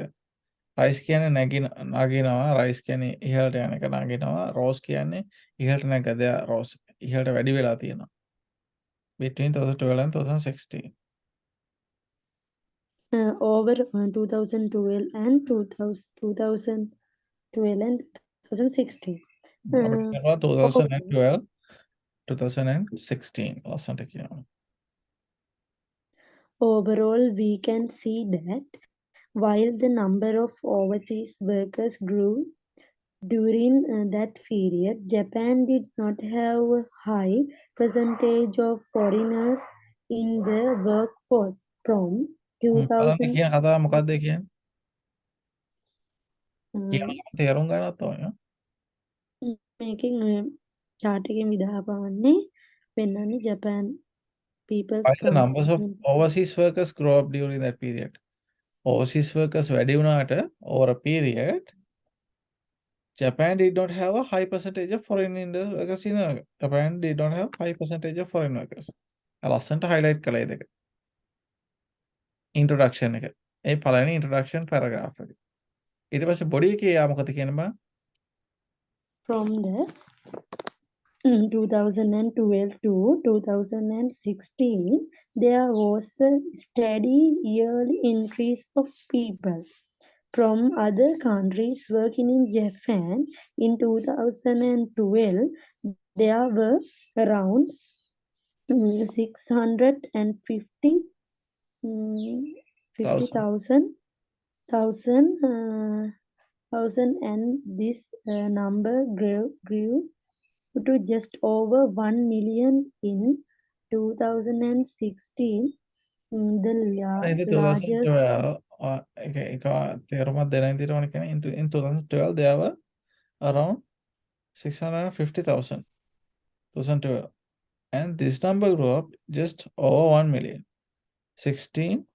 rice කියන්නේ නගිනවා rice කියන්නේ ඉහළට යන එක නගිනවා rose කියන්නේ ඉහළට නැග rose ඉහළට වැඩි වෙලා තියෙනවා. between 2012 and 2016. Over 2012 and 2016. 2012 2016 ලස්සනට කියනවා. Overall, we can see that while the number of overseas workers grew during that period, Japan did not have a high percentage of foreigners in the workforce from 2000. කියන කතාව මොකක්ද කියන්නේ? කියනවා තේරුම් ගන්නත් ඕනේ. මේකෙන් chart එකෙන් විදහා පාන්නේ When Japan people's Why the come. numbers of overseas workers grow up during that period? Overseas workers වැඩි වුණාට over a period, Japan did not have a high percentage of foreign workers in Japan did not have high percentage of foreign workers. ලස්සන්ට highlight කළා ඒ දෙක. Introduction එක. ඒ පළවෙනි introduction paragraph එක. ඊට පස්සේ body එකේ යා මොකද කියන බා? From the 2012 to 2016, there was a steady yearly increase of people from other countries working in Japan. In 2012, there were around 650 50,000 and this number grew to just over 1 million in 2016. The In largest 2012 there were around 650,000 2012 and this number grew up just over 1 million 650,000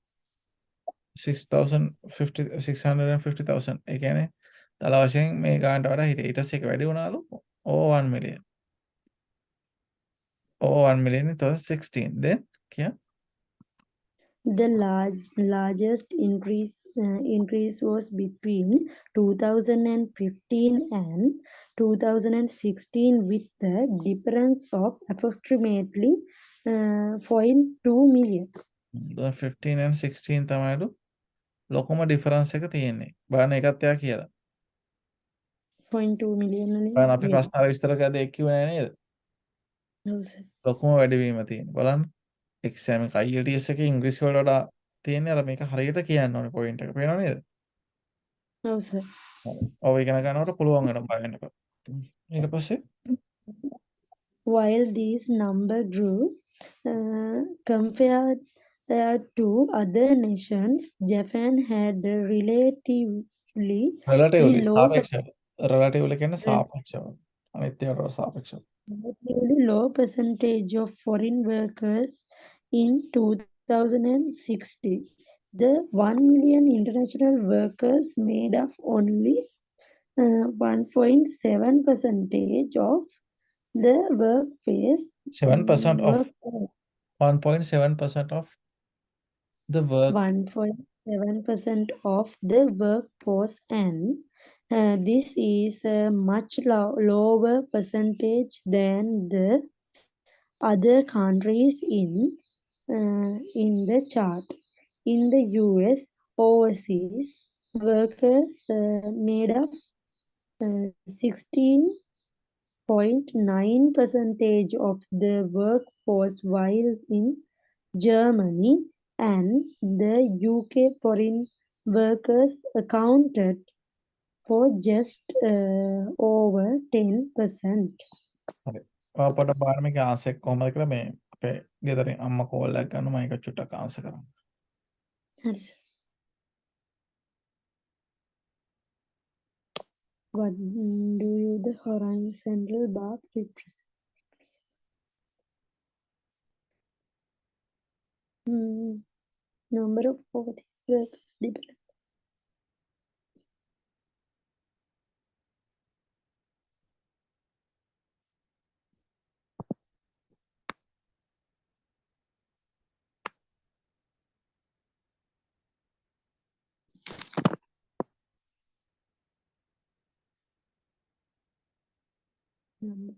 ඒ කියන්නේ තල වශයෙන් මේ ගානට වඩා හිටිය ඊට පස්සේ ඒක වැඩි වුණාලු over 1 million over 1 million in 2016 then yeah the largest increase was between 2015 and 2016 with the difference of approximately 0.2 million. 15 and 16 තමයිලු ලොකුම ඩිෆරන්ස් එක තියෙන්නේ. බලන්න ඒකත් එයා කියලා. 0.2 million බලන්න අපි ප්‍රශ්න අර විස්තර කරලා ඒක කිව්වේ නෑ නේද? ලොකුම වැඩිවීම තියෙන්නේ. බලන්න එක්සෑම් එක IELTS එකේ ඉංග්‍රීසි වලට වඩා තියෙන්නේ අර මේක හරියට කියන්න ඕනේ පොයින්ට් එක. පේනව නේද? ඔව් සර්. ඔව් ඉගෙන ගන්නකොට පුළුවන් වෙනවා බය වෙන්න එපා. ඊට පස්සේ While these numbers grew, compared to other nations, Japan had a relatively relatively low සාපේක්ෂව. relatively කියන්නේ සාපේක්ෂව. අනිත් ඒවාට සාපේක්ෂව. relatively low percentage of foreign workers in 2016. The 1 million international workers made up only 1.7 percentage of the workforce. 7% of 1.7% of the work 1.7% of the workforce, and this is a much lower percentage than the other countries in the chart. In the US, overseas workers made up 16.9 percentage of the workforce, while in Germany and the UK foreign workers accounted for just over 10%. හරි. ඔයා පොඩ්ඩක් බලන්න මේකේ answer එක කොහමද කියලා මේ අපේ ගෙදරින් අම්මා කෝල් එකක් ගන්නවා මම ඒක චුට්ටක් ආන්සර් කරන්න. හරි sir. What do you the horizontal bar represent? Number of overseas workers dependent. Number.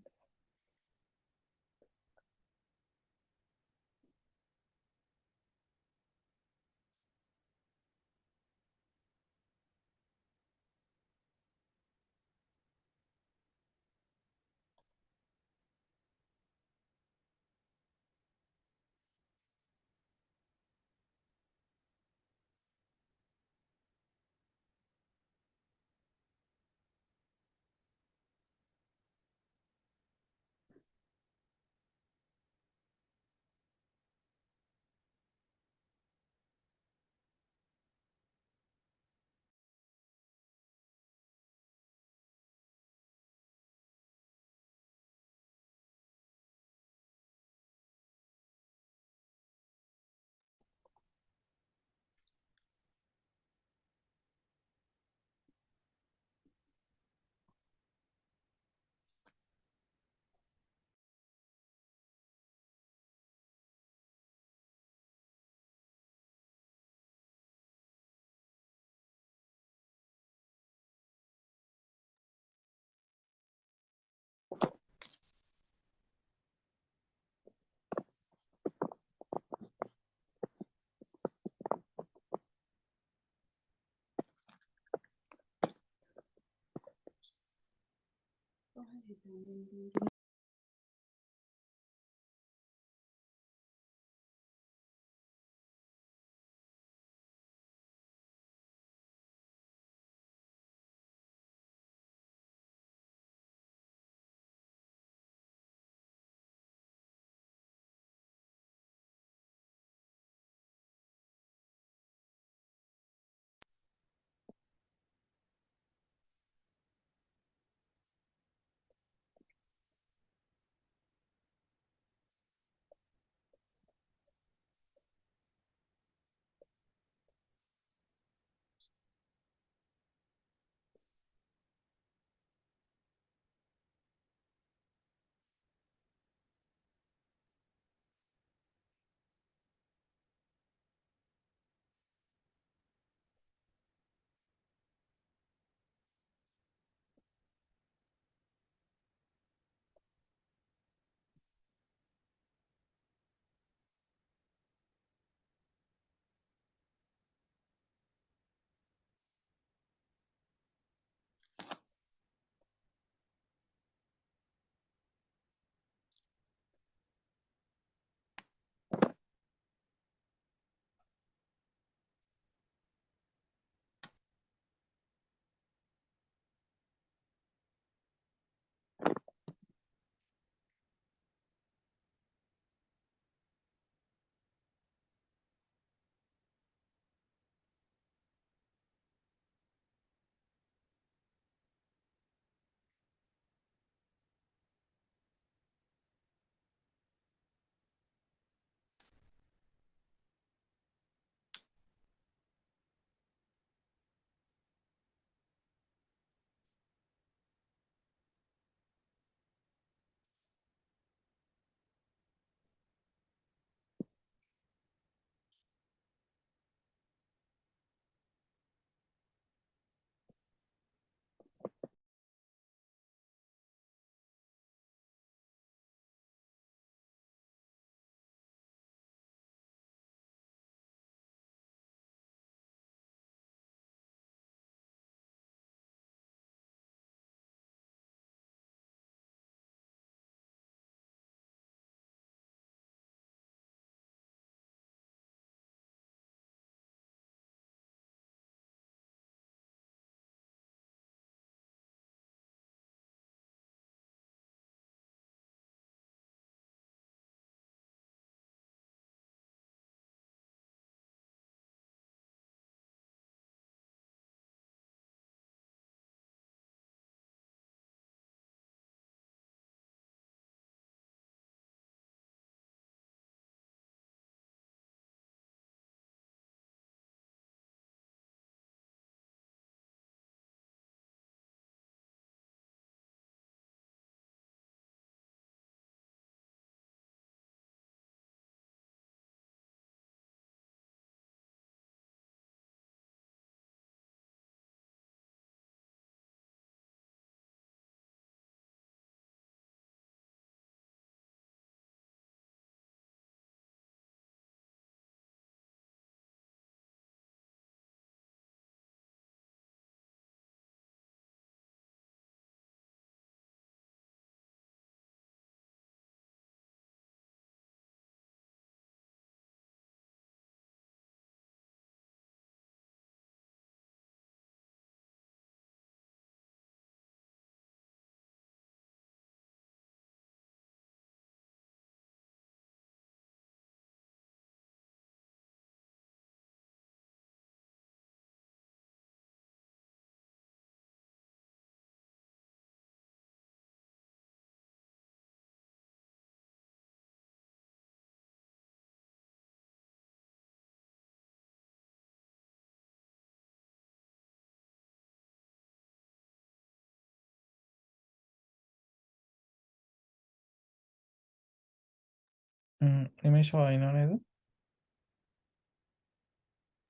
නිමේෂ ඉන්නව නේද?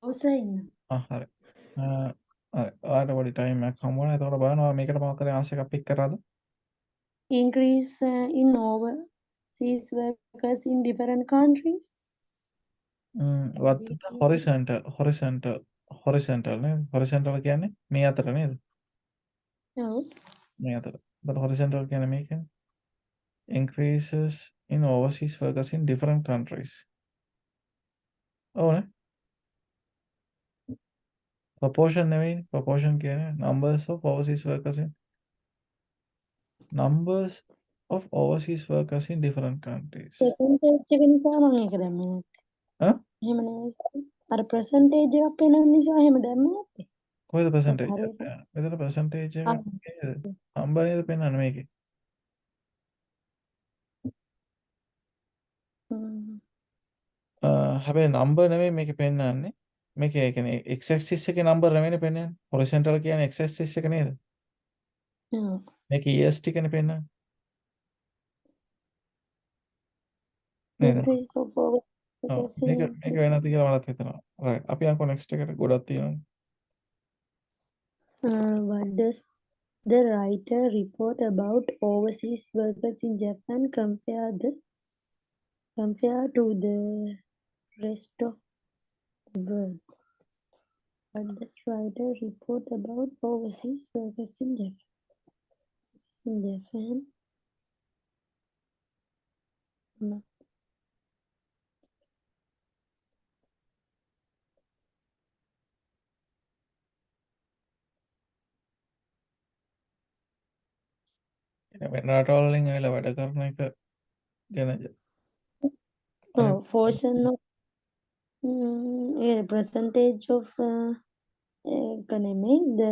අවසරයි ඉන්න. හරි. හරි. ඔයාලට පොඩි ටයිම් එකක් හම්බ වුණා. එතකොට බලන්න ඔයා මේකට මොකක් කරේ ආන්සර් එකක් පික් කරාද? Increase in overseas workers in different countries. what the horizontal නේද? horizontal කියන්නේ මේ අතර නේද? ඔව්. මේ අතර. but horizontal කියන්නේ මේක. Increases in overseas workers in different countries. ඕනේ. Proportion නෙවෙයි. Proportion කියන්නේ numbers of overseas workers in numbers of overseas workers in different countries. percentage එක නිසා මම ඒක දැම්මේ නැත්තේ. ඈ? එහෙම නෙවෙයි. අර percentage එකක් පේන නිසා එහෙම දැම්මේ නැත්තේ. කොහෙද percentage එක හරියට. පේන්නේ? මෙතන percentage එක ආ. නේද? number නේද පෙන්නන්නේ මේකේ. හැබැයි number නෙවෙයි මේකේ පෙන්නන්නේ. මේකේ ඒ කියන්නේ x axis එකේ number නෙවෙයිනේ පෙන්නන්නේ. horizontal කියන්නේ x axis එක නේද? ඔව්. මේක ES ටිකනේ පෙන්නන්නේ. නේද? increase of ඔව් overseas මේක වෙනද කියලා මටත් හිතෙනවා. right. අපි යන්කෝ next එකට ගොඩක් තියෙනවා. what does the writer report about overseas workers in Japan compare to the rest of the world? What does writer report about overseas workers in Japan? In Japan? No. වෙන රටවල් වලින් ඇවිල්ලා වැඩ කරන එක ගැන Oh, portion of percentage of economy, the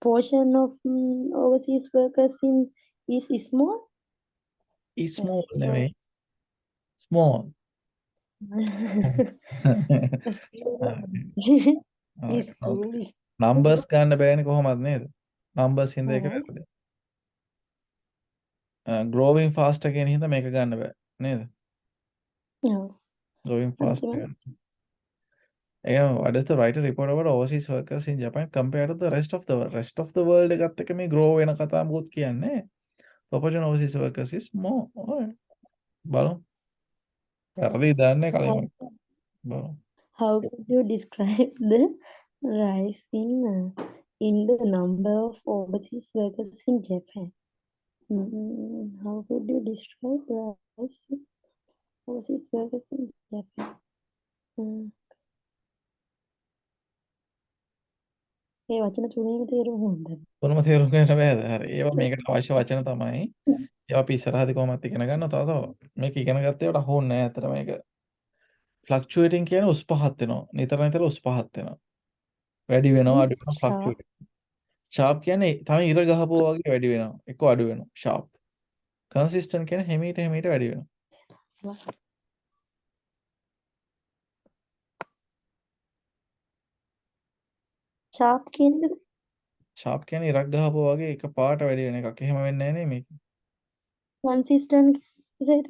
portion of overseas workers is small. small නෙවෙයි. small. It's cool. numbers ගන්න බෑනේ කොහොමද නේද? numbers හින්දා ඒක වැරදි. growing fast කියන හින්දා මේක ගන්න බෑ නේද? No. growing fast Okay. එක. Again, what does the writer report about overseas workers in Japan compared to the rest of the world? Rest of the world එකත් එක්ක මේ grow වෙන කතා මොකුත් කියන්නේ. proportion of overseas workers is more. Alright. බලමු. වැරදි දන්නේ කලින්ම. බලමු. How could you describe the rise in the number of overseas workers in Japan? How could you describe the rise in overseas workers in Japan? ඒ වචන තුනේම තේරුම හොඳයි. තුනම තේරුම් ගන්න බෑද? හරි. ඒවා මේකට අවශ්‍ය වචන තමයි. ඒවා අපි ඉස්සරහදී කොහොමද ඉගෙන ගන්නවා තව මේක ඉගෙන ගත්ත ඒවාට අහු නැහැ අතර මේක. fluctuating කියන උස් පහත් වෙනවා. නිතර උස් පහත් වෙනවා. වැඩි වෙනවා අඩු වෙනවා fluctuating. sharp කියන්නේ තමයි ඉර ගහපුවා වගේ වැඩි වෙනවා. එක්ක අඩු වෙනවා. sharp. consistent කියන්නේ හිමීට වැඩි වෙනවා. sharp කියන්නේ sharp කියන්නේ ඉරක් ගහපුවා වගේ එක පාට වැඩි වෙන එකක්. එහෙම වෙන්නේ නැහැ නේ මේක. consistent කියද?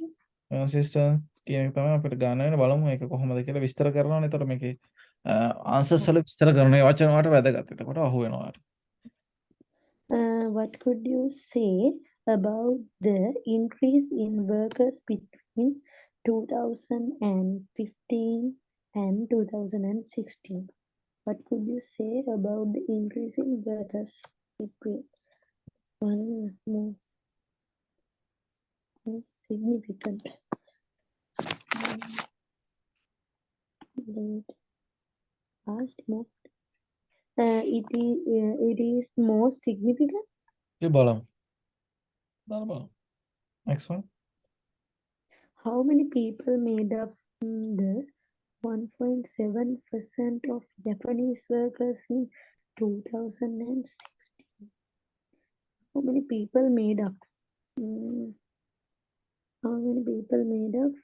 consistent කියන එක තමයි අපිට ගන්න වෙන බලමු ඒක කොහොමද කියලා විස්තර කරනවානේ. එතකොට මේකේ answers වල විස්තර කරන ඒ වචන වලට වැදගත්. එතකොට අහු වෙනවා. What could you say about the increase in workers between 2015 and 2016? What could you say about the increase in workers between one more significant? Past most. It is most significant. බලමු. Next one. How many people made up the 1.7% of Japanese workers in 2016? How many people made up? How many people made up?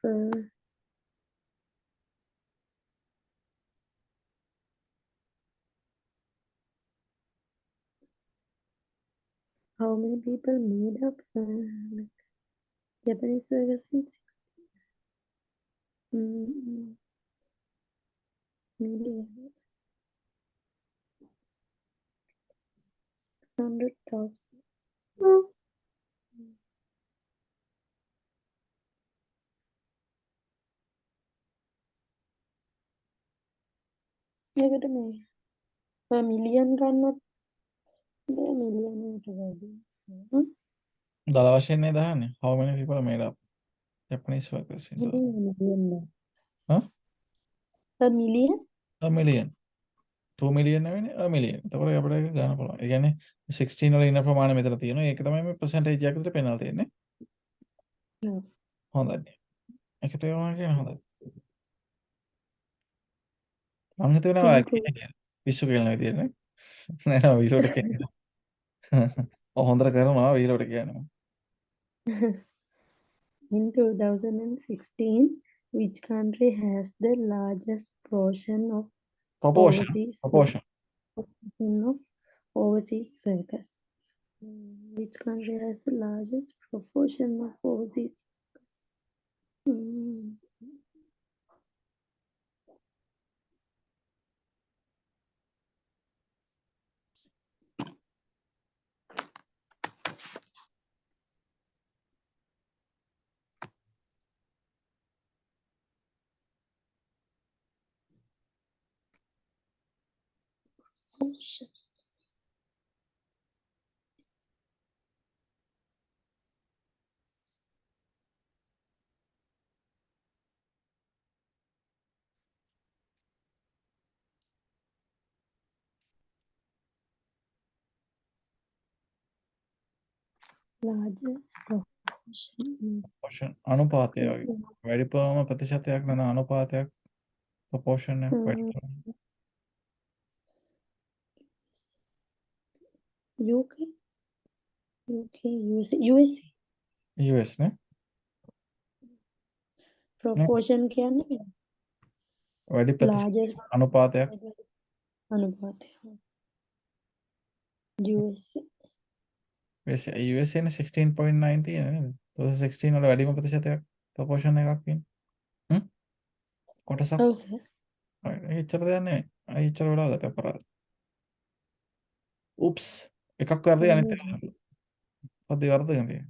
How many people made up Japanese workers in 16? Maybe 600,000. ඒකට මේ million ගන්නත් million එකට වැඩි Hmm? දල වශයෙන් නේද අහන්නේ? How many people are made up Japanese workers in the huh? A million? A million. 2 million නෙවෙයිනේ a million. එතකොට අපිට ඒක ගන්න පුළුවන්. ඒ කියන්නේ 16 වල ඉන්න ප්‍රමාණය මෙතන තියෙනවා. ඒක තමයි මේ percentage එකක් විතර පෙන්නලා තියෙන්නේ. Yeah. හොඳයි. ඒක තේරුණා කියන හොඳයි. මං හිතුවා Into පිස්සු කියන විදියට නේ. නෑ විලෝට කියන්නේ. හොඳට කරනවා විලෝට කියන්නේ. in 2016, which country has the largest portion of Proportion. overseas Proportion. workers? Which country has the largest proportion of overseas workers? Proportion. Largest proportion. Proportion. අනුපාතය වගේ. වැඩිපුරම ප්‍රතිශතයක් නේද අනුපාතයක් proportion එක වැඩිපුරම. UK, USA. US නේ. Proportion කියන්නේ වැඩි largest අනුපාතයක් අනුපාතය. USA. USA නේ 16.9 තියෙන නේද? 2016 වල වැඩිම ප්‍රතිශතයක් proportion එකක් තියෙන. කොටසක්. ඔව් සර්. එච්චර දෙයක් නෙවෙයි. එච්චර වෙලා ගත අපරාධ. උප්ස් එකක් වැරදි අනිත් එක හරි. පොඩි වරදක් තියෙනවා.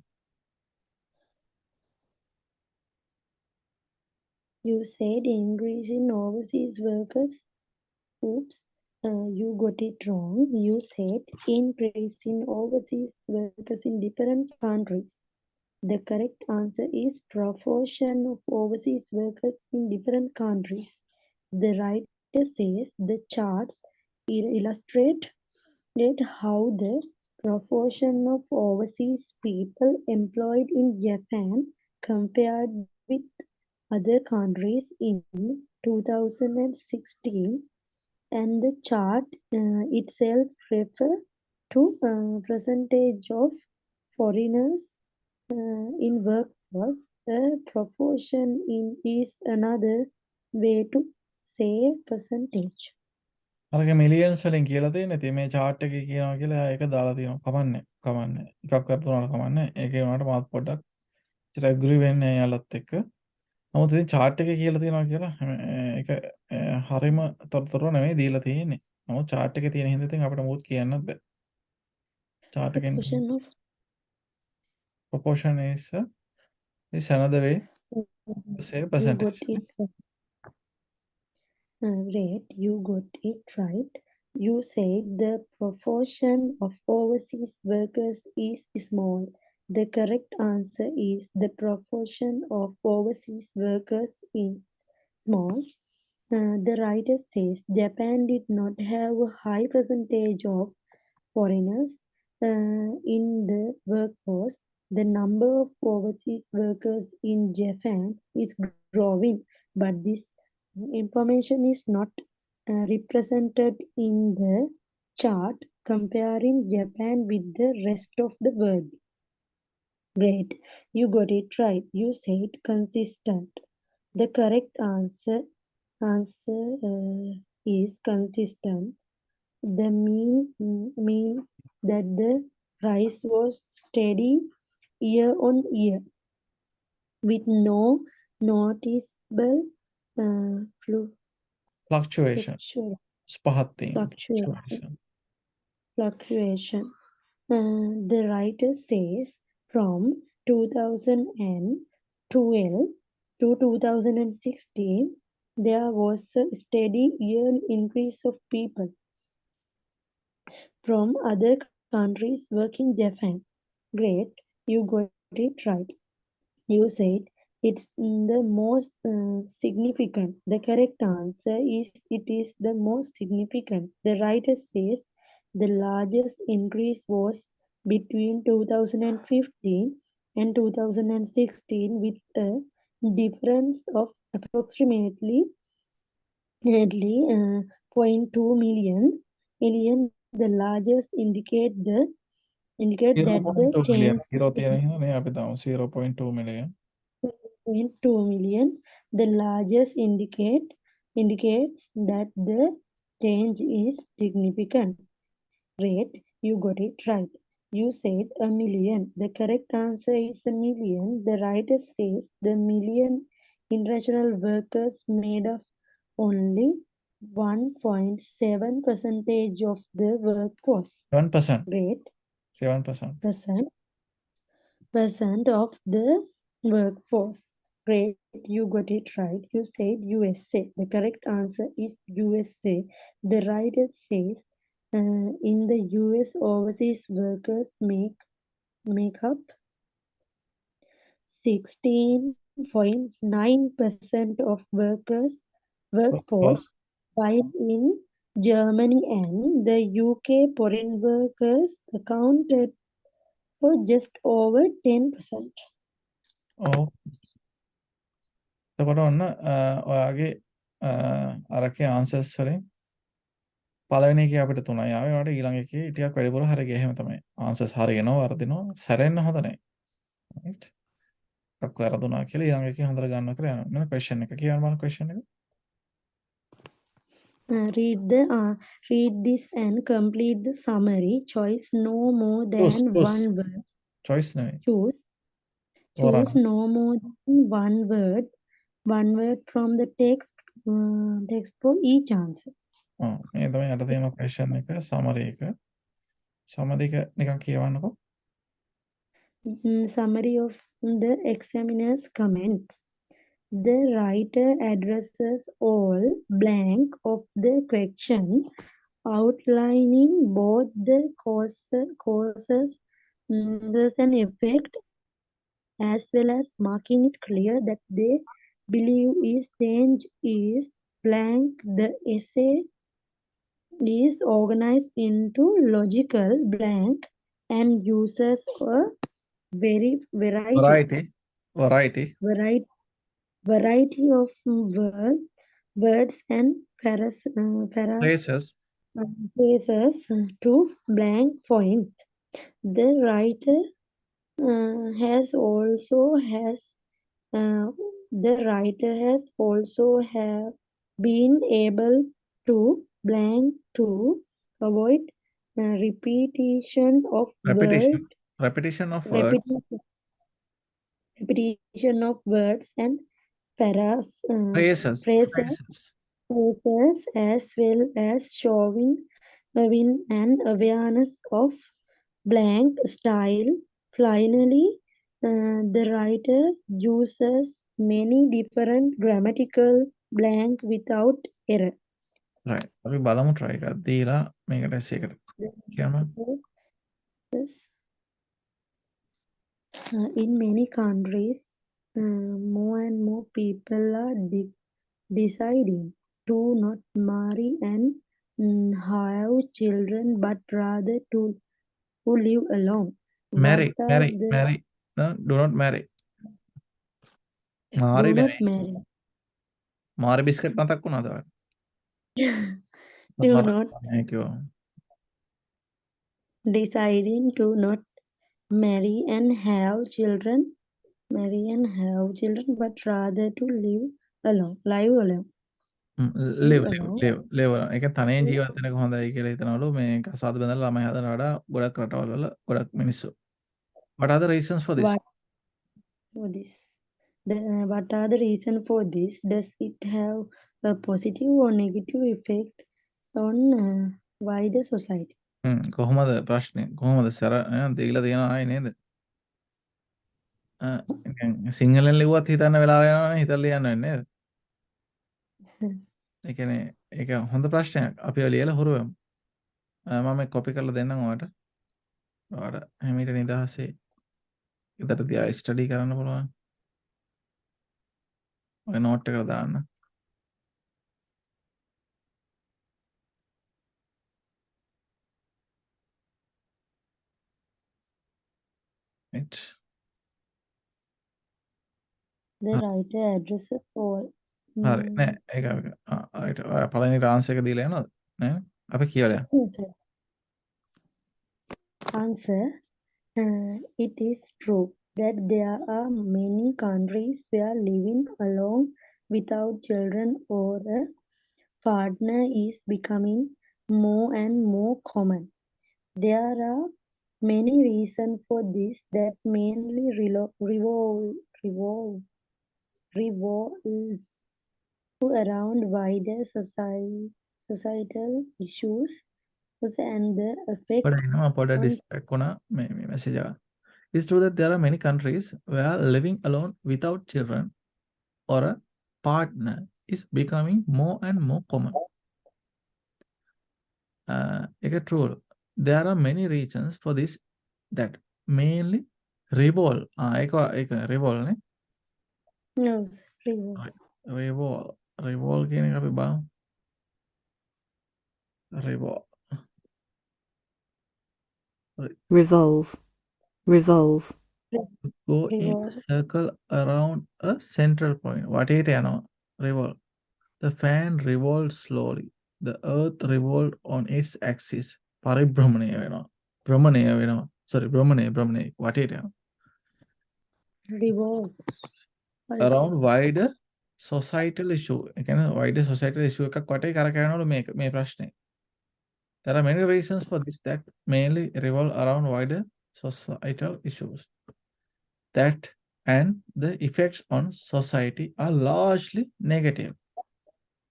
You said increase in overseas workers. Oops, you got it wrong. You said increase in overseas workers in different countries. The correct answer is proportion of overseas workers in different countries. The writer says the charts illustrate how the proportion of overseas people employed in Japan compared with other countries in 2016, and the chart itself refer to percentage of foreigners in workforce. A proportion is another way to say percentage. අරක millions වලින් කියලා තියෙන ඉතින් මේ chart එකේ කියනවා කියලා ඒක දාලා තියෙනවා. කමන්නේ. එකක් කරතුනාට කමන්නේ. ඒකේ වුණාට මාත් පොඩ්ඩක් ඉතින් ඇග්‍රී වෙන්නේ යාලත් එක්ක. නමුත් ඉතින් chart එකේ කියලා තියෙනවා කියලා ඒක හරිම තොරතුරු නෙමෙයි දීලා තියෙන්නේ. නමුත් chart එකේ තියෙන හින්දා ඉතින් අපිට මොකුත් කියන්නත් බෑ. chart එකෙන් proportion is another way to say You percentage. got it right. You got it right. You said the proportion of overseas workers is small. The correct answer is the proportion of overseas workers is small. The writer says Japan did not have a high percentage of foreigners in the workforce. The number of overseas workers in Japan is growing, but this information is not represented in the chart comparing Japan with the rest of the world. Great, you got it right. You said consistent. The correct answer is consistent. The means that the rise was steady year on year with no noticeable Fluctuation. fluctuation. The writer says from 2012 to 2016, there was a steady year increase of people from other countries working in Japan. Great, you got it right. You said it's the most significant. The correct answer is it is the most significant. The writer says the largest increase was between 2015 and 2016 with a difference of approximately zero point 0.2 million. The largest indicate that the 0.2 change million. 0 තියෙන හින්දා නේ අපි දාමු 0.2 million. 0.2 million. The largest indicates that the change is significant. Great, you got it right. You said a million. The correct answer is a million. The writer says the million international workers made of only 1.7 percentage of the workforce. 7%. Great. 7%. percent of the workforce. Great, you got it right. You said USA. The correct answer is USA. The writer says in the US, overseas workers make up 16.9% of workforce, while in Germany and the UK, foreign workers accounted for just over 10%. ඔව්. එතකොට ඔන්න ඔයාගේ අරකේ answers වලින් පළවෙනි එකේ අපිට 3යි ආවේ. ඔයාලට ඊළඟ එකේ ටිකක් වැඩිපුර හරි ගියා. එහෙම තමයි. ආන්සර්ස් හරියනවා, වර්ධිනවා. සැරෙන්න හොඳ නැහැ. රයිට්. එකක් වැරදුනා කියලා ඊළඟ එකේ හොඳට ගන්නවා කියලා යනවා. නේද? ක්වෙස්චන් එක කියන්න බලන්න ක්වෙස්චන් එක. Read this and complete the summary. Choice no more than one word. choice නෙවෙයි. Choose තෝරන්න. no more than one word from the text for each answer. මේ තමයි යට තියෙන ක්වෙස්චන් එක සමරි එක. සමරි එක නිකන් කියවන්නකෝ. Summary of the examiner's comments. The writer addresses all blank of the question, outlining both the causes and effect, as well as making it clear that they believe is change is blank. The essay is organized into logical blank and uses a variety of words and phrases to blank points. The writer has also been able to blank to avoid repetition of words and phrases as well as showing an awareness of blank style. Finally, the writer uses many different grammatical blank without error. right. අපි බලමු try එකක් දීලා මේකට ඇස් එකට. කියන්න. In many countries, more and more people are deciding to not marry and have children, but rather to live alone. marry. No, do not marry. Marie Do not නෙවෙයි. marry. Marie biscuit මතක් වුණාද ඔයාලට? Do මතක් not නැහැ කිව්වා. deciding to not marry and have children, but rather to live alone. live. ඒක තනියෙන් ජීවත් වෙන එක හොඳයි කියලා හිතනවලු. මේ කසාද බඳලා ළමයි හදන වඩා ගොඩක් රටවල් වල ගොඩක් මිනිස්සු. What are the reasons for this? What are the reasons for this? Does it have a positive or negative effect on wider society? කොහොමද ප්‍රශ්නේ? කොහොමද සර දීලා තියෙන ආයේ නේද? සිංහලෙන් ලිව්වත් හිතන්න වෙලාව යනවනේ හිතලා ලියන්න වෙන්නේ නේද? ඒ කියන්නේ ඒක හොඳ ප්‍රශ්නයක්. අපි ඔය ලියලා හුරු වෙමු. මම කොපි කරලා දෙන්නම් ඔයාලට. ඔයාට හැමීට නිදහසේ ගෙදර තියා ස්ටඩි කරන්න පුළුවන්. ඔය නෝට් එකට දාන්න. right. The writer addresses all. හරි නෑ ඒක ඔය පළවෙනි ආන්සර් එක දීලා යනවද? නෑ. අපි කියලා යමු. Answer. It is true that there are many countries where living alone without children or a partner is becoming more and more common. There are many reasons for this that mainly revolve around wider societal issues and the effect පොඩ එනවා පොඩ on distract වුණා මේ message එක. It's true that there are many countries where living alone without children or a partner is becoming more and more common. ඒක true. There are many reasons for this that mainly revolve. ඒක revolve නේ. no, revolve. revolve කියන එක අපි බලමු. revolve. revolve, revolve, Go in Revolve. a circle around a central point. වටේට යනවා. revolve. The fan revolves slowly. The earth revolves on its axis. පරිභ්‍රමණය වෙනවා. භ්‍රමණය වෙනවා. භ්‍රමණය. වටේට යනවා. Revolve. Around wider societal issue. ඒ කියන්නේ wider societal issue එකක් වටේ කරකැවෙනවලු මේ ප්‍රශ්නේ. There are many reasons for this that mainly revolve around wider societal issues. That and the effects on society are largely negative.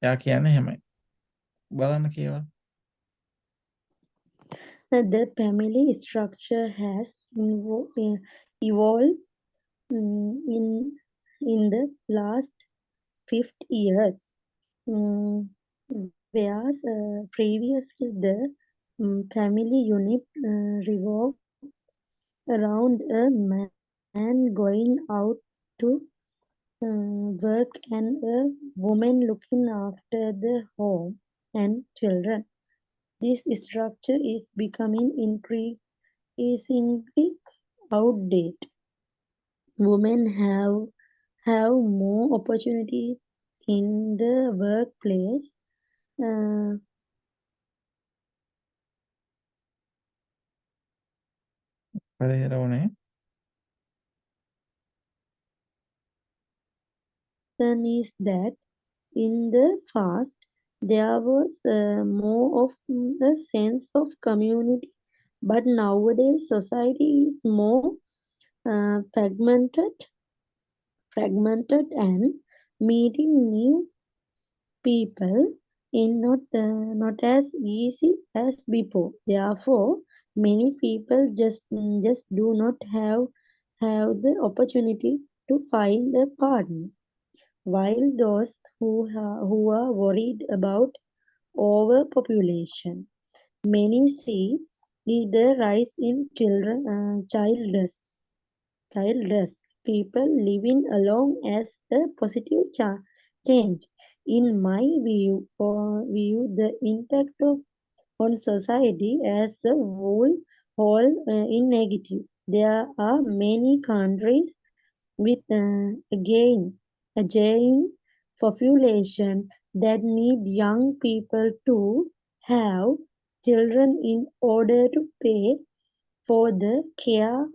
යා කියන්නේ එහෙමයි. බලන්න කියවන්න. The family structure has evolved in the last 50 years. Whereas previously the family unit revolved around a man going out to work and a woman looking after the home and children. This structure is becoming increasingly outdated. Women have more opportunities in the workplace. පරිහරවනේ. Is that in the past there was more of a sense of community, but nowadays society is more fragmented and meeting new people is not as easy as before. Therefore, many people just do not have the opportunity to find a partner. While those who are worried about overpopulation, many see the rise in childless people living alone as a positive change. In my view, the impact on society as a whole in negative. There are many countries with aging population that need young people to have children in order to pay for the care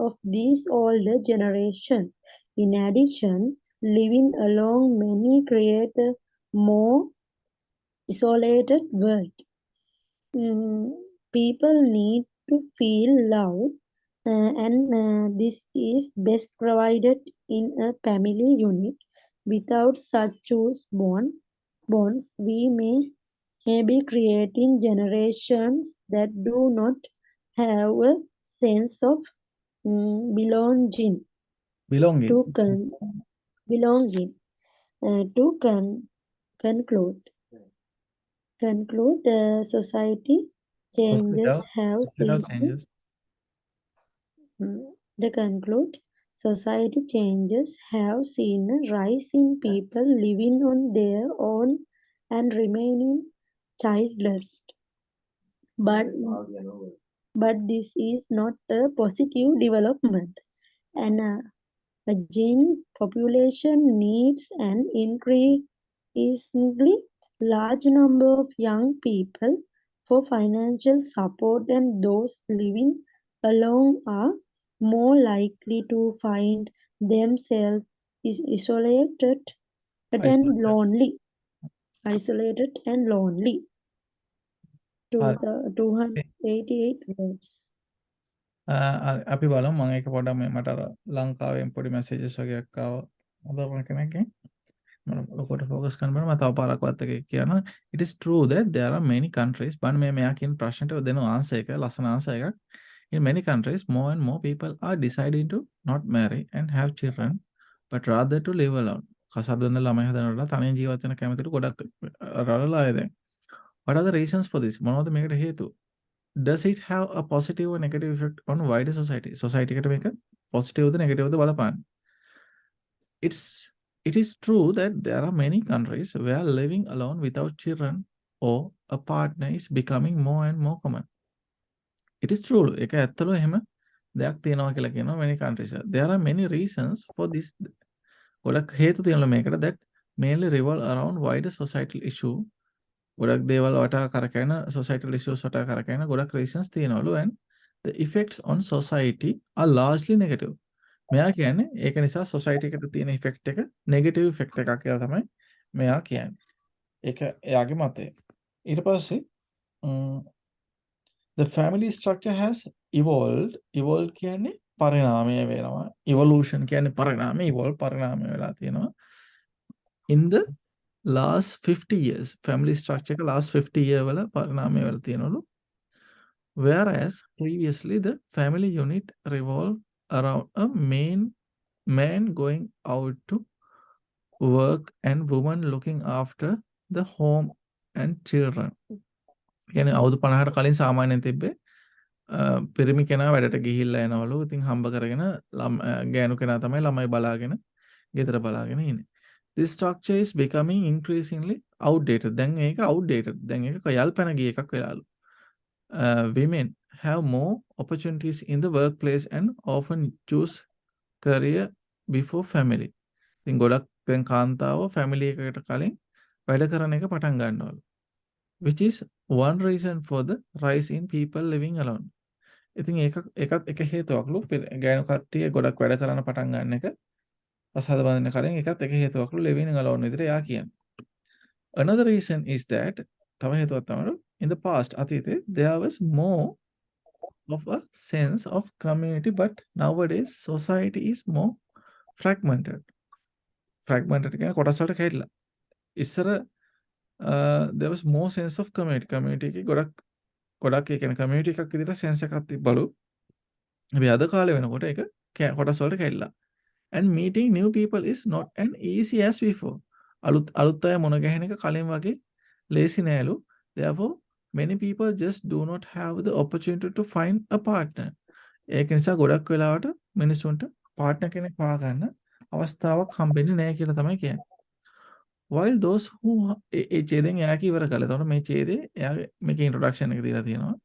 of these older generation. In addition, living alone may create a more isolated world. People need to feel loved, and this is best provided in a family unit. Without such choose bonds, we may be creating generations that do not have a sense of belonging. belonging. To conclude, society changes have Societal taken changes. They conclude, society changes have seen a rise in people living on their own and remaining childless. But, but this is not a positive development. An aging population needs an increasingly large number of young people for financial support, and those living alone are more likely to find themselves isolated and isolated. lonely. Isolated and lonely. හරි. 288 words. අපි බලමු මම ඒක පොඩ්ඩක් මට අර ලංකාවෙන් පොඩි මැසේජස් වගේක් ආවා. අදවන කෙනෙක්ගෙන් මම ලොකුට ફોකස් කරන්න බෑ. මම තව පාරක් වත් එකේ කියනවා. It is true that there are many countries but මෙයා කියන ප්‍රශ්නට දෙන ආන්සර් එක ලස්සන ආන්සර් එකක්. In many countries more and more people are deciding to not marry and have children but rather to live alone. කසාද බඳලා ළමයි හදනකොට තනියෙන් ජීවත් වෙන කැමතිට ගොඩක් රටවල අය දැන්. What are the reasons for this? මොනවද මේකට හේතු? Does it have a positive or negative effect on wider society? Society එකට මේක positive ද negative ද බලපාන. It is true that there are many countries where living alone without children or a partner is becoming more and more common. It is true. ඒක ඇත්තලෝ එහෙම දෙයක් තියෙනවා කියලා කියනවා many countries. There are many reasons for this. ගොඩක් හේතු තියෙනවා මේකට that mainly revolve around wider societal issue. ගොඩක් දේවල් වටා කරකැවෙන societal issues වටා කරකැවෙන ගොඩක් reasons තියෙනවලු and the effects on society are largely negative. මෙයා කියන්නේ ඒක නිසා society එකට තියෙන effect එක negative effect එකක් කියලා තමයි මෙයා කියන්නේ. ඒක එයාගේ මතය. ඊට පස්සේ the family structure has evolved කියන්නේ පරිණාමය වෙනවා. evolution කියන්නේ පරිණාමය, evolve පරිණාමය වෙලා තියෙනවා. in the last 50 years family structure last 50 year වල පරිණාමය වෙලා තියෙනවලු. Whereas previously the family unit revolved around a man going out to work and woman looking after the home and children. කියන්නේ අවුරුදු 50කට කලින් සාමාන්‍යයෙන් තිබ්බේ පිරිමි කෙනා වැඩට ගිහිල්ලා එනවලු. ඉතින් හම්බ කරගෙන ගෑනු කෙනා තමයි ළමයි බලාගෙන ගෙදර බලාගෙන ඉන්නේ. This structure is becoming increasingly outdated. දැන් මේක outdated. දැන් ඒක යල්පැන ගිය එකක් වෙලාලු. Women have more opportunities in the workplace and often choose career before family. ඉතින් ගොඩක් දැන් කාන්තාව family එකකට කලින් වැඩ කරන එක පටන් ගන්නවලු. Which is one reason for the rise in people living alone. ඉතින් ඒකත් එක හේතුවක්ලු. ගෑනු කට්ටිය ගොඩක් වැඩ කරන්න පටන් ගන්න එක කසාද බඳින්න කලින් එකත් එක හේතුවක්ලු living alone විදිහට එයා කියන්නේ. Another reason is that තව හේතුවක් තමයි in the past අතීතේ there was more of a sense of community but nowadays society is more fragmented. Fragmented කියන්නේ කොටස් වලට කැඩිලා. ඉස්සර there was more sense of community. Community එකේ ගොඩක් ඒ කියන්නේ community එකක් විදිහට sense එකක් තිබ්බලු. අපි අද කාලේ වෙනකොට ඒක කොටස් වලට කැඩිලා. And meeting new people is not as easy as before. අලුත් අය මොන ගැහෙන එක කලින් වගේ ලේසි නෑලු. Therefore many people just do not have the opportunity to find a partner. ඒක නිසා ගොඩක් වෙලාවට මිනිස්සුන්ට partner කෙනෙක් හොයාගන්න අවස්ථාවක් හම්බෙන්නේ නැහැ කියලා තමයි කියන්නේ. While those who ඒ ඡේදයෙන් එයා කිවර කළා. එතකොට මේ ඡේදේ එයාගේ මේකේ introduction එක දීලා තියෙනවා.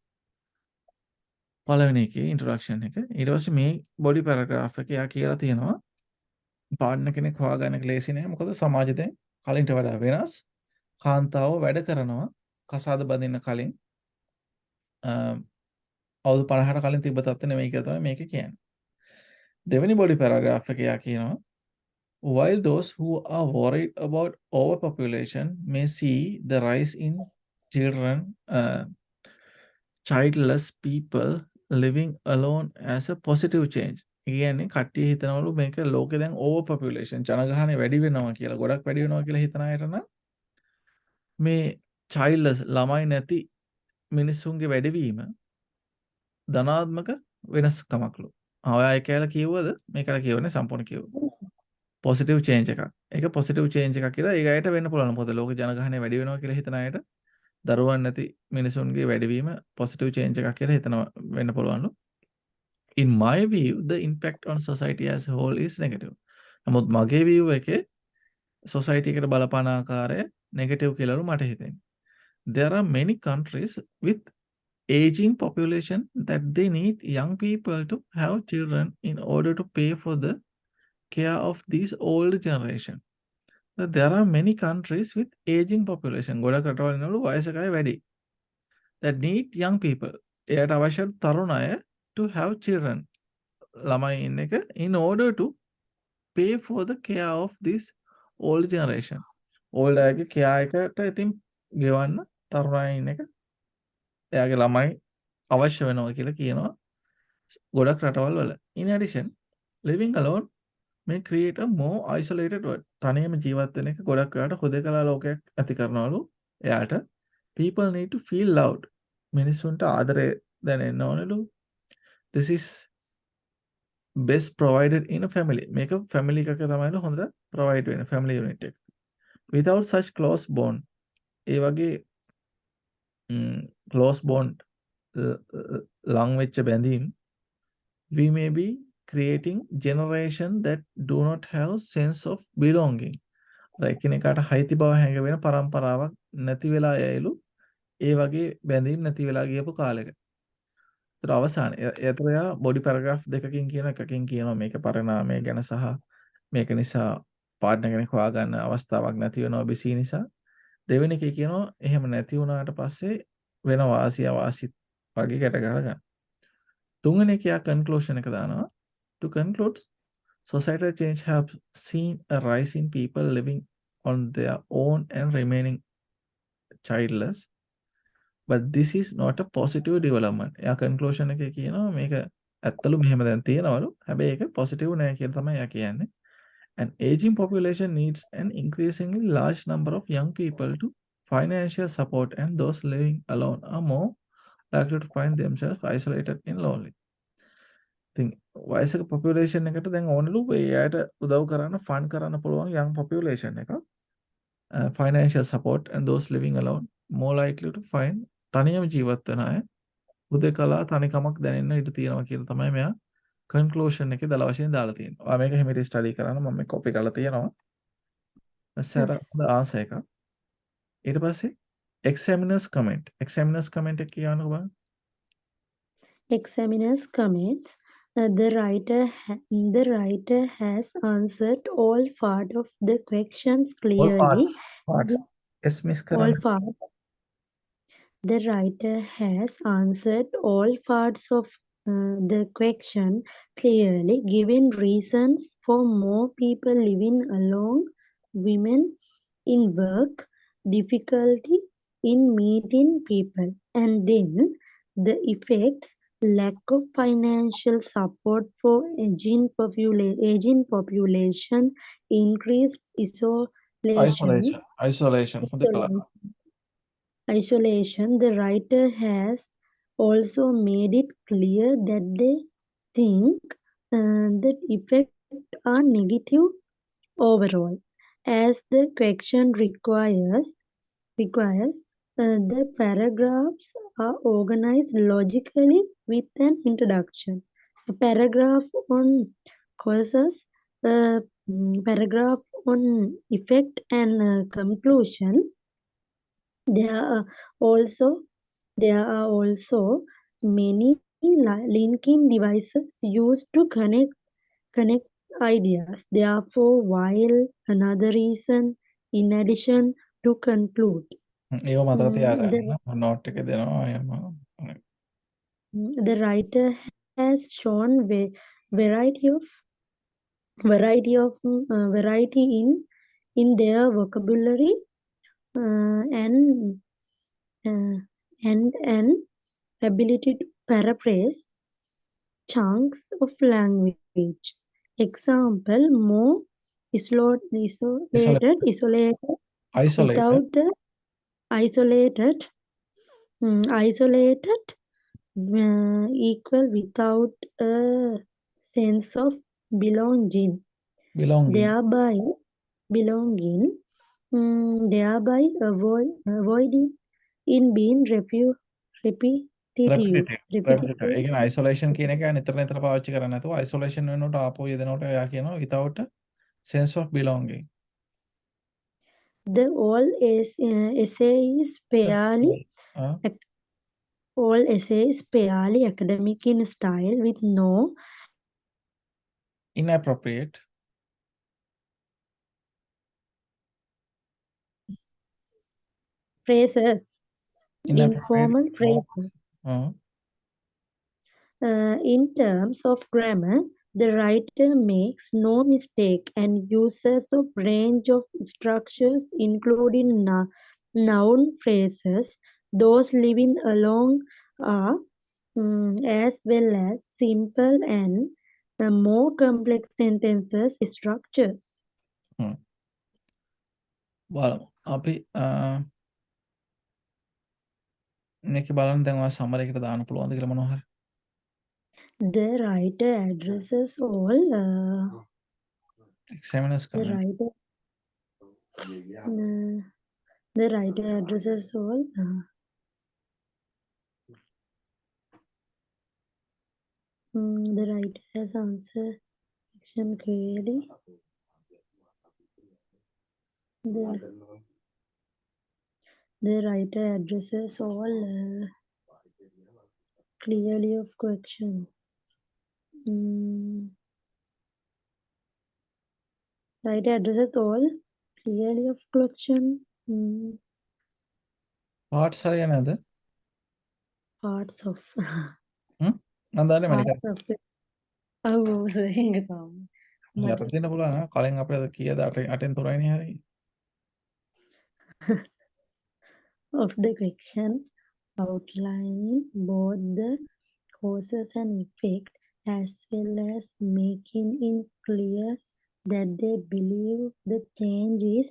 පළවෙනි එකේ introduction එක. ඊට පස්සේ මේ body paragraph එකේ එයා කියලා තියෙනවා partner කෙනෙක් හොයාගන්න ලේසි නෑ. මොකද සමාජය දැන් කලින්ට වඩා වෙනස්. කාන්තාව වැඩ කරනවා කසාද බඳින්න කලින් අවුරුදු 50කට කලින් තිබ්බ තත්ත්වෙ නෙමෙයි කියලා තමයි මේක කියන්නේ. දෙවෙනි body paragraph එකේ එයා කියනවා while those who are worried about overpopulation may see the rise in childless people living alone as a positive change. කියන්නේ කට්ටිය හිතනවලු මේක ලෝකේ දැන් overpopulation ජනගහනය වැඩි වෙනවා කියලා. ගොඩක් වැඩි වෙනවා කියලා හිතන අයට නම් මේ childless ළමයි නැති මිනිස්සුන්ගේ වැඩිවීම ධනාත්මක වෙනස්කමක්ලු. ඔයා ඒක කියලා කිව්වද? මේකට කියවනේ සම්පූර්ණ කිව්වා. positive change එකක්. ඒක positive change එකක් කියලා ඒක අයට වෙන්න පුළුවන්. මොකද ලෝක ජනගහනය වැඩි වෙනවා කියලා හිතන අයට දරුවන් නැති මිනිසුන්ගේ වැඩිවීම positive change එකක් කියලා හිතනවා වෙන්න පුළුවන්ලු. In my view, the impact on society as a whole is negative. නමුත් මගේ view එකේ society එකට බලපාන ආකාරය negative කියලාලු මට හිතෙන්නේ. There are many countries with aging population that they need young people to have children in order to pay for the care of these old generation. So there are many countries with aging population. ගොඩක් රටවල් වල වයසක අය වැඩි. That need young people. එයාට අවශ්‍ය තරුණ අය to have children. ළමයි ඉන්න එක in order to pay for the care of this old generation. old අයගේ care එකට ඉතින් ගෙවන්න තරුණ අය ඉන්න එක එයාගේ ළමයි අවශ්‍ය වෙනවා කියලා කියනවා ගොඩක් රටවල් වල. In addition, living alone may create a more isolated world. තනියම ජීවත් වෙන එක ගොඩක් වෙලාවට හුදේකලා ලෝකයක් ඇති කරනවලු එයාට. People need to feel loved. මිනිස්සුන්ට ආදරය දැනෙන්න ඕනලු. This is best provided in a family. මේක family එකක තමයිලු හොඳට provide වෙන family unit එක. Without such close bond, ඒ වගේ close bond ලං වෙච්ච බැඳීම්, we may be creating generation that do not have sense of belonging. එකිනෙකාට හයිති බව හැඟ වෙන පරම්පරාවක් නැති වෙලා යයිලු ඒ වගේ බැඳීම් නැති වෙලා ගියපු කාලෙක. ඒතර අවසාන එතකොට බොඩි පැරග්‍රාෆ් දෙකකින් කියන එකකින් කියනවා මේක පරිණාමය ගැන සහ මේක නිසා පාර්ට්නර් කෙනෙක් හොයාගන්න අවස්ථාවක් නැති වෙනවා බිසී නිසා. දෙවෙනි එකේ කියනවා එහෙම නැති වුණාට පස්සේ වෙන වාසිය අවාසිත් වගේ ගැට ගහලා ගන්න. තුන්වෙනි එකේ කන්ක්ලූෂන් එක දානවා. To conclude, societal change have seen a rise in people living on their own and remaining childless. But this is not a positive development. එයා conclusion එකේ කියනවා මේක ඇත්තලු මෙහෙම දැන් තියෙනවලු. හැබැයි ඒක positive නෑ කියලා තමයි එයා කියන්නේ. An aging population needs an increasingly large number of young people to financial support, and those living alone are more likely to find themselves isolated and lonely. ඉතින් වයසක population එකට දැන් ඕනලු එයාට උදව් කරන්න fund කරන්න පුළුවන් young population එකක්. Financial support, and those living alone more likely to find තනියම ජීවත් වෙන අය හුදේකලා තනිකමක් දැනෙන්න ඉඩ තියෙනවා කියලා තමයි මෙයා conclusion එකේ දල වශයෙන් දාලා තියෙනවා. ඔයා මේක හිමිට ස්ටඩි කරන්න මම මේ copy කරලා තියෙනවා. සර ආන්සර් එක. ඊට පස්සේ examiner's comment. examiner's comment එක කියවන්නකෝ බලන්න. Examiner's comments. The writer has answered all part of the questions all clearly. parts yes miss All කරන්න. parts. The writer has answered all parts of the question clearly, giving reasons for more people living alone, women in work, difficulty in meeting people, and then the effects, lack of financial support for aging population, increased isolation හුදේකලා. isolation. The writer has also made it clear that they think that effects are negative overall. As the question requires, the paragraphs are organized logically with an introduction, a paragraph on causes, a paragraph on effect, and conclusion. There are also many linking devices used to connect ideas. Therefore, while another reason in addition to conclude, ඒව මතක තියාගන්න. the note එක දෙනවා එහෙම. the writer has shown variety in their vocabulary and an ability to paraphrase chunks of language. Example: more isolated without the isolated equal without a sense of belonging. Thereby avoiding in being repetitive. repetitive. ඒ කියන්නේ isolation කියන එක නිතර නිතර පාවිච්චි කරන්නේ නැතුව isolation වෙනකොට ආපහු යෙදෙනකොට එයා කියනවා without a sense of belonging. The all essay is fairly ආ all essay is fairly academic in style with no inappropriate phrases, inappropriate informal phrases. ආ In terms of grammar, the writer makes no mistake and uses a range of structures including noun phrases. Those living along are as well as simple and more complex sentences structures. බලමු අපි මේක බලන්න දැන් ඔයා summer එකට දාන්න පුළුවන්ද කියලා මොනවා හරි The writer addresses all examiners the comment writer the writer addresses all the writer has answered question clearly. The writer addresses all clearly of question. Writer addresses all clearly of question. parts හරියන්නේ නැද්ද Parts of මම දන්නේ මම නිකන් parts of it. Oh, ඒක තමයි. යටින් දෙන්න පුළුවන් කලින් අපිට කීයද 8න් 3යිනේ හරිය Of the question outlining both the causes and effect as well as making it clear that they believe the change is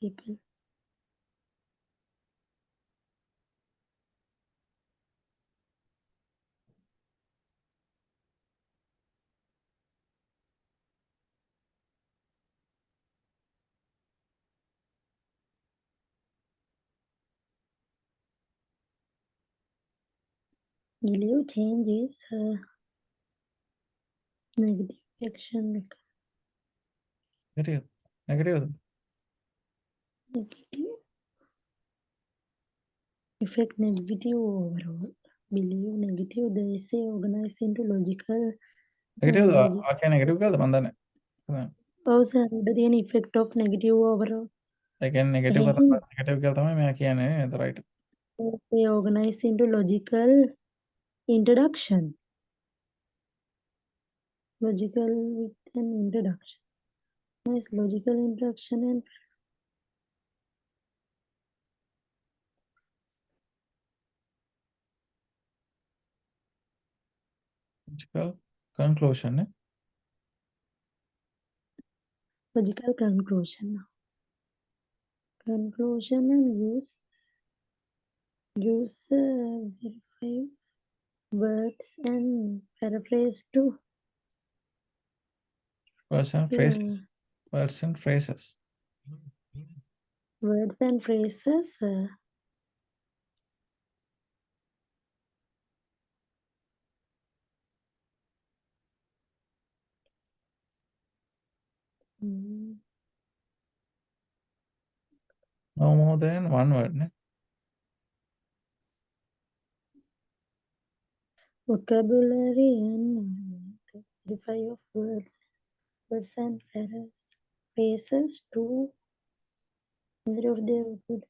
people. Believe change is negative action. negative negativeද Negative effect negative overall. Believe negative. The essay organized into logical. negativeද ආ කියන්නේ negative කියලාද මම දන්නේ Oh, sir, the effect of negative overall. ඒ කියන්නේ negative Again, negative කියලා තමයි මෙයා කියන්නේ නේද right they organize into logical introduction. Logical with an introduction. Nice logical introduction and logical conclusion නේ logical conclusion. Conclusion and use verify words and paraphrase to words and phrases words and phrases words and phrases. no more than one word නේ Vocabulary and verify of words and phrases to either of their good.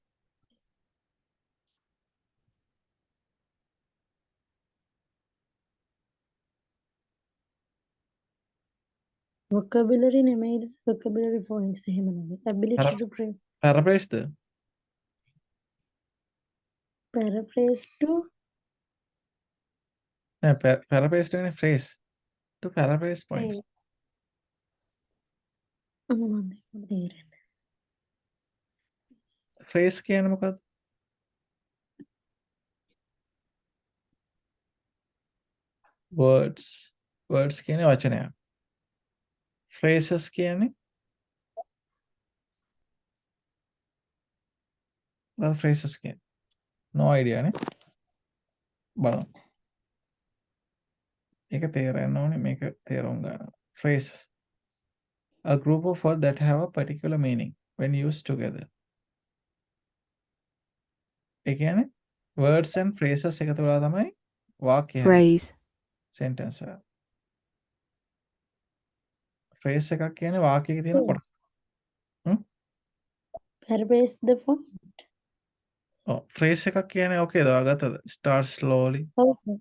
Vocabulary නෙමෙයි vocabulary points එහෙම නෙමෙයි. Ability to paraphrase the paraphrase to නෑ paraphrase කියන්නේ phrase to paraphrase points phrase කියන්නේ මොකක්ද words කියන්නේ වචනයක් phrases කියන්නේ phrases කියන. No idea නේ. බලමු. ඒක තේරෙන්න ඕනේ මේක තේරුම් ගන්න. Phrases. A group of words that have a particular meaning when used together. ඒ කියන්නේ words and phrases එකතු වෙලා තමයි වාක්‍ය හැදෙන්නේ. phrase, Sentence එක. Phrase එකක් කියන්නේ වාක්‍යයක තියෙන කොටස. Paraphrase the form. ඔව් phrase එකක් කියන්නේ ඕකේද ඔයාගත්තද? Start slowly. Okay.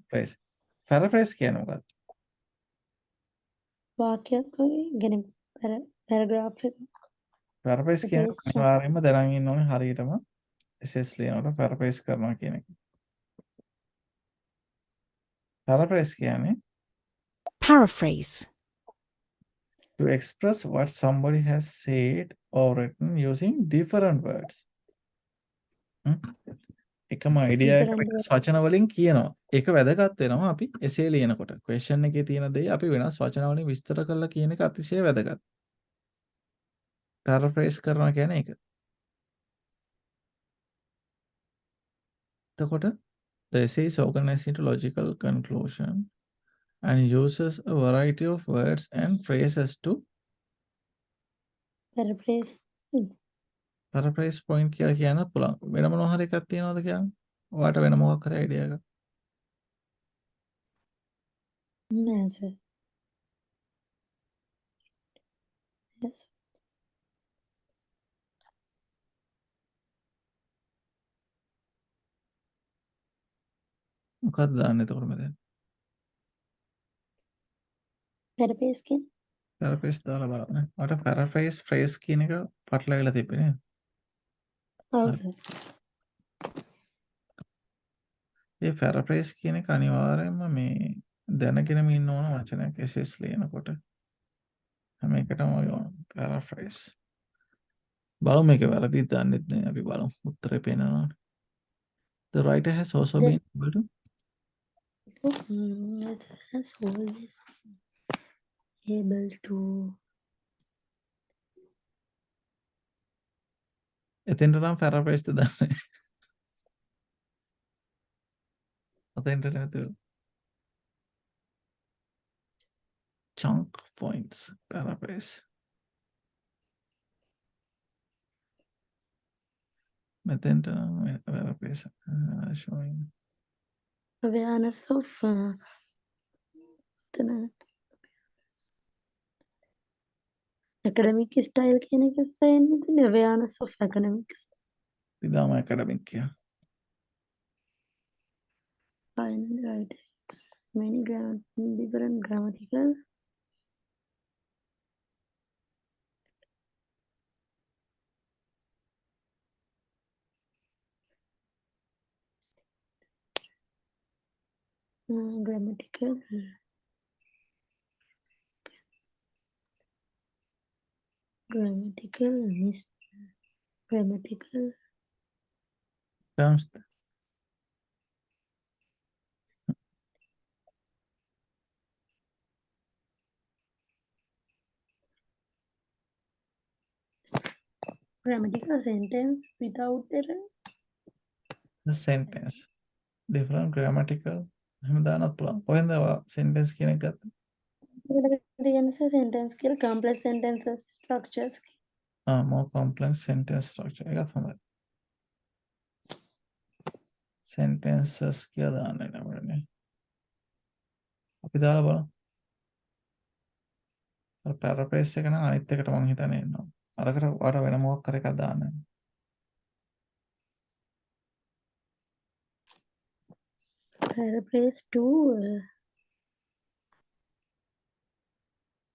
Phrase. Paraphrase කියන්නේ මොකක්ද? වාක්‍යයක් වගේ ගැන paragraph එක. Paraphrase කියන්නේ Paraphrase අනිවාර්යයෙන්ම දැනන් ඉන්න ඕනේ හරියටම essays ලියනකොට paraphrase කරනවා කියන එක. Paraphrase කියන්නේ paraphrase, to express what somebody has said or written using different words. එකම idea එක Different වෙනස් වචන වලින් කියනවා. ඒක වැදගත් වෙනවා අපි essay ලියනකොට. question එකේ තියෙන දේ අපි වෙනස් වචන වලින් විස්තර කරලා කියන එක අතිශය වැදගත්. paraphrase කරනවා කියන්නේ ඒක. එතකොට the essay is organized into logical conclusion and uses a variety of words and phrases to paraphrase. paraphrase point කියලා කියන්න පුළුවන්. වෙන මොනවා හරි එකක් තියෙනවද කියන්නේ? ඔයාට වෙන මොකක් හරි idea එකක්? නෑ sir. Yes. මොකක්ද දාන්නේ එතකොට මෙතන? Paraphrase කියන්නේ paraphrase දාලා බලන්න. ඔයාට paraphrase phrase කියන එක පටලවිලා තිබ්බේ නේද? ඔව් හරි. sir. මේ paraphrase කියන එක අනිවාර්යයෙන්ම මේ දැනගෙනම ඉන්න ඕන වචනයක් essays ලියනකොට. හැම එකටම ඔය paraphrase. බලමු මේක වැරදිද දන්නෙත් නෑ අපි බලමු. උත්තරේ පේනවා. The writer has also The been able to it has always able to එතෙන්ට නම් paraphrase ද දන්නේ. අතෙන්ට නැතුව. chunk points paraphrase. මෙතෙන්ට නම් paraphrase showing awareness of academic style කියන එක sayන්නේ ඉතින් awareness of academic style. ඉදාම academic කියලා. Finally, right. Many different grammatical grammatical terms grammatical sentence without error. the sentence different grammatical එහෙම දාන්නත් පුළුවන්. කොහෙන්ද sentence කියන එක ගත්තේ? sentence කියලා complex sentences structures more complex sentence structure එකත් හොඳයි. sentences කියලා දාන්න නෑ. අපි දාලා බලමු. අර paraphrase එක නම් අනිත් එකට මං හිතන්නේ එනවා. අරකට ඔයාලා වෙන මොකක් කර එකක් දාන්න. paraphrase to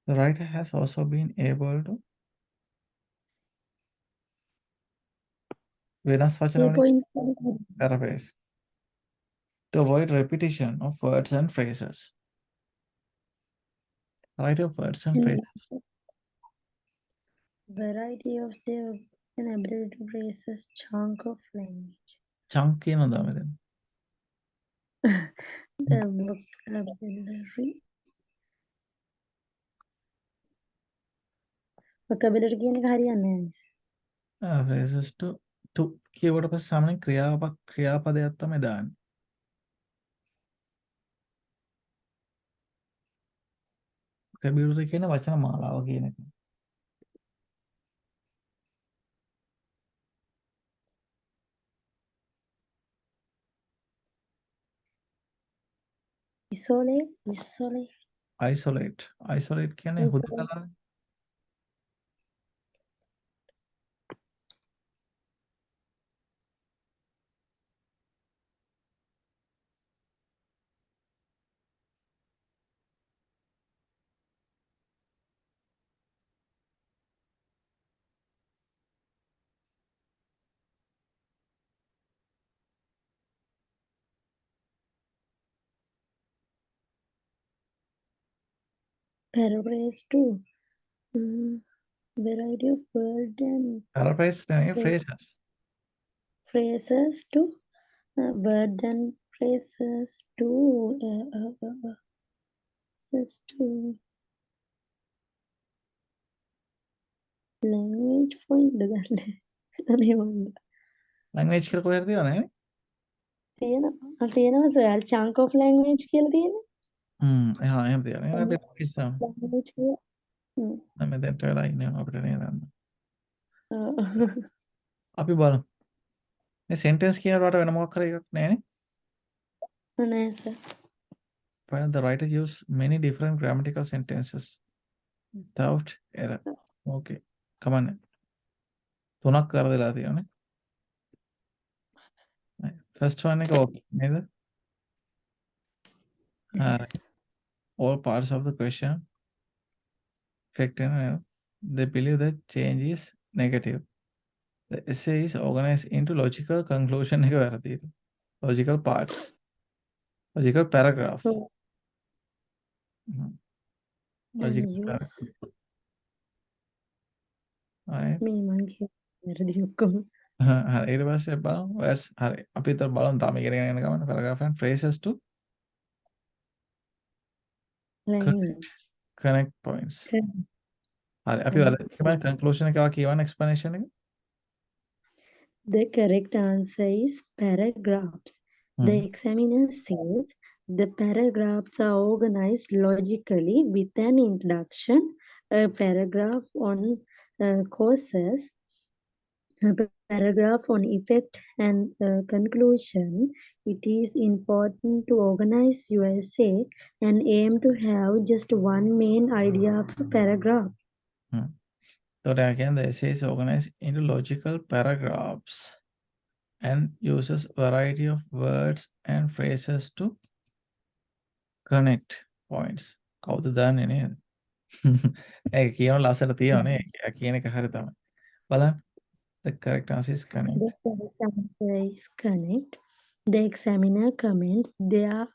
The writer has also been able to වෙනස් වචන වලින් point paraphrase to avoid repetition of words and phrases. Variety of words and phrases. variety of the an ability to phrases chunk of language. chunk කියනවද මෙතන? The vocabulary කියන එක හරියන්නේ නැහැ. phrases to to කියවට පස්සේ සාමාන්‍යයෙන් ක්‍රියාපදයක් තමයි දාන්නේ. vocabulary කියන වචන මාලාව කියන එක. Isolate. isolate කියන්නේ හුදකලා. Paraphrase to variety of word and paraphrase නෙවෙයි phrase- phrases. phrases to word and phrases to language point ගන්න. අනේ මන්ද. language කියලා කොහෙද තියෙන්නේ? තියෙනවා සර් chunk of language කියලා තියෙනවා. එහා එහෙම තියෙනවා. ඒක අපිට කිව්සම්. language කියලා. නම් දැන්ට වෙලා ඉන්නේ අපිට නේද? ඔව්. අපි බලමු. මේ sentence කියනකොට වෙන මොකක් හරි එකක් නැහැ නේ? නෑ sir. When the writer use many different grammatical sentences without error. Okay. Come on. තුනක් කරදලා තියෙනනේ. First one එක okay නේද? All parts of the question affect they believe that change is negative. The essay is organized into logical conclusion එක වැරදි. Logical parts. Logical paragraph. Logical use paragraph. Right. මේ මං වැරදි ඔක්කොම. හරි ඊට පස්සේ බලමු words හරි අපි තව බලමු තාම ඉගෙන යන ගමන් paragraph and phrases to language. connect points. හරි අපි Connect. conclusion එක කියවන explanation එක. The correct answer is paragraphs. The examiner says the paragraphs are organized logically with an introduction, a paragraph on causes, a paragraph on effect, and a conclusion. It is important to organize your essay and aim to have just one main idea of a paragraph. So again, the essay is organized into logical paragraphs and uses variety of words and phrases to connect points. කවුද දන්නේ නේද? ඒක කියන ලස්සට තියෙනනේ. ඒක කියන එක හරි තමයි. බලන්න. The correct answer is connect. The correct answer is connect. The examiner comments there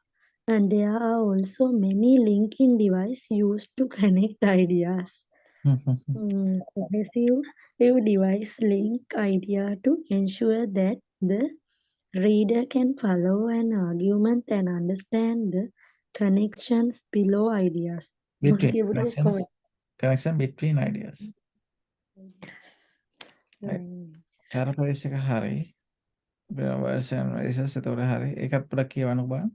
are also many linking devices used to connect ideas. Cohesive device link idea to ensure that the reader can follow an argument and understand the connections below ideas. Connection between ideas. Paraphrase එක හරි. Words and phrases එතකොට හරි. ඒකත් පොඩ්ඩක් කියවන්න බලන්න.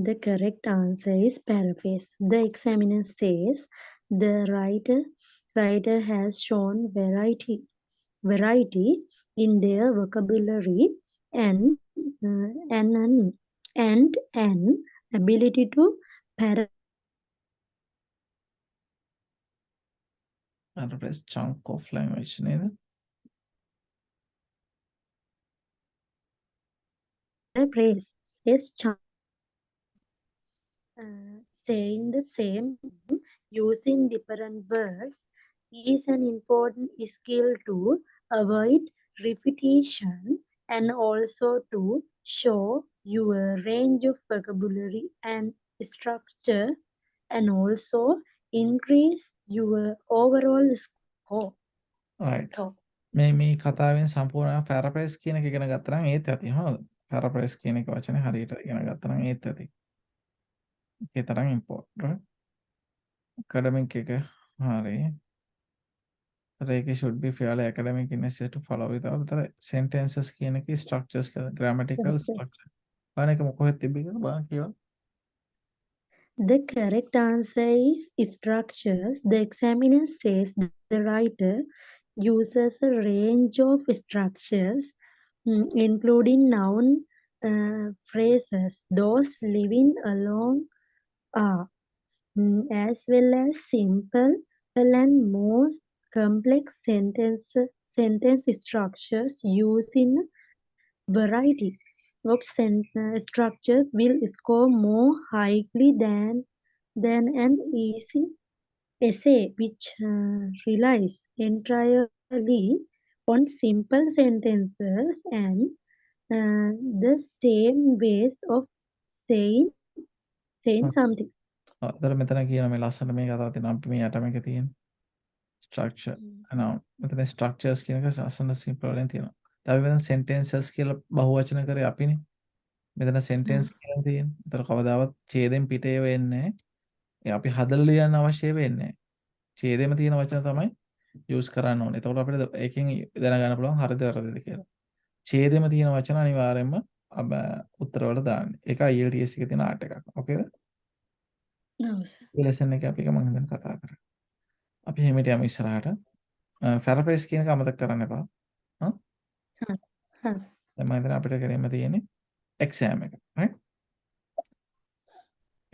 The correct answer is paraphrase. The examiner says the writer has shown variety in their vocabulary and an ability to Paraphrase chunk of language නේද? paraphrase is saying the same using different words is an important skill to avoid repetition and also to show your range of vocabulary and structure and also increase your overall score. Right. මේ කතාවෙන් සම්පූර්ණ paraphrase කියන එක ඉගෙන ගත්තා නම් ඒත් ඇති හොඳ. paraphrase කියන එක වචනේ හරියට ඉගෙන ගත්තා නම් ඒත් ඇති. ඒකේ තරම් important. academic එක හරි. ඒක should be fairly academic in nature to follow without the sentences කියන එකේ structures කියලා grammatical structure. බලන්න එක මොකෙද තිබෙන්නේ කියලා බලන්න කියවන්න. The correct answer is structures. The examiner says the writer uses a range of structures, including noun phrases. Those living along are, as well as simple and more complex sentence structures using variety of structures will score more highly than an easy essay which relies entirely on simple sentences and the same ways of saying something. අතර මෙතන කියන මේ ලස්සන මේ කතාව තියෙනවා අපි මේ යට මේක තියෙන structure noun මෙතන structures කියන එක ලස්සන simple වලින් තියෙනවා. අපි මෙතන sentences කියලා බහුවචන කරේ අපිනේ. මෙතන sentence කියලා තියෙන්නේ. ඒතර කවදාවත් ඡේදයෙන් පිටේ වෙන්නේ නැහැ. ඒ අපි හදලා ලියන්න අවශ්‍ය වෙන්නේ නැහැ. ඡේදෙම තියෙන වචන තමයි use කරන්න ඕනේ. එතකොට අපිට ඒකෙන් දැනගන්න පුළුවන් හරිද වැරදිද කියලා. ඡේදෙම තියෙන වචන අනිවාර්යයෙන්ම උත්තරවල දාන්න. ඒක IELTS එකේ තියෙන ආර්ට් එකක්. ඕකේද? මේ ලෙසන් එකේ අපි එක මම හිතන්නේ කතා කරා. අපි හැමෝටම යමු ඉස්සරහට. පැරෆ්‍රේස් කියන එක අමතක කරන්න එපා. හා? හරි. දැන් මම හිතන්නේ අපිට කරෙන්න තියෙන්නේ exam එක. right?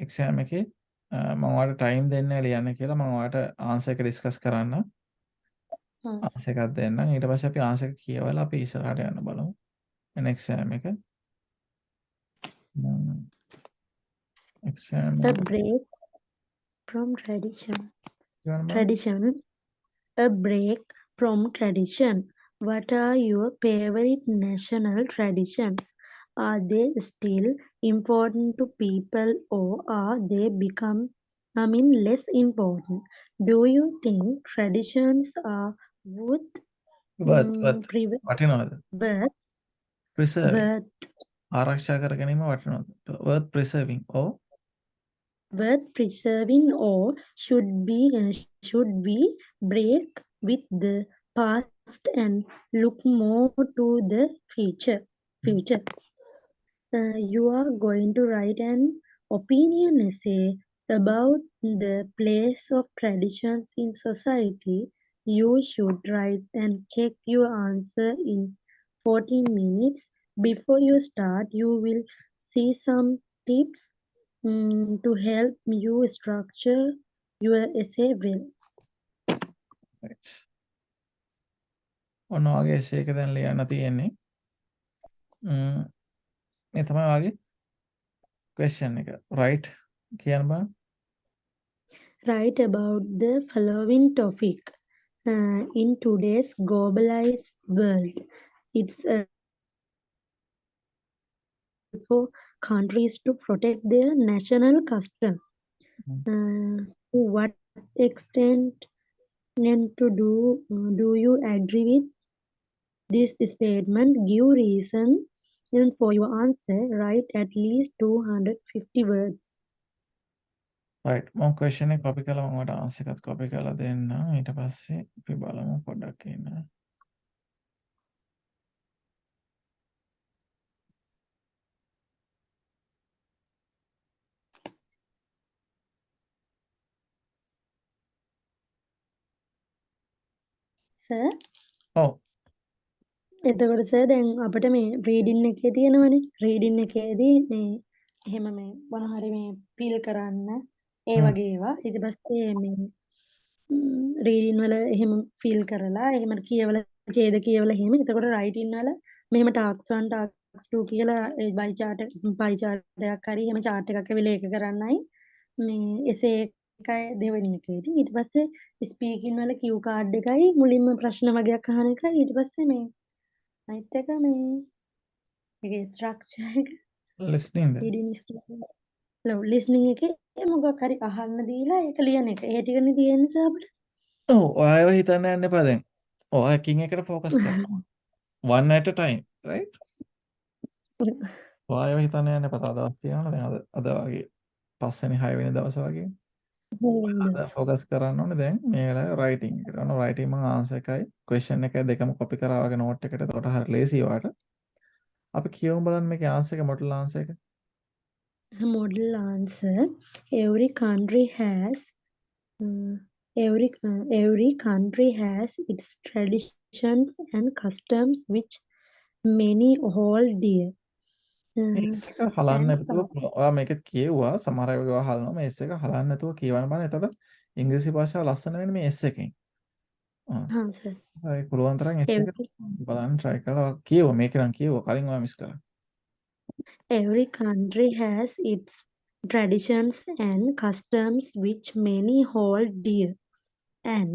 exam එකේ මම ඔයාලට time දෙන්නේ ලියන්න කියලා මම ඔයාලට answer එක discuss කරන්න. answer එකක් දෙන්නම්. ඊට පස්සේ අපි answer එක කියවලා අපි ඉස්සරහට යන්න බලමු. එන exam එක. exam A break from tradition. කියවන්න බලමු. Tradition. A break from tradition. What are your favorite national traditions? Are they still important to people or are they becoming less important? Do you think traditions are worth වටිනවද? preserving. worth ආරක්ෂා කර ගැනීම වටිනවද? worth preserving or worth preserving or should we break with the past and look more to the future? You are going to write an opinion essay about the place of traditions in society. You should write and check your answer in 14 minutes. Before you start, you will see some tips to help you structure your essay well. right. ඔන්න ඔයගේ essay එක දැන් ලියන්න තියෙන්නේ. මේ තමයි ඔයගේ question එක. right කියන්න බලන්න. Write about the following topic. In today's globalized world, it's for countries to protect their national custom. To what extent do you agree with this statement? Give reason for your answer. Write at least 250 words. right මම question එක copy කරලා මම ඔයාලට answer එකත් copy කරලා දෙන්නම්. ඊට පස්සේ අපි බලමු පොඩ්ඩක් ඉන්න. Sir? ඔව්. එතකොට සර් දැන් අපිට මේ රීඩින් එකේ තියෙනවනේ රීඩින් එකේදී මේ එහෙම මේ මොන හරි මේ ෆීල් කරන්න ඒ වගේ ඒවා ඊට පස්සේ මේ රීඩින් වල එහෙම ෆීල් කරලා එහෙම කියවලා ඡේද කියවලා එහෙම එතකොට රයිටින් වල මෙහෙම ටාක්ස් 1 ටාක්ස් 2 කියලා ඒ පයි chart එකක් හරි එහෙම chart එකක් ඇවිල්ලා ඒක කරන්නයි මේ එසේ එකයි දෙවෙනි එකේදී ඊට පස්සේ ස්පීකින් වල කියු කාඩ් එකයි මුලින්ම ප්‍රශ්න වගේක් අහන එකයි ඊට පස්සේ මේ අනිත් එක මේ ඒකේ ස්ට්‍රක්චර් එක listening ද රීඩින් ලිස්නින් එකේ මොකක් හරි අහන්න දීලා ඒක ලියන එක. ඒ ටිකනේ තියෙන නිසා අපිට. ඔව් ඔයාව හිතන්න යන්න එපා දැන්. ඔයා එකින් එකට focus කරනවා. one at a time right? ඔයාව හිතන්න යන්න එපා. තව දවස් තියෙනවා දැන් අද වගේ 5 වෙනි 6 වෙනි දවස් වගේ. හොඳයි. ෆෝකස් කරන්න ඕනේ දැන් මේ වෙලාවේ රයිටින් එකට. ඔන්න රයිටින් මම ආන්සර් එකයි ක්වෙස්චන් එකයි දෙකම කොපි කරා වගේ නෝට් එකට. එතකොට හරි ලේසි ඔයාට. අපි කියමු බලන්න මේකේ ආන්සර් එක මොඩල් ආන්සර් එක. Model answer. Every country has every country has its traditions and customs which many hold dear. මේ Uh, එස් එක හලන්න and නැතුව ඔයා මේකත් කියුවා සමහර අය ඒවා හලනවා මේ එස් එක හලන්න නැතුව කියවන්න බලන්න. එතකොට ඉංග්‍රීසි භාෂාව ලස්සන වෙන්නේ මේ එස් එකෙන්. sir. හරි පුළුවන් තරම් එස් එක Every, බලන්න try කරලා කියුවා මේක නම් කියුවා කලින් ඔයා මිස් කරා. every country has its traditions and customs which many hold dear. And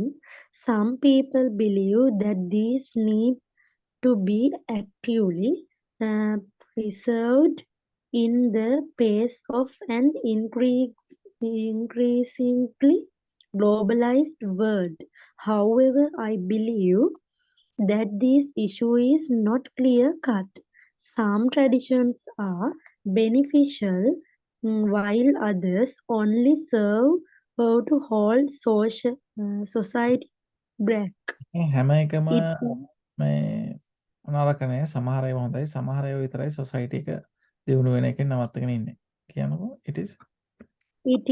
some people believe that these need to be actively uh, preserved in the face of an increasingly globalized world. However, I believe that this issue is not clear cut. Some traditions are beneficial while others only serve to hold society back. මේ හැම එකම It මේ නරක නෑ. සමහර ඒවා හොඳයි. සමහර ඒවා විතරයි සොසයිටි එක දියුණු වෙන එකෙන් නවත්තගෙන ඉන්නේ. කියනකො it is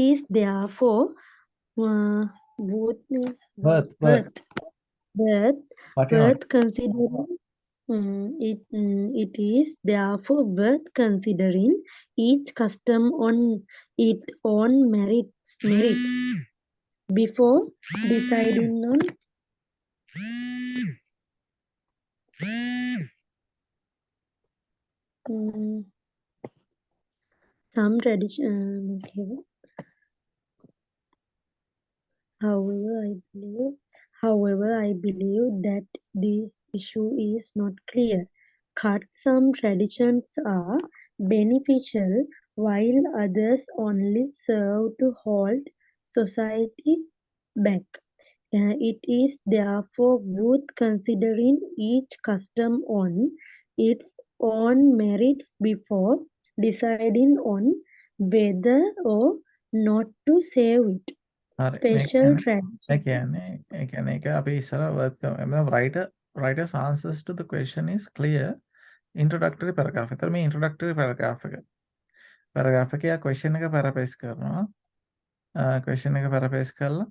is therefore worth, worth worth වටිනවා. considering. It is therefore worth considering each custom on its own merits before deciding on mm, some tradition. However, I believe that this issue is not clear cut. Some traditions are beneficial while others only serve to hold society back. It is therefore worth considering each custom on its own merits before deciding on whether or not to save it. හරි මේ Special කියන්නේ ඒ කියන්නේ ඒක අපි ඉස්සර worth writer's answers to the question is clear introductory paragraph. ඒතර මේ introductory paragraph එක. paragraph එකේ ආ question එක paraphrase කරනවා. question එක paraphrase කරලා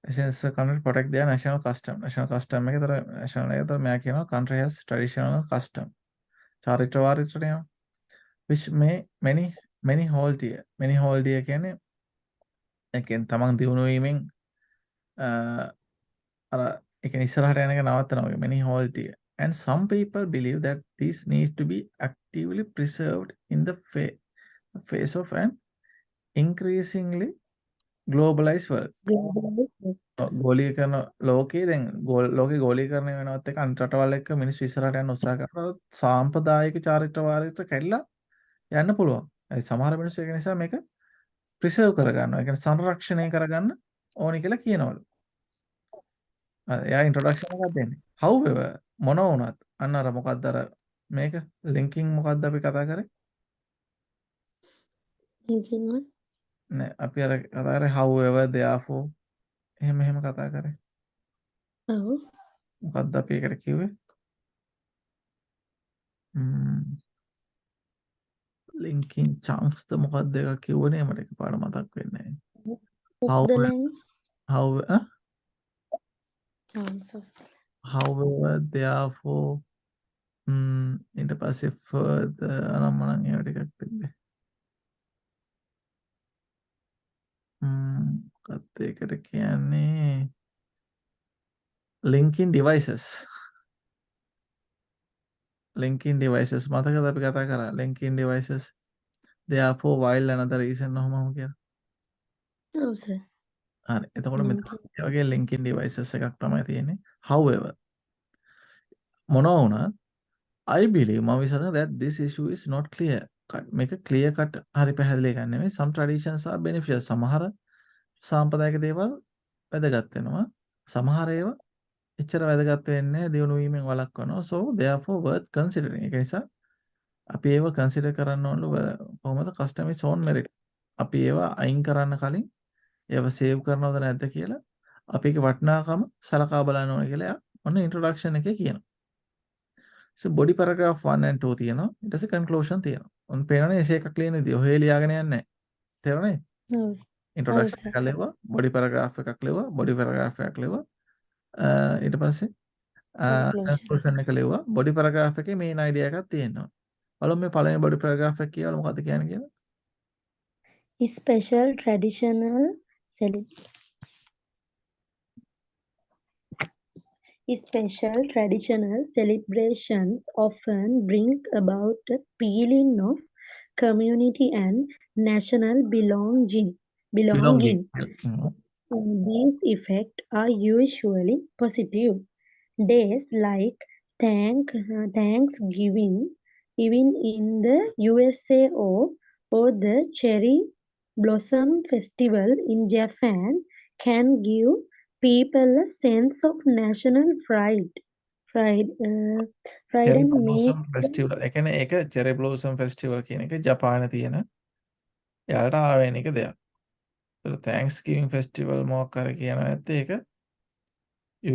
nations country protect their national custom. national custom එක ඒතර national එක ඒතර මෙයා කියනවා country has traditional custom. චාරිත්‍ර වාරිත්‍ර නේ. which many hold dear. many hold dear කියන්නේ ඒ කියන්නේ තමන් දියුණු වීමෙන් අර ඒ කියන්නේ ඉස්සරහට යන එක නවත්තනවා වගේ many hold dear. And some people believe that these need to be actively preserved in the face of an increasingly globalized world. ගෝලීකරන ලෝකයේ දැන් ලෝකේ ගෝලීකරණය වෙනවත් එක අනිත් රටවල් එක්ක මිනිස්සු ඉස්සරහට යන උත්සාහ කරනවා. සාම්ප්‍රදායික චාරිත්‍ර වාරිත්‍ර කැඩිලා යන්න පුළුවන්. ඒ සමහර මිනිස්සු ඒක නිසා මේක ප්‍රිසර්ව් කරගන්නවා. ඒ කියන්නේ සංරක්ෂණය කරගන්න ඕනි කියලා කියනවලු. එයා ඉන්ට්‍රොඩක්ෂන් එකක් දෙන්නේ. However මොන වුණත් අන්න අර මොකක්ද අර මේක ලින්කින් මොකක්ද අපි කතා කරේ? නෑ අපි අර කතා කරේ however therefore එහෙම කතා කරේ. මොකක්ද අපි ඒකට කිව්වේ? linking chunks ද මොකක්ද එකක් කිව්වනේ මට එකපාර මතක් වෙන්නේ නෑ. However therefore ඊට පස්සේ further අනම්මනම් ඒවා ටිකක් තිබ්බේ. මොකක්ද ඒකට කියන්නේ linking devices මතකද අපි කතා කරා linking devices therefore while another reason ඔහොම කියලා. ඔව් සර්. හරි එතකොට මෙතන ඒ වගේ linking devices එකක් තමයි තියෙන්නේ. However මොනවා වුණත් I believe මම විශ්වාස that this issue is not clear cut. මේක clear cut හරි පැහැදිලි එකක් නෙමෙයි. Some traditions are beneficial. සමහර සාම්ප්‍රදායික දේවල් වැදගත් වෙනවා. සමහර ඒවා එච්චර වැදගත් වෙන්නේ නැහැ. දියුණු වීමෙන් වළක්වනවා. So therefore worth considering. ඒක නිසා අපි ඒව consider කරන්න ඕනලු කොහොමද custom its own merit. අපි ඒවා අයින් කරන්න කලින් ඒව සේව් කරනවද නැද්ද කියලා අපි ඒකේ වටිනාකම සලකා බලන්න ඕනේ කියලා එයා ඔන්න ඉන්ට්‍රොඩක්ෂන් එකේ කියනවා. So body paragraph 1 and 2 තියෙනවා. ඊට පස්සේ conclusion තියෙනවා. ඔන්න පේනවනේ එසේ එකක් ලියන විදිය. ඔහේ ලියාගෙන යන්නේ නැහැ. තේරුණානේ? ඔව් introduction sir. එකක් ලියුවා, body paragraph එකක් ලියුවා, body paragraph එකක් ලියුවා. ඊට පස්සේ Conclusion. conclusion එක ලියුවා. body paragraph එකේ main idea එකක් තියෙනවා. බලමු මේ පළවෙනි body paragraph එක කියලා මොකද්ද කියන්නේ කියලා. Special traditional cele- Special traditional celebrations often bring about a feeling of community and national belonging. belonging. These effects are usually positive. Days like Thanksgiving, even in the USA, or the Cherry Blossom Festival in Japan, can give people a sense of national pride. Pride Cherry and Blossom make them Festival. ඒ කියන්නේ ඒක Cherry Blossom Festival කියන එක ජපානයේ තියෙන එයාලට ආවේනික දෙයක්. ඒතර Thanksgiving Festival මොකක් හරි කියනවා ඇත්තේ ඒක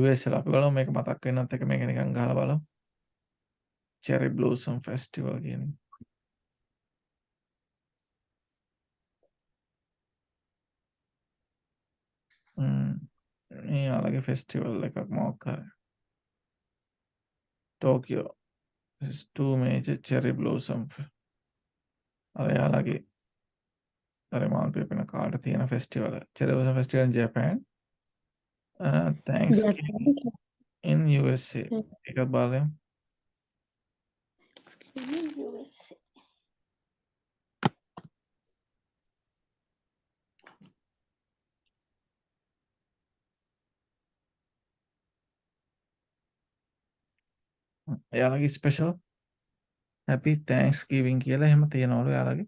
US වල අපි බලමු මේක මතක් වෙනත් එක මේක නිකන් ගහලා බලමු. Cherry Blossom Festival කියන එක. මේ යාළගේ ෆෙස්ටිවල් එකක් මොකක් හරි. Tokyo. There's two major cherry blossom. අර යාළගේ අර මාල් පෙපෙන කාට තියෙන festival. Cherry Blossom Festival in Japan. Thanksgiving Japan in USA. එකක් බලමු. USA. එයාලගේ ස්පෙෂල් හැපි තෑන්ක්ස්ගිවිං කියලා එහෙම තියෙනවලු එයාලගේ.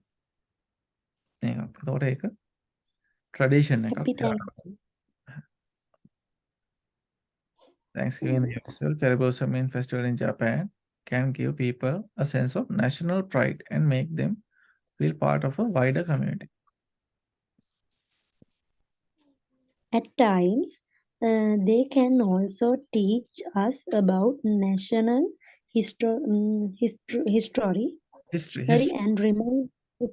මේක. එතකොට ඒක ට්‍රැඩිෂන් එකක්. Happy Thanksgiving. Thanksgiving in the US, Cherry Blossom Festival in Japan can give people a sense of national pride and make them feel part of a wider community. At times, they can also teach us about national history History. and remind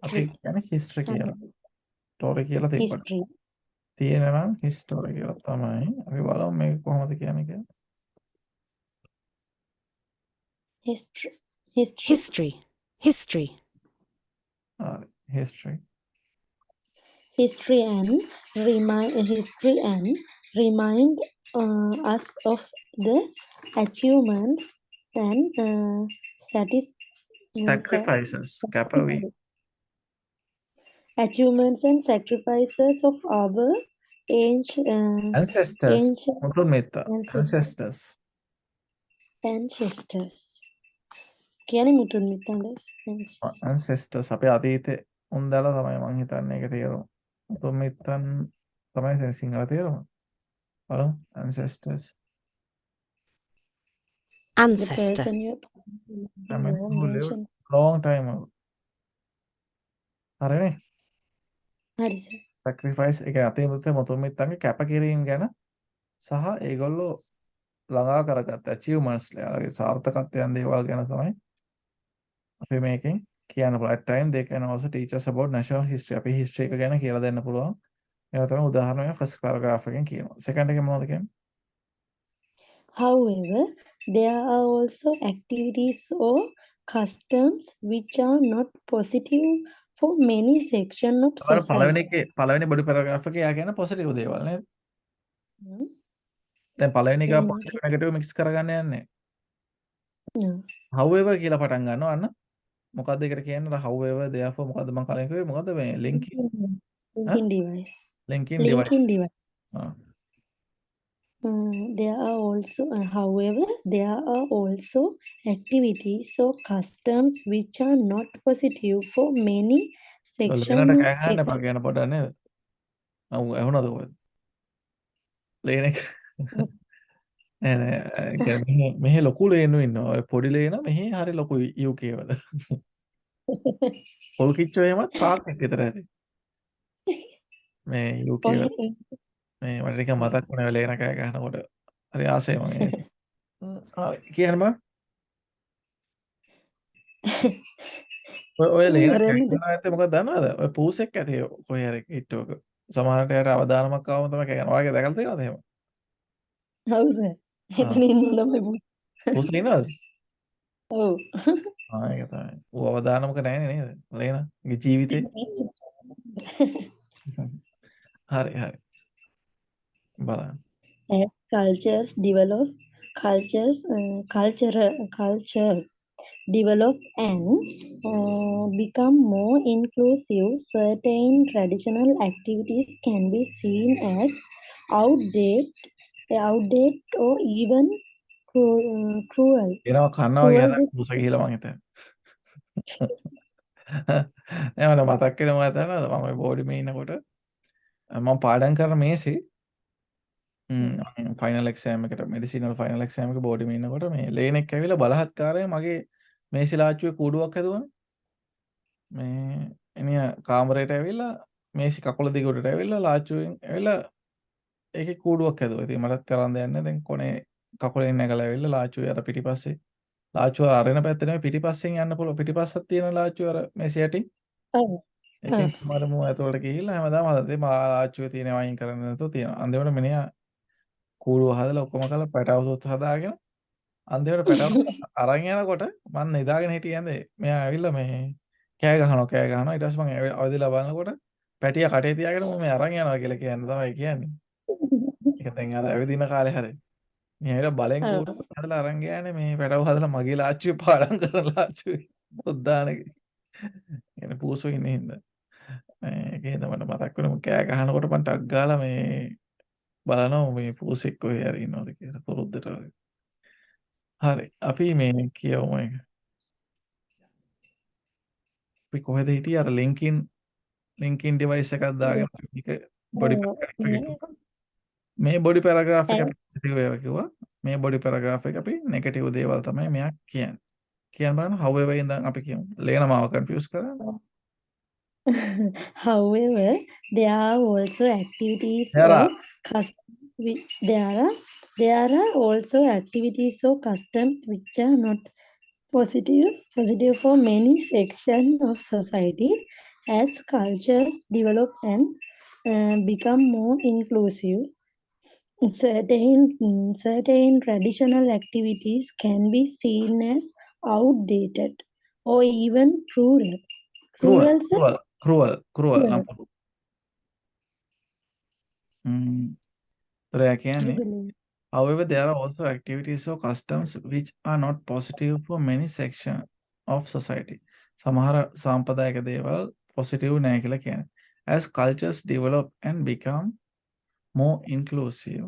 අපි history. කියන්නේ history කියලා. story කියලා තිබ්බට. History. තියෙන නම් history කියලා තමයි. අපි බලමු මේක කොහොමද කියන්නේ කියලා. History. history, history, හරි. history. History and remind us of the achievements and Sacrifices. කැපවීම. achievements and sacrifices of our ancient Ancestors. මුතුන් මිත්ත. ancestors. Ancestors. කියන්නේ මුතුන් මිත්තන්ද Ancestors. අපේ අතීතේ උන්දලා තමයි මං හිතන්නේ ඒක තේරුම. මුතුන් මිත්තන් තමයි සිංහල තේරුම. බලමු. Ancestors. the ancestor, person you I mean, your who lived nation. long time ago. හරිනේ. හරි sir. sacrifice එක අතීතයේ මුතුන් මිත්තන්ගේ කැපකිරීම ගැන සහ ඒගොල්ලෝ ළඟා කරගත්ත achievements ලාගේ සාර්ථකත්වයන් දේවල් ගැන තමයි අපි මේකෙන් කියන්න පුළුවන්. At time they can also teach us about national history. අපි history එක ගැන කියලා දෙන්න පුළුවන්. ඒවා තමයි උදාහරණයක් first paragraph එකෙන් කියනවා. second එකෙන් මොනවද කියන්නේ? However, there are also activities or customs which are not positive for many sections of society. පළවෙනි body paragraph එකේ යා කියන positive දේවල් නේද? Hmm? දැන් පළවෙනි එක එහෙම positive negative mix කරගන්න යන්නේ. Yeah. However කියලා පටන් ගන්නවා අන්න. මොකද්ද ඒකට කියන්නේ? however therefore මොකද්ද මම කලින් කිව්වේ මොකද්ද මේ linking Linking device. linking device. Linking device. ආ. There are also, however, there are also activities or customs which are not positive for many ලේනට sections. කෑ ගහන්න එපා කියන පොඩ්ඩක් නේද? ඇහුණාද ඔය? ලේන එක නෑ නෑ ඒ කියන්නේ මෙහෙ ලොකු ලේනු ඉන්නවා. ඔය පොඩි ලේන මෙහෙ හරි ලොකුයි UK වල. පොල් කිච්චෝ එහෙමත් පාක් එක විතර ඇති. මේ UK ඔය වල මේ මට නිකන් මතක් වුණා ලේන කෑ ගහනකොට. හරි ආසයි මම ඒක. හරි කියන්න බා. ඔය ලේන කෑ ඉවරන්නද? ගහනවා ඇත්තේ මොකක්ද දන්නවද? ඔය පූසෙක් ඇති කොහේ හරි කිට්ටුවක. සමහරට යට අවදානමක් ආවම තමයි කෑ ගහනවා. ඔයගේ දැකලා තියෙනවද එහෙම? හවුස. ආ එතන ඉන්න ළමයි. පූස ඉන්නවද? ඔව්. ඒක තමයි. ඌ අවදානමක නැහැනේ නේද? ලේනගේ ජීවිතේ. හරි හරි. බලන්න. As cultures develop, cultures develop and become more inclusive, certain traditional activities can be seen as outdated or even cruel. එනවා කන්නවා Cruel. කියලා පූස ගිහිලා මං හිතන්නේ. නෑ මට මතක් වෙන මොකක්ද දන්නවද? මම ඔය බෝඩිමේ ඉන්නකොට මම පාඩම් කරන මේසේ ෆයිනල් එක්සෑම් එකට මෙඩිසිනල් ෆයිනල් එක්සෑම් එක බෝඩිමේ ඉන්නකොට මේ ලේනෙක් ඇවිල්ලා බලහත්කාරයෙන් මගේ මේසෙ ලාච්චුවේ කූඩුවක් හැදුවා. මේ එනිය කාමරයට ඇවිල්ලා මේසි කකුල දිගට ඇවිල්ලා ලාච්චුවෙන් ඇවිල්ලා ඒකේ කූඩුවක් හැදුවා. ඉතින් මටත් කරන් දෙයක් නැහැ. දැන් කොනේ කකුලෙන් නැගලා ඇවිල්ලා ලාච්චුවේ අර පිටිපස්සේ ලාච්චුව අරගෙන පැත්තේ නෙමෙයි පිටිපස්සෙන් යන්න පුළුවන්. පිටිපස්සක් තියෙන ලාච්චුව අර මේසෙ යටින්. ඔව්. ඒකෙන් මරමු ඇතුළට ගිහිල්ලා හැමදාම හදලා මා ලාච්චුවේ තියෙන වයින් කරන්න නැතුව තියෙනවා. අන්තිමට මිනිහා කූඩුව හදලා ඔක්කොම කරලා පැටවුසුත් හදාගෙන අන්තිමට පැටවුස අරන් යනකොට මම නිදාගෙන හිටියේ ඇඳේ. මෙයා ඇවිල්ලා මේ කෑ ගහනවා. ඊට පස්සේ මම අවදිලා බලනකොට පැටියා කටේ තියාගෙන මම අරන් යනවා කියලා කියන්න තමයි කියන්නේ. ඒක දැන් අර ඇවිදින කාලේ හැරේ. මේ ඇවිල්ලා බලෙන් කූඩුව හදලා අරන් ගියානේ මේ පැටව හදලා මගේ ලාච්චුවේ පාඩම් කරන ලාච්චුවේ. උද්දානගේ. එනේ පූසෝ ඉන්නේ හින්දා. ඒකේ තමයි මතක් වුණේ කෑ ගහනකොට මම ටක් ගාලා මේ බලනවා මේ පූසෙක් කොහේ හරි ඉන්නවද කියලා පුරුද්දට වගේ. හරි අපි මේ කියවමු එක. අපි කොහෙද හිටියේ අර ලින්කින් ඩිවයිස් එකක් දාගෙන මේක බොඩි පැරග්‍රාෆ් එක මේ බොඩි පැරග්‍රාෆ් එක අපි පොසිටිව් ඒවා කිව්වා. මේ බොඩි පැරග්‍රාෆ් එක අපි නෙගටිව් දේවල් තමයි මෙයා කියන්නේ. කියන්න බලන්න however ඉඳන් අපි කියමු. ලේන මාව කන්ෆියුස් කරන්නේ. However, there are also activities There or are. customs. There are also activities or customs which are not positive for many sections of society. As cultures develop and become more inclusive, certain traditional activities can be seen as outdated or even cruel. Cruel, sir? Cruel. නපුරු. ඒතර කියන්නේ however there are also activities or customs which are not positive for many sections of society. සමහර සාම්ප්‍රදායික දේවල් positive නෑ කියලා කියන්නේ. As cultures develop and become more inclusive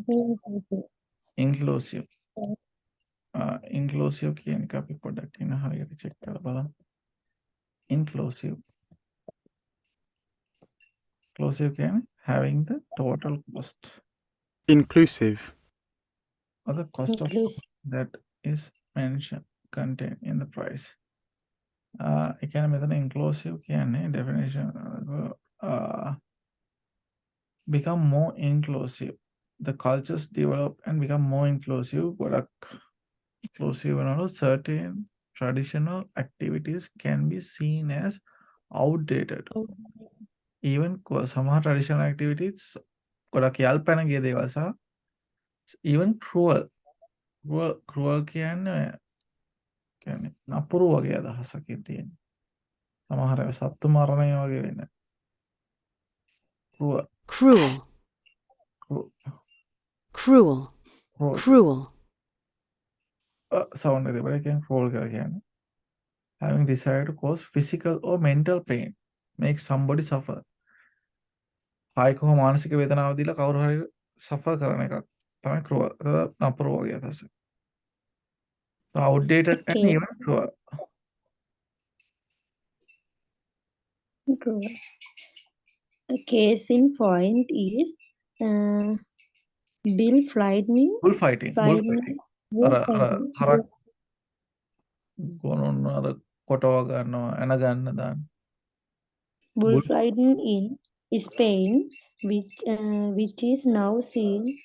කියන එක අපි පොඩ්ඩක් ඉන්න හරියට check කරලා බලමු. Inclusive කියන්නේ having the total cost Inclusive. or the cost of that is mentioned contained in the price. ඒ කියන්නේ මෙතන inclusive කියන්නේ definition become more inclusive. The cultures develop and become more inclusive. ගොඩක් inclusive වෙනකොට certain traditional activities can be seen as outdated. Even සමහර traditional activities ගොඩක් යල්පැන ගිය දේවල් සහ even cruel කියන්නේ නපුරු වගේ අදහසකින් තියෙන. සමහර සත්තු මරණය වගේ වෙන. Cruel. Sound එක දෙපළ කියන්නේ cruel කියලා කියන්නේ. Having desire to cause physical or mental pain make somebody suffer. කායික හෝ මානසික වේදනාවක් දීලා කවුරු හරි suffer කරන එකක් තමයි cruel. ඒක නපුරු වගේ අදහස. So outdated and even cruel. A case in point is bullfighting. අර හරක් ගොනුන් අර කොටව ගන්නවා එන ගන්න දාන්න. Bullfighting in Spain, which is now seen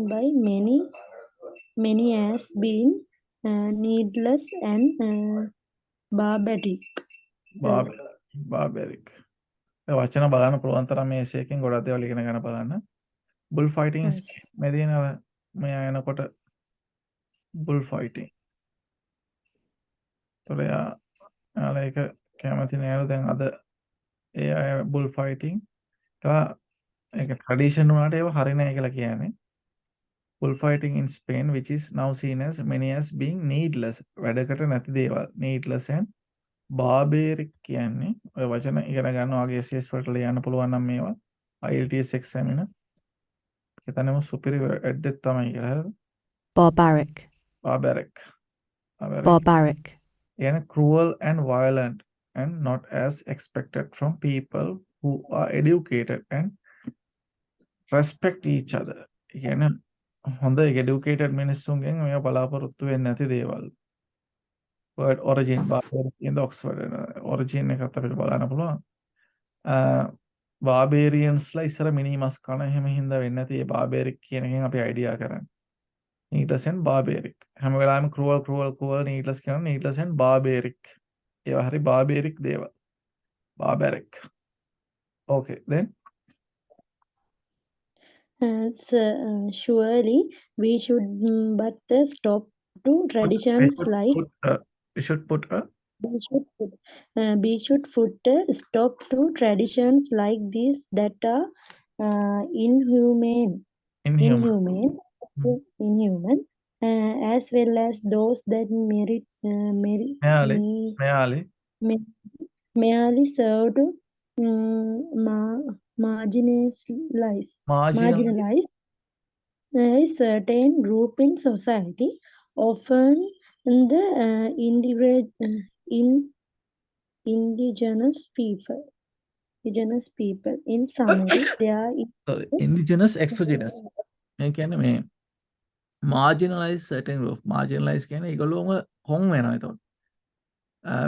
by many as being needless and barbaric. බාබෙරික්. වචන බලන්න පුළුවන් තරම් මේ essay එකෙන් ගොඩක් දේවල් ඉගෙන ගන්න බලන්න. bull fighting is Yes. මේ දින මෙයා එනකොට bull fighting. ඒතොර යාලා ඒක කැමති නෑලු දැන් අද ඒ අය bull fighting. ඒක tradition වුණාට ඒව හරි නෑ කියලා කියන්නේ. Bullfighting in Spain, which is now seen as many as being needless. වැඩකට නැති දේවල්. Needless and barbaric කියන්නේ ඔය වචන ඉගෙන ගන්න වගේ SS වලට ලියන්න පුළුවන් නම් මේවා IELTS examiner එතනම superior edit තමයි කියලා හරිද? Barbaric. Barbaric. Barbaric. කියන්නේ cruel and violent and not as expected from people who are educated and respect each other. කියන්නේ හොඳ educated මිනිස්සුන්ගෙන් මේවා බලාපොරොත්තු වෙන්නේ නැති දේවල්. word origin barbaric in the Oxford origin එකත් අපිට බලන්න පුළුවන්. barbarians ලා ඉස්සර මිනිමස් කන එහෙම හින්දා වෙන්නේ නැති ඒ barbaric කියන එකෙන් අපි idea කරන්නේ. needless and barbaric. හැම වෙලාවෙම cruel needless කියන needless and barbaric. ඒවා හරි barbaric දේවල්. barbaric. Okay, then Surely we should but stop to traditions like we should put a we should put a stop to traditions like this that are inhumane, as well as those that merely serve to marginalize a certain group in society, often the indigenous people. In summary, there is indigenous exogenous. මේ කියන්නේ මේ marginalize certain group. Marginalize කියන්නේ ඒගොල්ලෝම කොන් වෙනවා එතකොට.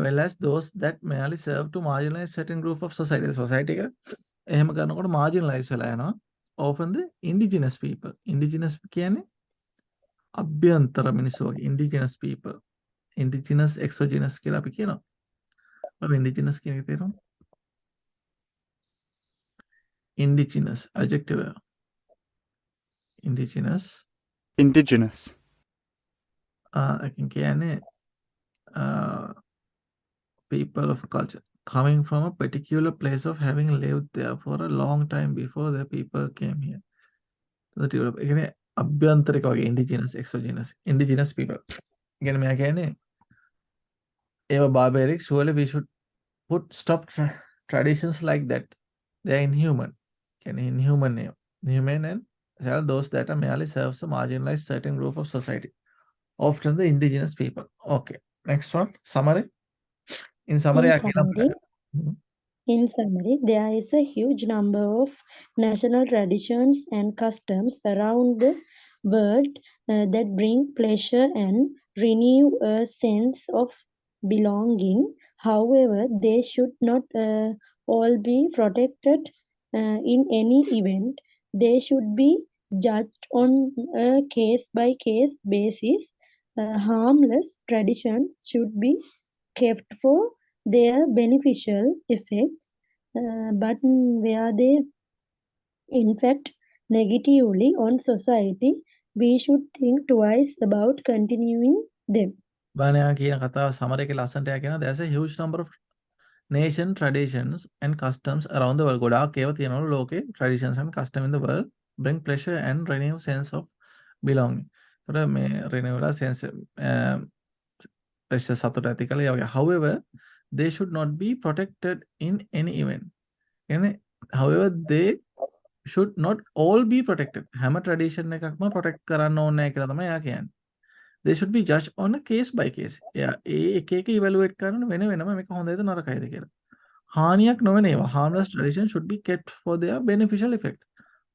Well as those that merely serve to marginalize certain group of society. Society එක එහෙම කරනකොට marginalize වෙලා යනවා. Often the indigenous people. Indigenous කියන්නේ අභ්‍යන්තර මිනිස්සු වගේ. Indigenous people. Indigenous exogenous කියලා අපි කියනවා. ඔබ indigenous කියන එක තේරුම්? Indigenous adjective. Indigenous. I කියන්නේ people of culture coming from a particular place of having lived there for a long time before the people came here. The develop again අභ්‍යන්තරික වගේ indigenous exogenous indigenous people. Again මෙයා කියන්නේ ඒවා barbaric. Surely we should stop traditions like that. They are inhuman. Inhuman and those that are merely serves to marginalize certain group of society. Often the indigenous people. Okay. Next one. Summary. In summary, there is a huge number of national traditions and customs around the world that bring pleasure and renew a sense of belonging. However, they should not all be protected in any event. They should be judged on a case-by-case basis. Harmless traditions should be kept for their beneficial effects, but where they impact negatively on society, we should think twice about continuing them. බණයා කියන කතාව summary එකේ ලස්සනට කියනවා there's a huge number of nation traditions and customs around the world. ගොඩාක් ඒවා තියෙනවලු ලෝකේ traditions and custom in the world bring pleasure and renew sense of belonging. ඒතර මේ renew ලා sense pleasure සතුට ඇති කළා ඒ වගේ. However, they should not be protected in any event. කියන්නේ however they should not all be protected. හැම tradition එකක්ම protect කරන්න ඕනේ නැහැ කියලා තමයි යා කියන්නේ. They should be judged on a case by case. ඒ එක එක evaluate කරන වෙනම මේක හොඳයිද නරකයිද කියලා. හානියක් නොවන ඒවා harmless tradition should be kept for their beneficial effect.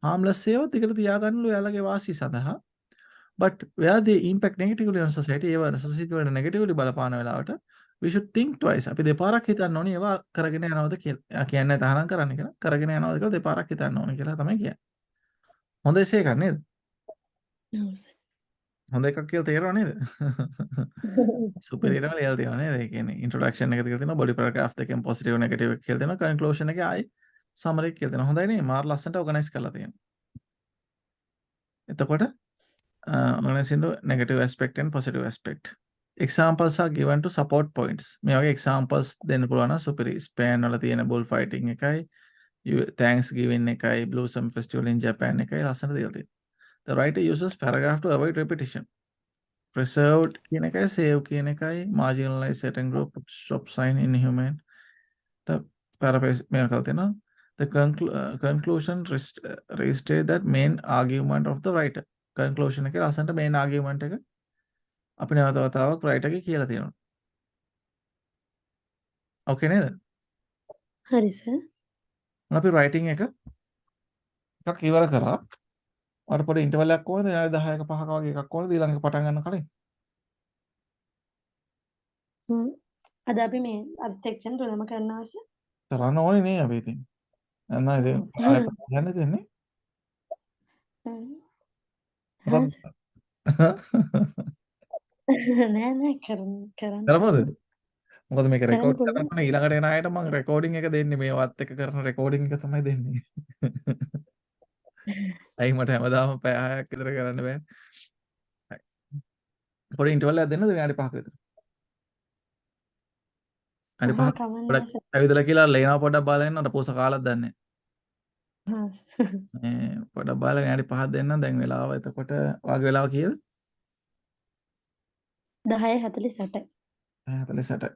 harmless ඒවා ටිකට තියාගන්නලු එයාලගේ වාසිය සඳහා. But where they impact negatively on society, ඒවා society වලට negatively බලපාන වෙලාවට we should think twice. අපි දෙපාරක් හිතන්න ඕනේ ඒවා කරගෙන යනවද කියලා. එයා කියන්නේ තහනම් කරන්න කියලා. කරගෙන යනවද කියලා දෙපාරක් හිතන්න ඕනේ කියලා තමයි කියන්නේ. හොඳ එසේ එකක් නේද? හොඳ එකක් කියලා තේරෙනව නේද? සුපිරියර් වල ලියලා තියෙනවා නේද? ඒ කියන්නේ ඉන්ට්‍රොඩක්ෂන් එක කියලා තියෙනවා, බොඩි පැරග්‍රාෆ් දෙකෙන් පොසිටිව් නෙගටිව් එක කියලා තියෙනවා, කන්ක්ලූෂන් එකේ ආයි සමරි එක කියලා තියෙනවා. හොඳයි නේ? මාර ලස්සනට ඕගනයිස් කරලා තියෙනවා. එතකොට organize into negative aspect and positive aspect. Examples are given to support points. මේ වගේ examples දෙන්න පුළුවන් නම් සුපිරි. ස්පේන් වල තියෙන bull fighting එකයි, Thanksgiving එකයි, Blossom Festival in Japan එකයි ලස්සනට දීලා තියෙනවා. The writer uses paragraph to avoid repetition. Preserved කියන එකයි, save කියන එකයි, marginalized certain group, stop sign inhuman. The paraphrase මේ කරලා තියෙනවා. The conclusion restate that main argument of the writer. Conclusion එකේ ලස්සනට main argument එක අපි නැවත වතාවක් writer එකේ කියලා තියෙනවා. Okay නේද? හරි සර්. අපි writing එකක් ඉවර කරා. අර පොඩි ඉන්ටර්වල් එකක් ඕනද? විනාඩි 10ක 5ක වගේ එකක් ඕනද ඊළඟ එක පටන් ගන්න කලින්? අද අපි මේ අද සෙක්ෂන් තුනම කරන්න අවශ්‍ය. කරන්න ඕනේ නේ අපි ඉතින්. නැත්නම් ඉතින් ඔයාලා කියන්න දෙන්නේ. මොකද? නෑ කරන්න. කරමුද? මොකද මේක කරන්න රෙකෝඩ් පුළුවන්. කරනකොට ඊළඟට එන අයට මම රෙකෝඩින් එක දෙන්නේ මේවත් එක්ක කරන රෙකෝඩින් එක තමයි දෙන්නේ. ඇයි මට හැමදාම පැය 6ක් විතර කරන්න බෑ. හරි. පොඩි ඉන්ටර්වල් එකක් දෙන්නද විනාඩි 5ක විතර? විනාඩි 5ක් කමන්නේ පොඩක් ඇවිදලා කියලා ලේනවා පොඩක් බලලා එන්න. අර පොස කාලක් දන්නේ නැහැ. නැහැ. පොඩක් බලලා විනාඩි 5ක් දෙන්න. දැන් වෙලාව එතකොට වාගේ වෙලාව කීයද? 10:48. 10:48.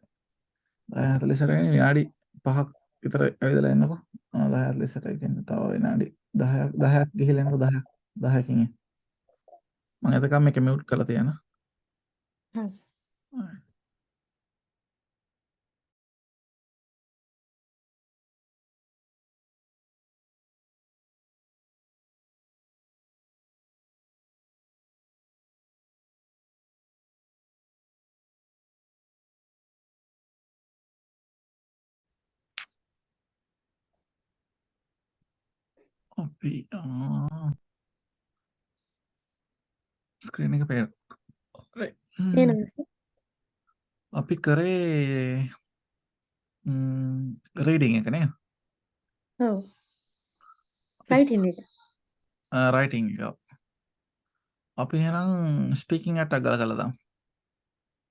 10:48 විනාඩි 5ක් විතර ඇවිදලා එන්නකෝ. 10:48 කියන්නේ තව විනාඩි 10ක් ගිහිල්ලා එන්නකෝ 10කින්. මම එතකම් මේක මියුට් කරලා තියන්න. හරි. අපි ස්ක්‍රීන් එක පේන. අපි කරේ රීඩින් එක නේ. ඔව්. රයිටින් එක. රයිටින් එක. අපි එහෙනම් ස්පීකින් එකට ගල කළා දාමු.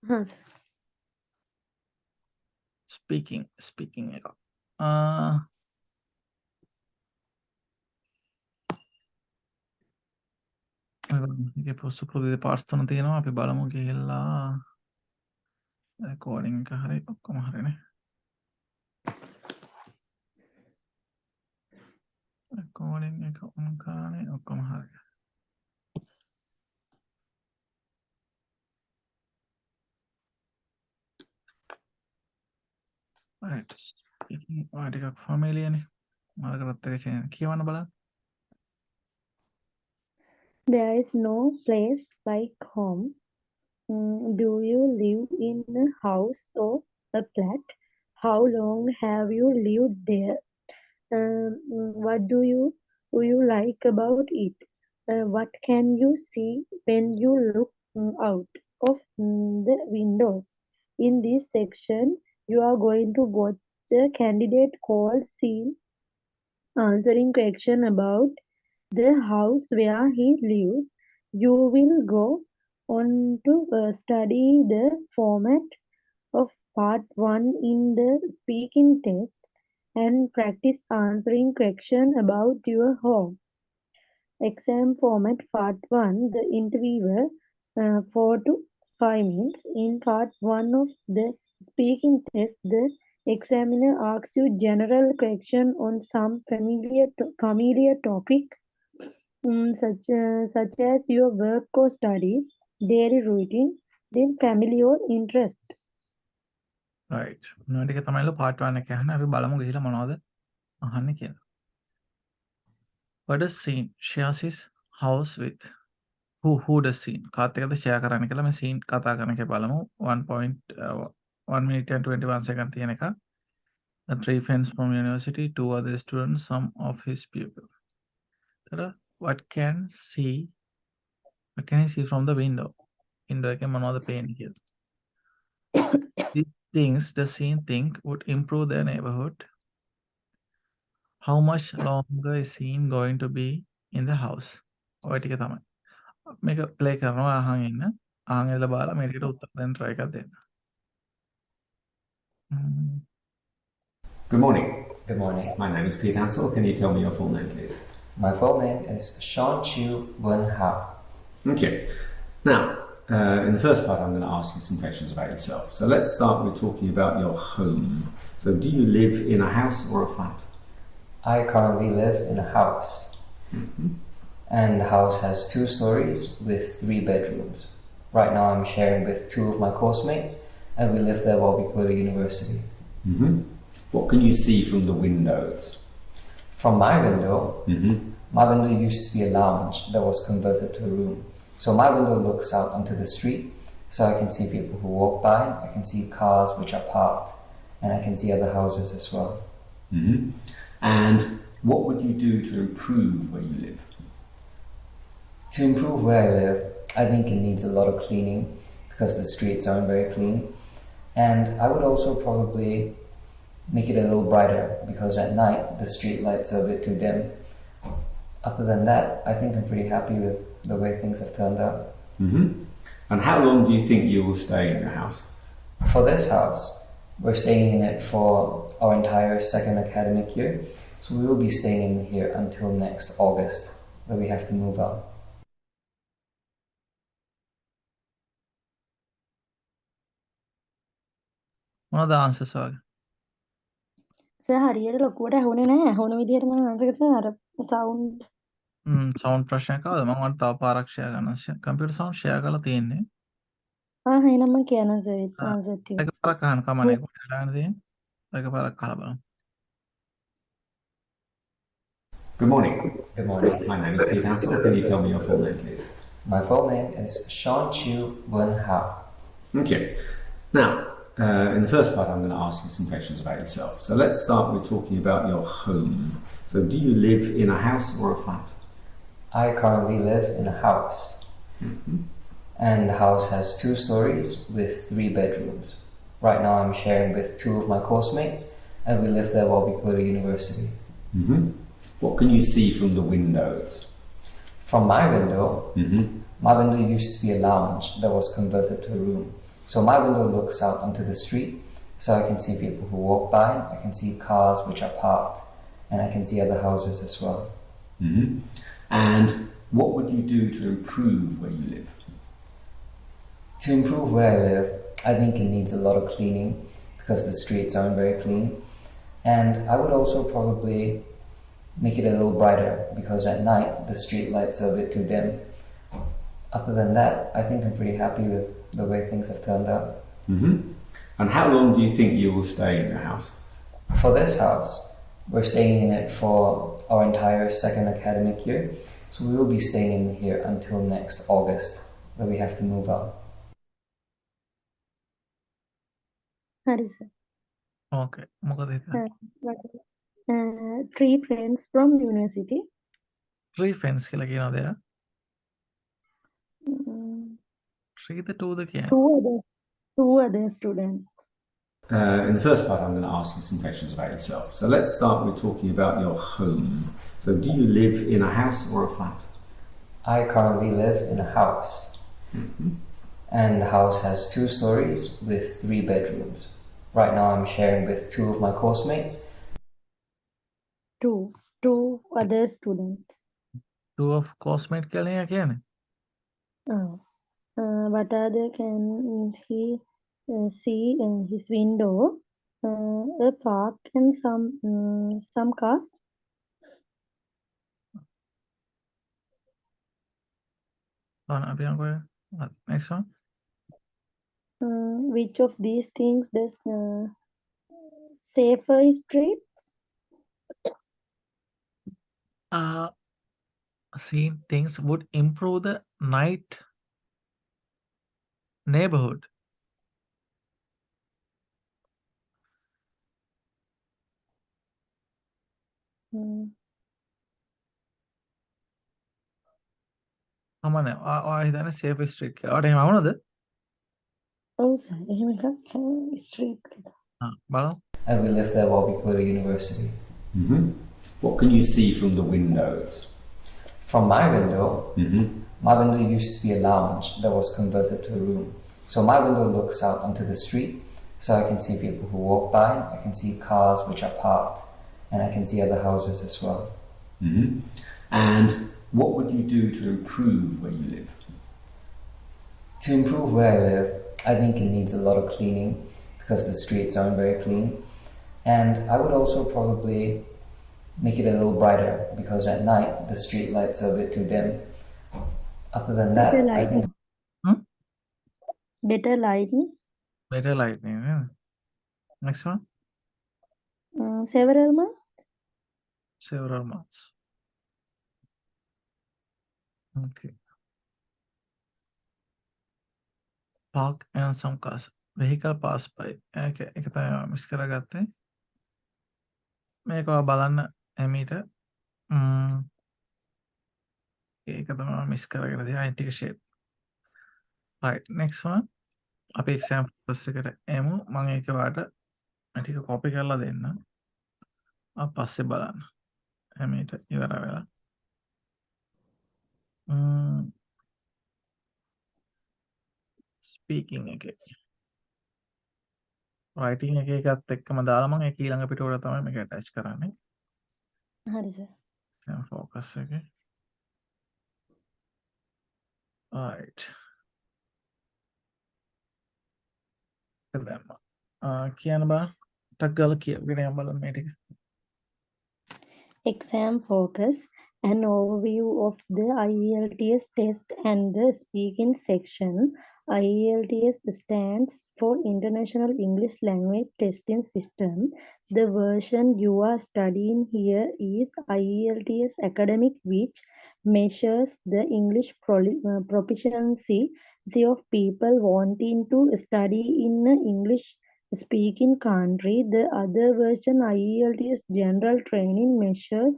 හා ස්පීකින් එක. ඒකේ පොස්ට් පාර්ට්ස් තුන තියෙනවා. අපි බලමු ගිහිල්ලා රෙකෝඩින් එක හරි ඔක්කොම හරිනේ. රෙකෝඩින් එක ඔන් කරන්නේ ඔක්කොම හරි. right. ටිකක් ෆැමිලියනේ. මාර්ගරත් එක කියවන්න බලන්න. There is no place like home. Do you live in a house or a flat? How long have you lived there? What do you like about it? What can you see when you look out of the windows? In this section, you are going to watch a candidate called scene answering question about the house where he lives. You will go on to study the format of part 1 in the speaking test and practice answering question about your home. Exam format part 1, the interviewer 4 to 5 minutes. In part 1 of the speaking test, the examiner asks you general question on some familiar topic such as your work or studies, daily routine, then family or interest. right. මොනවා ටික තමයිලු part 1 එක අහන්න. අපි බලමු ගිහිල්ලා මොනවද අහන්නේ කියලා. What does scene shares his house with? Who does scene? කාත් එකද share කරන්න කියලා මේ scene කතා කරන එක බලමු. 1.1 1 minute and 21 seconds තියෙන එක. The 3 friends from university, 2 other students, some of his pupils. What can he see from the window? Window එකෙන් මොනවද පේන්නේ කියලා. These things the scene think would improve their neighborhood. How much longer is scene going to be in the house? ඔය ටික තමයි. මේක play කරනවා අහන් ඉන්න. අහන් ඉඳලා බලලා මේ ටිකට උත්තර දෙන්න try එකක් දෙන්න. Good morning. Good morning. My name is Pete Hansel. Can you tell me your full name, please? My full name is Sean Chu Wen Hao. Okay. Now, in the first part, I'm going to ask you some questions about yourself. So let's start with talking about your home. So do you live in a house or a flat? I currently live in a house. And the house has 2 stories with 3 bedrooms. Right now I'm sharing with 2 of my course mates and we live there while we go to university. What can you see from the windows? From my window, my window used to be a lounge that was converted to a room. So my window looks out onto the street, so I can see people who walk by, I can see cars which are parked, and I can see other houses as well. And what would you do to improve where you live? To improve where I live, I think it needs a lot of cleaning because the streets aren't very clean. And I would also probably make it a little brighter because at night the street lights are a bit too dim. Other than that, I think I'm pretty happy with the way things have turned out. And how long do you think you will stay in your house? For this house, we're staying in it for our entire 2nd academic year, so we will be staying in here until next August, where we have to move out. මොනවද answers වගේ? Sir හරියට ලොකුවට ඇහුනේ නැහැ. ඇහුන විදිහට මම answer කරා අර sound. Sound ප්‍රශ්නයක් ආවද? මම ඔයාලට තව පාරක් share කරනවා. කම්පියුටර් සවුන්ඩ් share කරලා තියෙන්නේ. එහෙනම් මම කියනවා සර් ආන්සර් ටික. එකපාරක් අහන්න කමන්නේ කොහෙද දාන්න තියෙන්නේ? එකපාරක් අහලා බලමු. Good morning. Good morning. My name is Pete Hansel. Can you tell me your full name, please? My full name is Sean Chu Wen Hao. Okay. Now, in the first part, I'm going to ask you some questions about yourself. So let's start with talking about your home. So do you live in a house or a flat? I currently live in a house. And the house has 2 stories with 3 bedrooms. Right now I'm sharing with 2 of my course mates and we live there while we go to university. What can you see from the windows? From my window, my window used to be a lounge that was converted to a room. So my window looks out onto the street, so I can see people who walk by, I can see cars which are parked, and I can see other houses as well. And what would you do to improve where you live? To improve where I live, I think it needs a lot of cleaning because the streets aren't very clean. And I would also probably make it a little brighter because at night the street lights are a bit too dim. Other than that, I think I'm pretty happy with the way things have turned out. And how long do you think you will stay in your house? For this house, we're staying in it for our entire 2nd academic year, so we will be staying in here until next August, where we have to move out. හරි sir. Okay. මොකද හිතන්නේ? 3 friends from university. 3 friends කියලා කියනවාද එයා? 3ද 2ද කියන්නේ? 2 other students. In the first part, I'm going to ask you some questions about yourself. So let's start with talking about your home. So do you live in a house or a flat? I currently live in a house. And the house has 2 stories with 3 bedrooms. Right now I'm sharing with 2 of my course mates. 2 other students. 2 of course mate කියලා කියන්නේ? What other can he see in his window? A park and some cars. Next one. Which of these things does safer streets? Seeing things would improve the night neighborhood. අමන හිතන safe street කියලා. ඔයාලට එහෙම වුණාද? ඔව් sir. එහෙම එකක් street එක. බලමු. And we live there while we go to university. What can you see from the windows? From my window, my window used to be a lounge that was converted to a room. So my window looks out onto the street, so I can see people who walk by, I can see cars which are parked, and I can see other houses as well. And what would you do to improve where you live? To improve where I live, I think it needs a lot of cleaning because the streets aren't very clean. And I would also probably make it a little brighter because at night the street lights are a bit too dim. Other than that, Better I lighting. think Better lighting. Better lightning. Yeah. Next one. Several months. Several months. Okay. Park and some cars. Vehicle pass by. ඒක තමයි miss කරගත්තේ. මේක ඔයා බලන්න එමීට. ඒක තමයි miss කරගෙන තියෙන indicate. Right, next one. අපි exam purpose එකට එමු. මම ඒක ඔයාලට ටික copy කරලා දෙන්න. පස්සේ බලන්න. එමීට ඉවර වෙලා. Speaking එකේ. Writing එකත් එක්කම දාලා මම ඒක ඊළඟ පිටුවට තමයි මේක attach කරන්නේ. හරි සර්. දැන් focus එකේ. Right. දැම්මා. කියන්න බා ටක් ගාලා කියගෙන යන්න බලන්න මේ ටික. Exam focus, an overview of the IELTS test and the speaking section. IELTS stands for International English Language Testing System. The version you are studying here is IELTS Academic, which measures the English proficiency of people wanting to study in an English speaking country. The other version, IELTS General Training, measures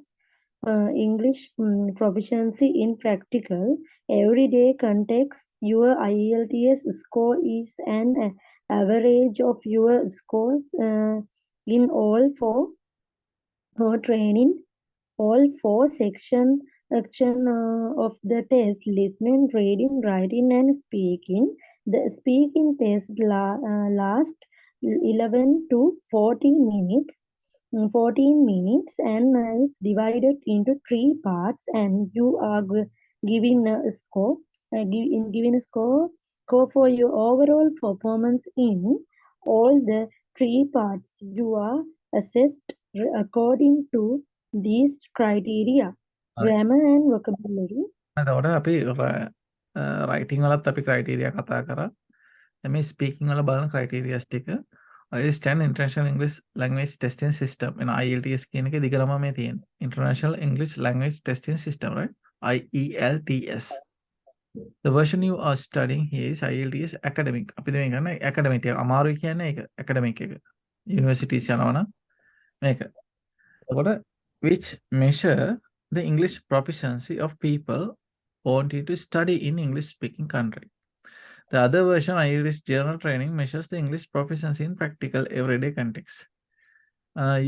English proficiency in practical, everyday context. Your IELTS score is an average of your scores in all four sections of the test: listening, reading, writing, and speaking. The speaking test lasts 11 to 14 minutes and is divided into 3 parts, and you are given a score for your overall performance in all the 3 parts. You are assessed according to these criteria: grammar and vocabulary. එතකොට අපි writing වලත් අපි criteria කතා කරා. මේ speaking වල බලන criteria ටික IELTS International English Language Testing System in IELTS කියන එකේ දිගටම මේ තියෙන්නේ. International English Language Testing System, right? IELTS. The version you are studying here is IELTS Academic. අපි දැන් කරන්නේ academic එක. අමාරුයි කියන්නේ ඒක academic එක. Universities යනවනම් මේක. එතකොට which measure the English proficiency of people wanting to study in English speaking country. The other version, IELTS General Training, measures the English proficiency in practical everyday context.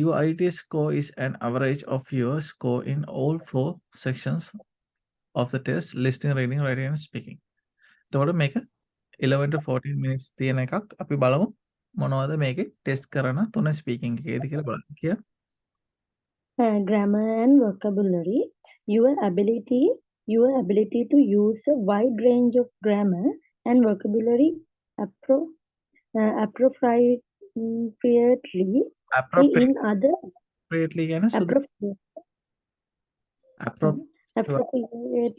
Your IELTS score is an average of your score in all 4 sections of the test: listening, reading, writing, and speaking. එතකොට මේක 11 to 14 minutes තියෙන එකක්. අපි බලමු මොනවද මේකේ test කරන තුන ස්පීකින් එකේදී කියලා බලන්න. කියලා. Grammar and vocabulary. Your ability to use a wide range of grammar and vocabulary appropriately in other appropriately කියන්නේ appropriate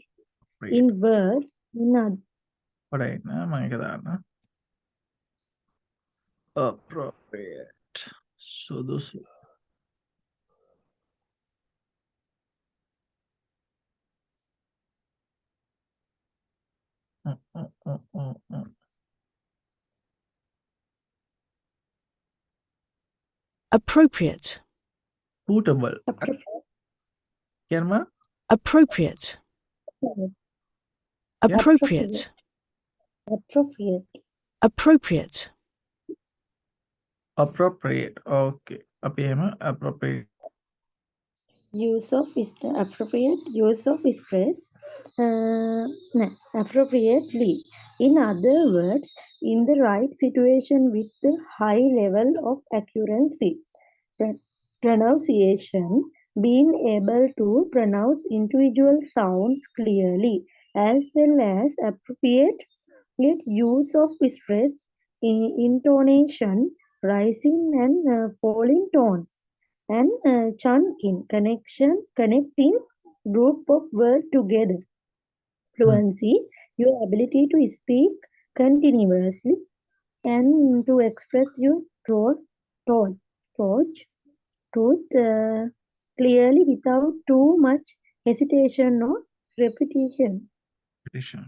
in word in other. හොඳයි නෑ මම ඒක දාන්න. Appropriate සුදුසු. Appropriate. Suitable. කියන්නම Appropriate. Appropriate. Appropriate. Appropriate. appropriate. Okay. අපි එහෙම appropriate Appropriate use of stress appropriately. In other words, in the right situation with the high level of accuracy. Pronunciation, being able to pronounce individual sounds clearly, as well as appropriate use of stress, intonation, rising and falling tones, and chunking, connecting group of words together. Fluency, your ability to speak continuously and to express your thoughts clearly without too much hesitation or repetition. petition.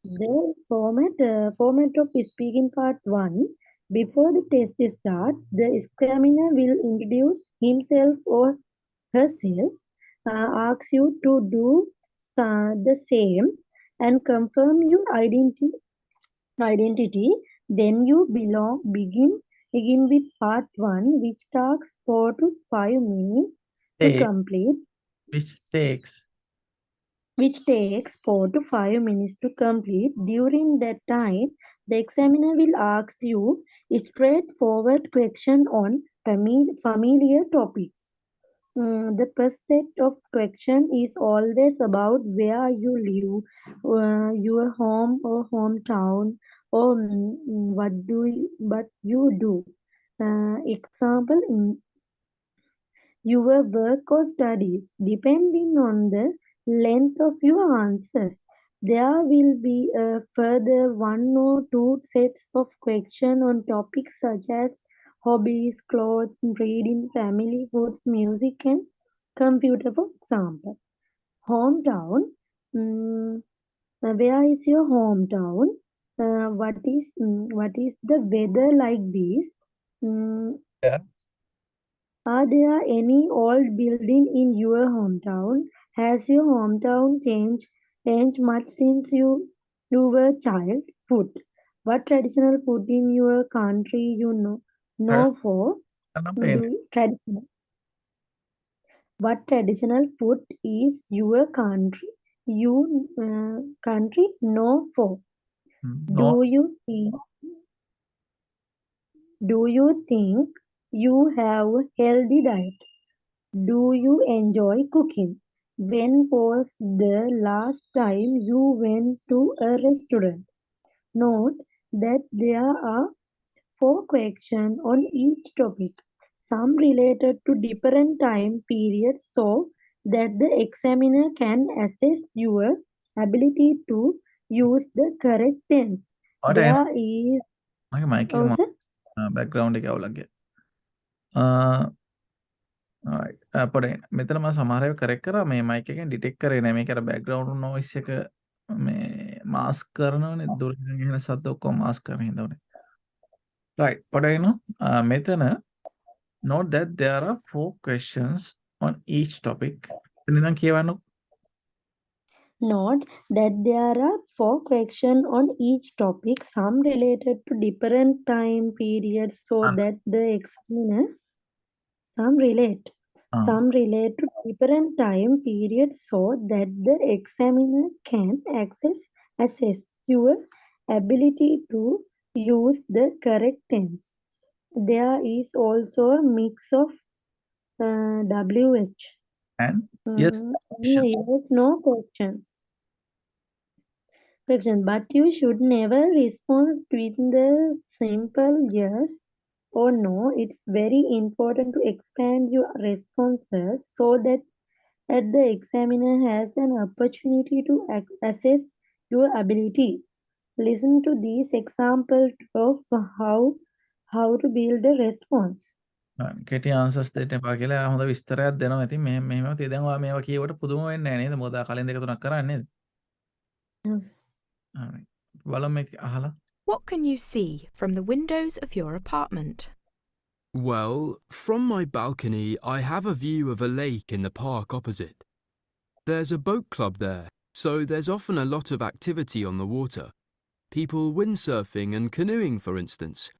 The format of speaking part 1. Before the test starts, the examiner will introduce himself or herself, ask you to do the same, and confirm your identity. Then you begin with part 1, which takes 4 to 5 minutes to Take, complete. which takes Which takes 4 to 5 minutes to complete. During that time, the examiner will ask you a straightforward question on familiar topics. The first set of question is always about where you live, your home or hometown, or what you do. Example, your work or studies. Depending on the length of your answers, there will be a further 1 or 2 sets of questions on topics such as hobbies, clothes, reading, family, foods, music, and computer, for example. Hometown. Where is your hometown? What is the weather like this? yeah. Are there any old building in your hometown? Has your hometown changed much since you were a child? Food. What traditional food in your country you know for? Traditional. What traditional food is your country know for? No, Do you think you have a healthy diet? Do you enjoy cooking? When was the last time you went to a restaurant? Note that there are 4 questions on each topic, some related to different time periods so that the examiner can assess your ability to use the correct tense. There is මගේ mic එක also background එක අවුලක් ගියා. පොඩ මෙතන මම සමහර ඒවා කරෙක්ට් කරා මේ මයික් එකෙන් ඩිටෙක්ට් කරේ නැහැ. මේක අර බෑග්ග්‍රවුන්ඩ් නොයිස් එක මේ මාස්ක් කරනවනේ දුරින් එන සද්ද ඔක්කොම මාස්ක් කරන හින්දා උනේ. right පොඩ මෙතන note that there are 4 questions on each topic. එතන ඉඳන් කියවන්නකො. Note that there are 4 questions on each topic, some related to different time periods so that the examiner some relate to different time periods so that the examiner can assess your ability to use the correct tense. There is also a mix of WH and yes no questions. But you should never respond with the simple yes or no. It's very important to expand your responses so that the examiner has an opportunity to assess your ability. Listen to these examples of how to build a response. කෙටි answers දෙන්න එපා කියලා හොඳ විස්තරයක් දෙනවා. ඉතින් මෙහෙම තියෙ දැන් ඔයා මේවා කියවට පුදුම වෙන්නේ නැහැ නේද? මොකද කලින් 2-3ක් කරන්නේ නේද? බලමු මේක අහලා. What can you see from the windows of your apartment? Well, from my balcony, I have a view of a lake in the park opposite. There's a boat club there, so there's often a lot of activity on the water. People windsurfing and canoeing, for instance.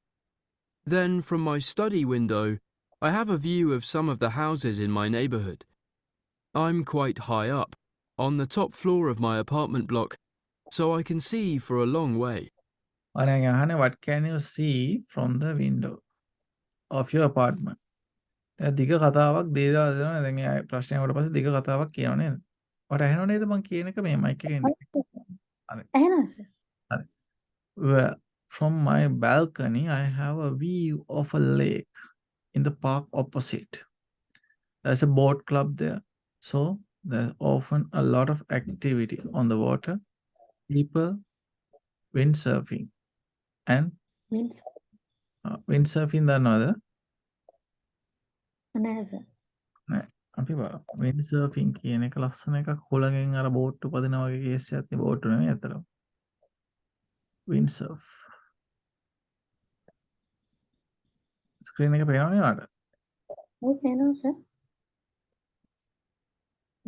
Then, from my study window, I have a view of some of the houses in my neighborhood. I'm quite high up, on the top floor of my apartment block, so I can see for a long way. අනේ අහන්නේ what can you see from the window of your apartment? දිග කතාවක් දේලා දෙනවා. දැන් ඒ ප්‍රශ්නයකට පස්සේ දිග කතාවක් කියනවා නේද? ඔයාලට ඇහෙනව නේද මං කියන එක මේ මයික් එකේ ඉන්නේ? හරි. ඇහෙනවද සර්? හරි. Well, from my balcony, I have a view of a lake in the park opposite. There's a boat club there. So there's often a lot of activity on the water. People windsurfing. And Means windsurfing දන්නවද? නැහැ sir. නෑ. අපි බලමු. windsurfing කියන එක ලස්සන එකක්. හුලඟෙන් අර බෝට් උපදිනා වගේ කේස් එකක් නේ. බෝට් නෙමෙයි අතලම. windsurf. ස්ක්‍රීන් එක පේනවනේ ඔයාලට? ඔව් පේනවා සර්.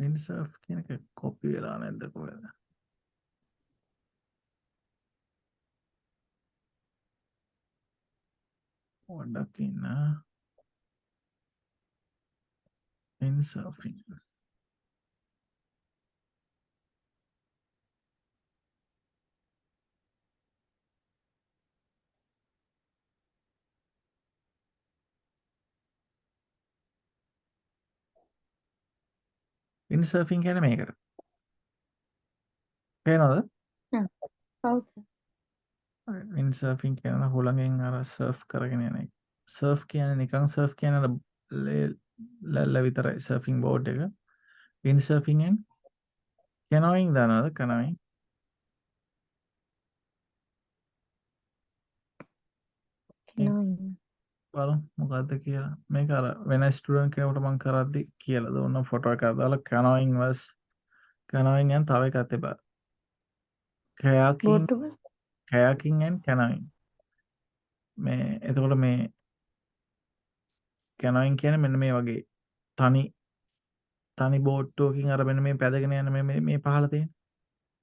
windsurf කියන එක කොපි වෙලා නැද්ද කොහෙද? පොඩ්ඩක් ඉන්න. windsurfing. windsurfing කියන්නේ මේකට. පේනවද? ඔව් සර්. windsurfing කියන හුලඟෙන් අර surf කරගෙන යන එක. surf කියන්නේ නිකන් surf කියන අර ලැල්ල විතරයි surfing board එක. windsurfing and canoeing දන්නවද? canoeing. Canoeing. බලමු මොකද්ද කියලා. මේක අර වෙන ස්ටුඩන්ට් කෙනෙකුට මම කරද්දි කියලා දුන්න ෆොටෝ එකක් දාලා canoeing was canoeing and තව එකක් තිබ්බා. kayaking බෝට් එක kayaking and canoeing. මේ එතකොට මේ canoeing කියන්නේ මෙන්න මේ වගේ තනි බෝට්ටුවකින් අර මෙන්න මේ පැදගෙන යන මේ පහළ තියෙන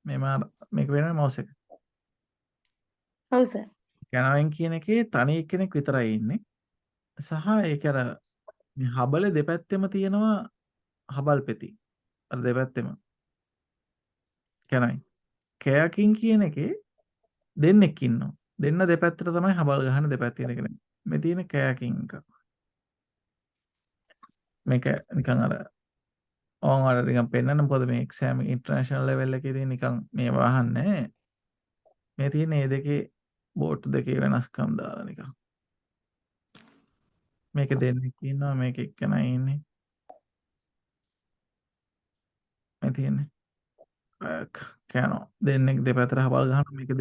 මේක වෙනම මවුස් එක. ඔව් සර්. canoeing කියන එකේ තනි එක්කෙනෙක් විතරයි ඉන්නේ. සහ ඒක අර මේ හබලේ දෙපැත්තෙම තියෙනවා හබල් පෙති. අර දෙපැත්තෙම. canoeing. kayaking කියන එකේ දෙන්නෙක් ඉන්නවා. දෙන්න දෙපැත්තට තමයි හබල් ගහන දෙපැත්තේ දෙක නෙමෙයි. මේ තියෙන kayaking එක. මේක නිකන් අර ඕන් අර නිකන් පෙන්නන්න මොකද මේ එක්සෑම් ඉන්ටර්නැෂනල් ලෙවල් එකේ තියෙන නිකන් මේ වහන්නේ මේ තියෙන මේ දෙකේ බෝට් දෙකේ වෙනස්කම් දාලා නිකන් මේක දෙන්නෙක් ඉන්නවා මේක එක්කනයි ඉන්නේ මේ තියෙන්නේ කෑනෝ දෙන්නෙක් දෙපැත්තට හබල් ගහනවා මේක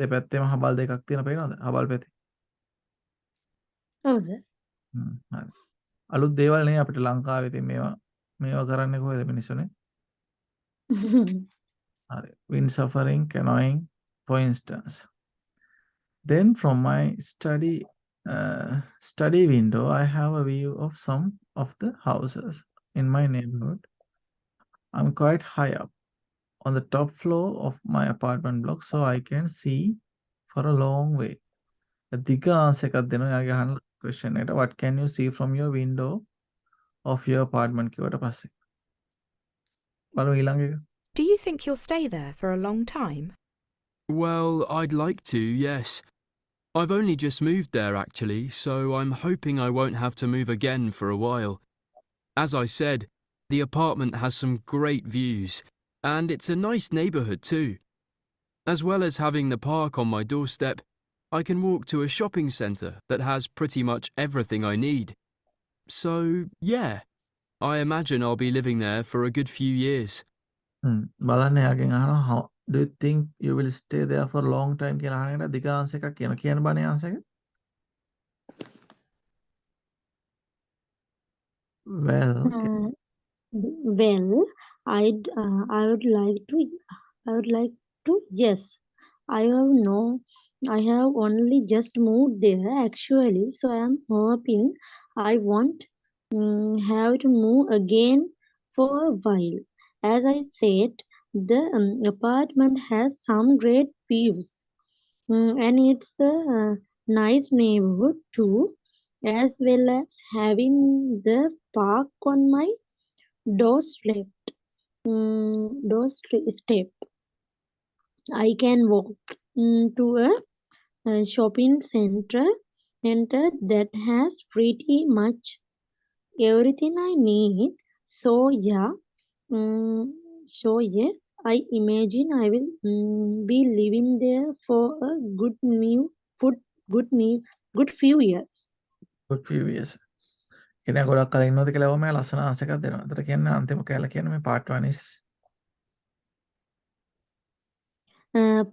දෙපැත්තේම හබල් දෙකක් තියෙන පේනවද හබල් පැත්තේ ඔව් සර්. හරි අලුත් දේවල් නේ අපිට ලංකාවේ ඉතින් මේවා කරන්නේ කොහෙද මිනිස්සුනේ හරි windsurfing canoeing for instance. Then from my study window I have a view of some of the houses in my neighborhood. I'm quite high up on the top floor of my apartment block so I can see for a long way. දිග answer එකක් දෙනවා යාගේ අහන question එකට what can you see from your window of your apartment කිව්වට පස්සේ බලමු ඊළඟ එක. Do you think you'll stay there for a long time? Well, I'd like to, yes. I've only just moved there actually, so I'm hoping I won't have to move again for a while. As I said, the apartment has some great views, and it's a nice neighbourhood too. As well as having the park on my doorstep, I can walk to a shopping centre that has pretty much everything I need. So, yeah, I imagine I'll be living there for a good few years. බලන්න යාගෙන් අහනවා how do you think you will stay there for a long time කියලා අහන එකට දිග answer එකක් කියන්න බනේ answer එක. Well, Well, I would like to yes. I have only just moved there actually, so I am hoping I won't have to move again for a while. As I said, the apartment has some great views. And it's a nice neighborhood too, as well as having the park on my doorstep. Doorstep. I can walk to a shopping center that has pretty much everything I need. So yeah, mm, I imagine I will be living there for a good few years. good few years. කෙනෙක් ගොඩක් කලින් ඉන්නවද කියලා ඔයා ලස්සන answer එකක් දෙනවා. ඒතර කියන්නේ අන්තිම කැල කියන්නේ මේ part 1 is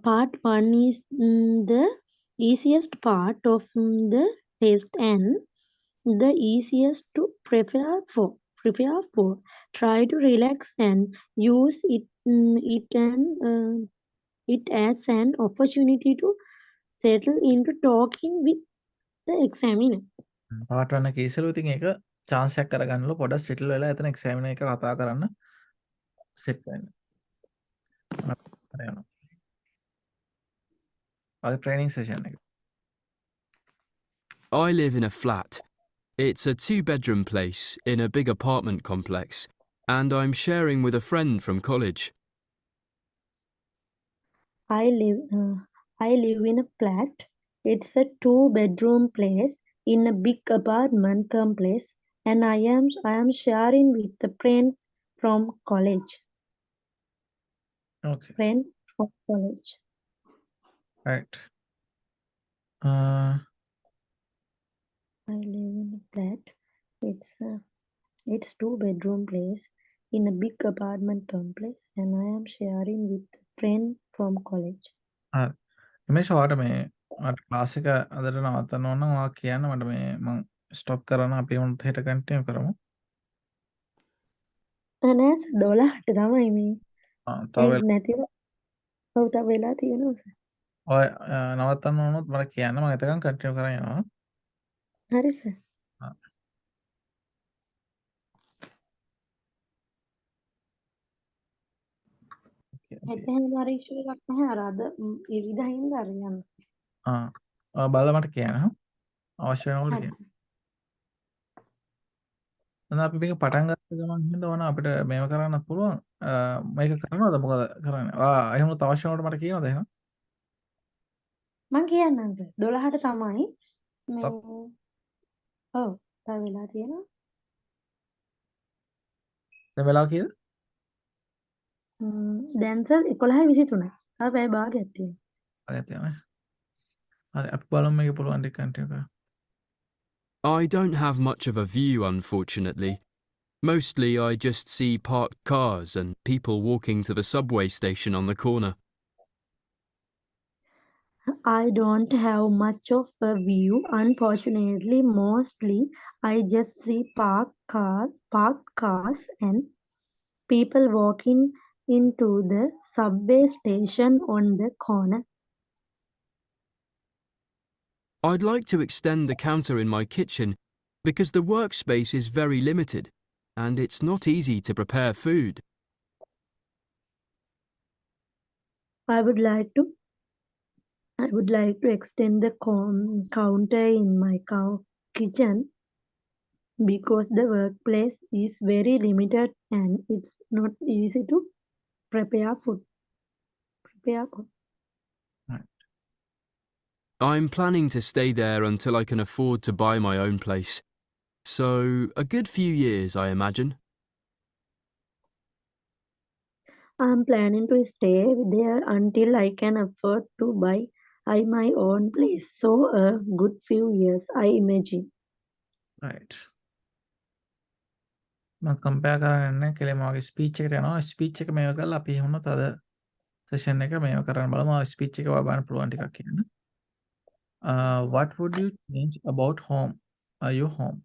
Part 1 is the easiest part of the test and the easiest to prepare for. Try to relax and use it as an opportunity to settle into talking with the examiner. part 1 එක ඉස්සෙල්ලා ඉතින් ඒක chance එකක් අරගන්නලු පොඩක් settle වෙලා එතන examiner එක කතා කරන්න set වෙන්න. හරි යනවා. ඔය training session එක. I live in a flat. It's a 2-bedroom place in a big apartment complex, and I'm sharing with a friend from college. I live in a flat. It's a 2-bedroom place in a big apartment complex, and I am sharing with the friends from college. Okay. Friends from college. Right. I live in a flat. It's 2-bedroom place in a big apartment complex, and I am sharing with a friend from college. හරි. හිමේෂ් ඔයාට මේ ඔයාට class එක අදට නවත්තන්න ඕන නම් ඔයා කියන්න මට මේ මම ස්ටොප් කරන්න අපි උන්ට හෙට කන්ටිනියු කරමු. අනස් 12ට තමයි මේ. තව ඒක නැතිව ඔව් තව වෙලා තියෙනවා. ඔය නවත්තන්න ඕනොත් මට කියන්න මම එතකන් කන්ටිනියු කරන් යනවා. හරි සර්. හෙට හැම ඉෂුව එකක් නැහැ අර අද ඉරිදා හින්දා අර යන්න. ඔයා බලලා මට කියන්න හා. අවශ්‍ය වෙනකොට කියන්න. එහෙනම් අපි මේක පටන් ගත්ත ගමන් හින්දා ඕන අපිට මේව කරන්නත් පුළුවන්. මේක කරනවද මොකද කරන්නේ? එහෙම උනත් අවශ්‍ය වෙනකොට මට කියනවද එහෙනම්? මං කියන්නම් සර් 12ට තමයි මේ ඔව් තව වෙලා තියෙනවා. දැන් වෙලාව කීයද? දැන් සර් 11:23. තව පැය භාගයක් තියෙනවා. අගයක් තියෙනවා. හරි අපි බලමු මේක පුළුවන් ටික කන්ටිනියු කරන්න. I don't have much of a view, unfortunately. Mostly I just see parked cars and people walking to the subway station on the corner. I don't have much of a view, unfortunately. Mostly I just see parked cars and people walking into the subway station on the corner. I'd like to extend the counter in my kitchen because the workspace is very limited and it's not easy to prepare food. I would like to extend the counter in my kitchen because the workplace is very limited and it's not easy to prepare food. I'm planning to stay there until I can afford to buy my own place. So, a good few years, I imagine. I'm planning to stay there until I can afford to buy my own place. So, a good few years, I imagine. Right. මම compare කරන්න යන්නේ කෙලින්ම වගේ speech එකට යනවා. Speech එක මේව කරලා අපි එහෙමනොත් අද සෙෂන් එක මේව කරන්න බලමු. ස්පීච් එක ඔයා බලන්න පුළුවන් ටිකක් කියන්න. What would you change about home? Your home?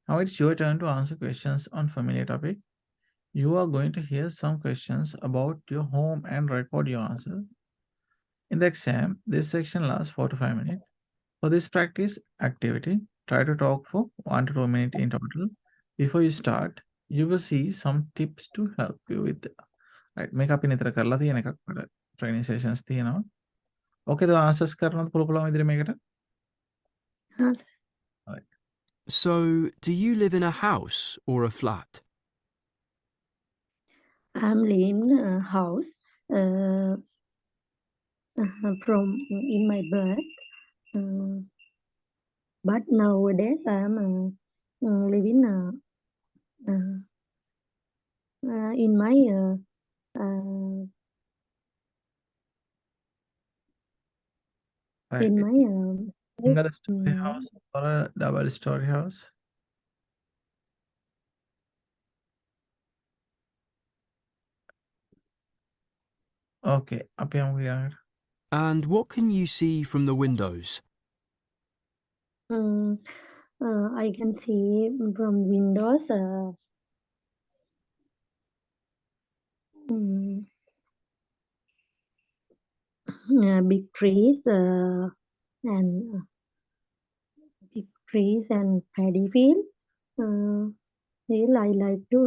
Now it's your turn to answer questions on familiar topic. You are going to hear some questions about your home and record your answer. In the exam, this section lasts 4 to 5 minutes. For this practice activity, try to talk for 1 to 2 minutes in total. Before you start, you will see some tips to help you with right මේක අපි නිතර කරලා තියෙන එකක් වල training sessions තියෙනවා. ඕකේද answers කරනවද පුළුවන් විදිහට මේකට? हाँ sir. Right. So, do you live in a house or a flat? I'm living in a house from in my birth, but nowadays I'm living in my Right. in my Single story mm, house or a double story house? Okay, අපි යමු ඊළඟට. And what can you see from the windows? I can see from windows big trees and big trees and paddy field. Well, I like to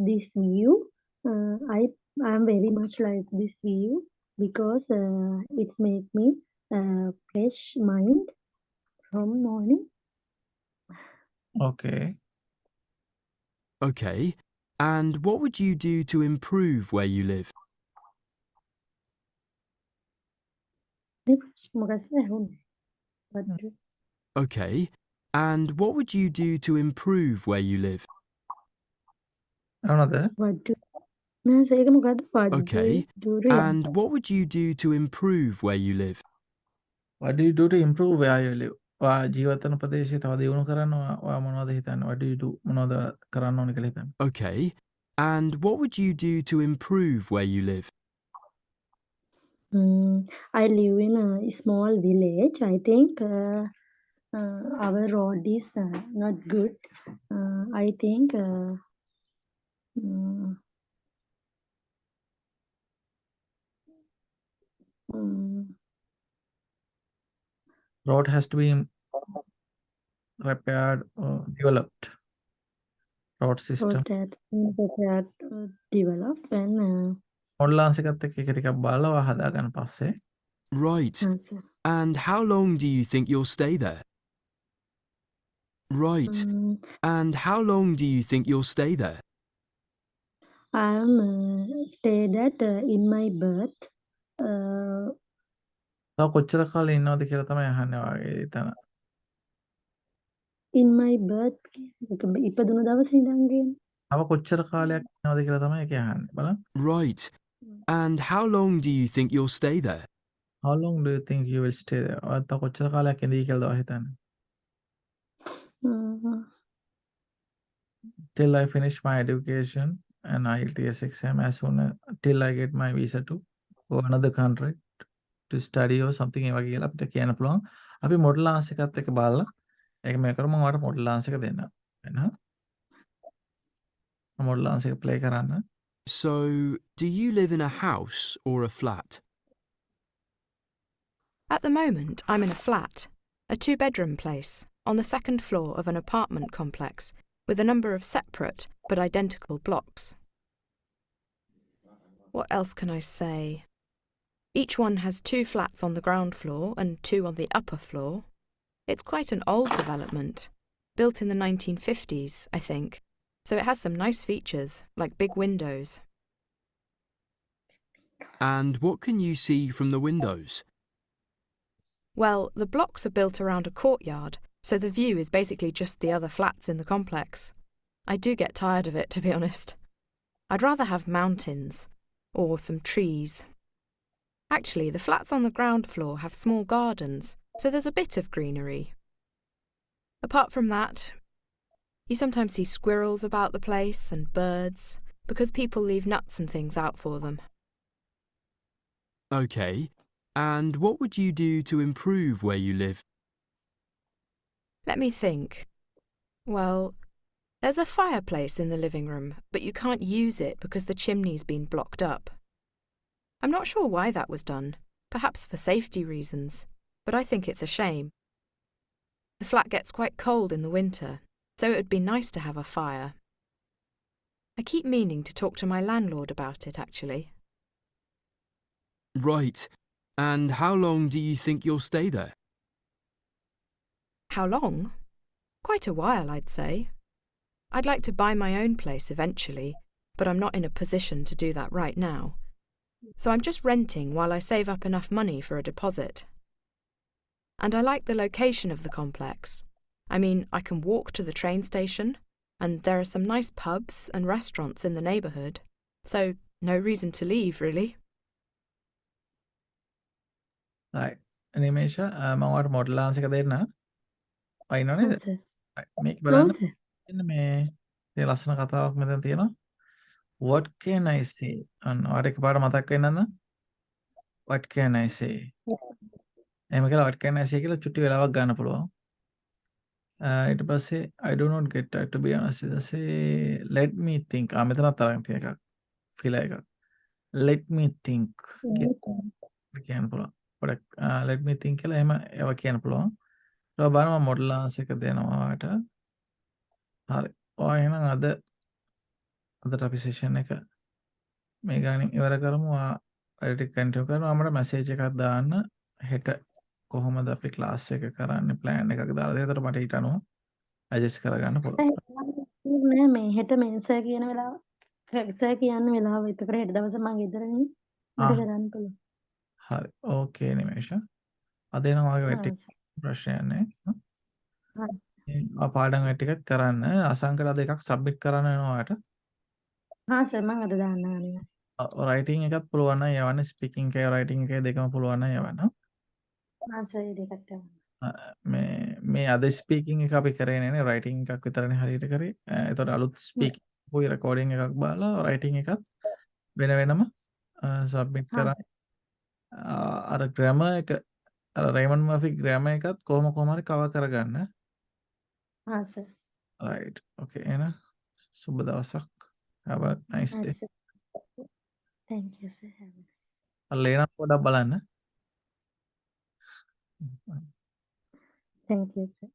this view. I'm very much like this view because it's make me fresh mind from morning. Okay. Okay. And what would you do to improve where you live? Okay. And what would you do to improve where you live? Another. What do what Okay. do you And what would you do to improve where you live? What do you do to improve where you live? ඔයා ජීවත් වෙන ප්‍රදේශය තව දියුණු කරන්න ඔයා මොනවද හිතන්නේ? What do you do? මොනවද කරන්න ඕනේ කියලා හිතන්නේ? Okay. And what would you do to improve where you live? I live in a small village. I think our road is not good. I think Road has to be repaired or developed. Road system. that develop and මොඩ්ලාන්ස් එකත් එක්ක එක ටිකක් බලලා ඔයා හදාගන්න පස්සේ Right. answer. And how long do you think you'll stay there? Right. And how long do you think you'll stay there? I'm stayed at in my birth. තව කොච්චර කාලෙ ඉන්නවද කියලා තමයි අහන්නේ ඔයාගේ එතන. In my birth ඉපදුණු දවසේ ඉඳන් ගෙන. තව කොච්චර කාලයක් ඉන්නවද කියලා තමයි ඒකේ අහන්නේ. බලන්න. Right. And how long do you think you'll stay there? How long do you think you will stay there? ඔයා තව කොච්චර කාලයක් ඉඳී කියලාද ඔයා හිතන්නේ? Till I finish my education and IELTS exam as soon as till I get my visa to go another country to study or something ඒ වගේ කියලා අපිට කියන්න පුළුවන්. අපි මොඩල් ආන්සර් එකත් එක්ක බලලා ඒක මේ කරමු මම ඔයාලට මොඩල් ආන්සර් එක දෙන්නම්. එන්න. මොඩල් ආන්සර් එක ප්ලේ කරන්න. So, do you live in a house or a flat? At the moment, I'm in a flat, a 2-bedroom place, on the second floor of an apartment complex with a number of separate but identical blocks. What else can I say? Each one has 2 flats on the ground floor and 2 on the upper floor. It's quite an old development, built in the 1950s, I think, so it has some nice features, like big windows. And what can you see from the windows? Well, the blocks are built around a courtyard, so the view is basically just the other flats in the complex. I do get tired of it, to be honest. I'd rather have mountains, or some trees. Actually, the flats on the ground floor have small gardens, so there's a bit of greenery. Apart from that, you sometimes see squirrels about the place and birds, because people leave nuts and things out for them. Okay. And what would you do to improve where you live? Let me think. Well, there's a fireplace in the living room, but you can't use it because the chimney's been blocked up. I'm not sure why that was done, perhaps for safety reasons, but I think it's a shame. The flat gets quite cold in the winter, so it would be nice to have a fire. I keep meaning to talk to my landlord about it, actually. Right. And how long do you think you'll stay there? How long? Quite a while, I'd say. I'd like to buy my own place eventually, but I'm not in a position to do that right now. So I'm just renting while I save up enough money for a deposit. And I like the location of the complex. I mean, I can walk to the train station, and there are some nice pubs and restaurants in the neighbourhood. So no reason to leave, really. right. නිමේෂ මම ඔයාලට model answer එක දෙන්න. අයිනව නේද? sir. right. මේක No, බලන්න sir. මෙන්න මේ ලස්සන කතාවක් මෙතන තියෙනවා. What can I say? අන්න ඔයාලට එකපාරට මතක් වෙන්නද? What can I say? එහෙම කියලා what can I say කියලා චුටි වෙලාවක් ගන්න පුළුවන්. ඊට පස්සේ I do not get tired to be honest. ඊට පස්සේ let me think. මෙතනත් තරම් තියෙන එකක්. feel එකක්. let me think කියලා කියන්න පුළුවන්. පොඩක් let me think කියලා එහෙම ඒවා කියන්න පුළුවන්. ඊට බලන්න මම මොඩල් ආන්සර් එක දෙනවා ඔයාලට. හරි. ඔයා එහෙනම් අදට අපි සෙෂන් එක මේ ගානින් ඉවර කරමු. ඔයා වැඩ ටික කන්ටිනියු කරනවා. මට මැසේජ් එකක් දාන්න හෙට කොහොමද අපි ක්ලාස් එක කරන්නේ ප්ලෑන් එකක් දාලා දෙන්න. එතකොට මට ඊට අනුව ඇඩ්ජස්ට් කරගන්න පුළුවන්. නෑ මේ හෙට මේ සර් කියන වෙලාව සර් කියන්න වෙලාව එතකොට හෙට දවසේ මම ගෙදරනේ මට කරන්න පුළුවන්. හරි. ඕකේ නිමේෂ. අද එනවා වගේ හා වෙටි සර්. ප්‍රශ්නයක් නෑ. හරි. පාඩම් වැඩ ටිකත් කරන්න. අසංකර අද එකක් සබ්මිට් කරන්න වෙනවා ඔයාලට. හා සර් මම අද දාන්න අනිවාර්යෙන්. රයිටින් එකත් පුළුවන් නම් යවන්න. ස්පීකින් එකේ රයිටින් එකේ දෙකම පුළුවන් නම් යවන්න. හා සර් ඒ දෙකත් යවන්න. මේ අද ස්පීකින් එක අපි කරේ නෑනේ රයිටින් එකක් විතරනේ හරියට කරේ. එතකොට අලුත් ස්පීකින් පොයි රෙකෝඩින් එකක් බලලා රයිටින් එකත් වෙන වෙනම සබ්මිට් හා කරන්න. අර ග්‍රැමර් එක අර රේමන්ඩ් මර්ෆි ග්‍රැමර් එකත් කොහොම හරි කවර් කරගන්න. හා සර්. රයිට්. ඕකේ එහෙනම් සුබ දවසක්. have a nice හරි day. Sir. thank you sir. have a ලේනම් පොඩක් බලන්න. thank you sir.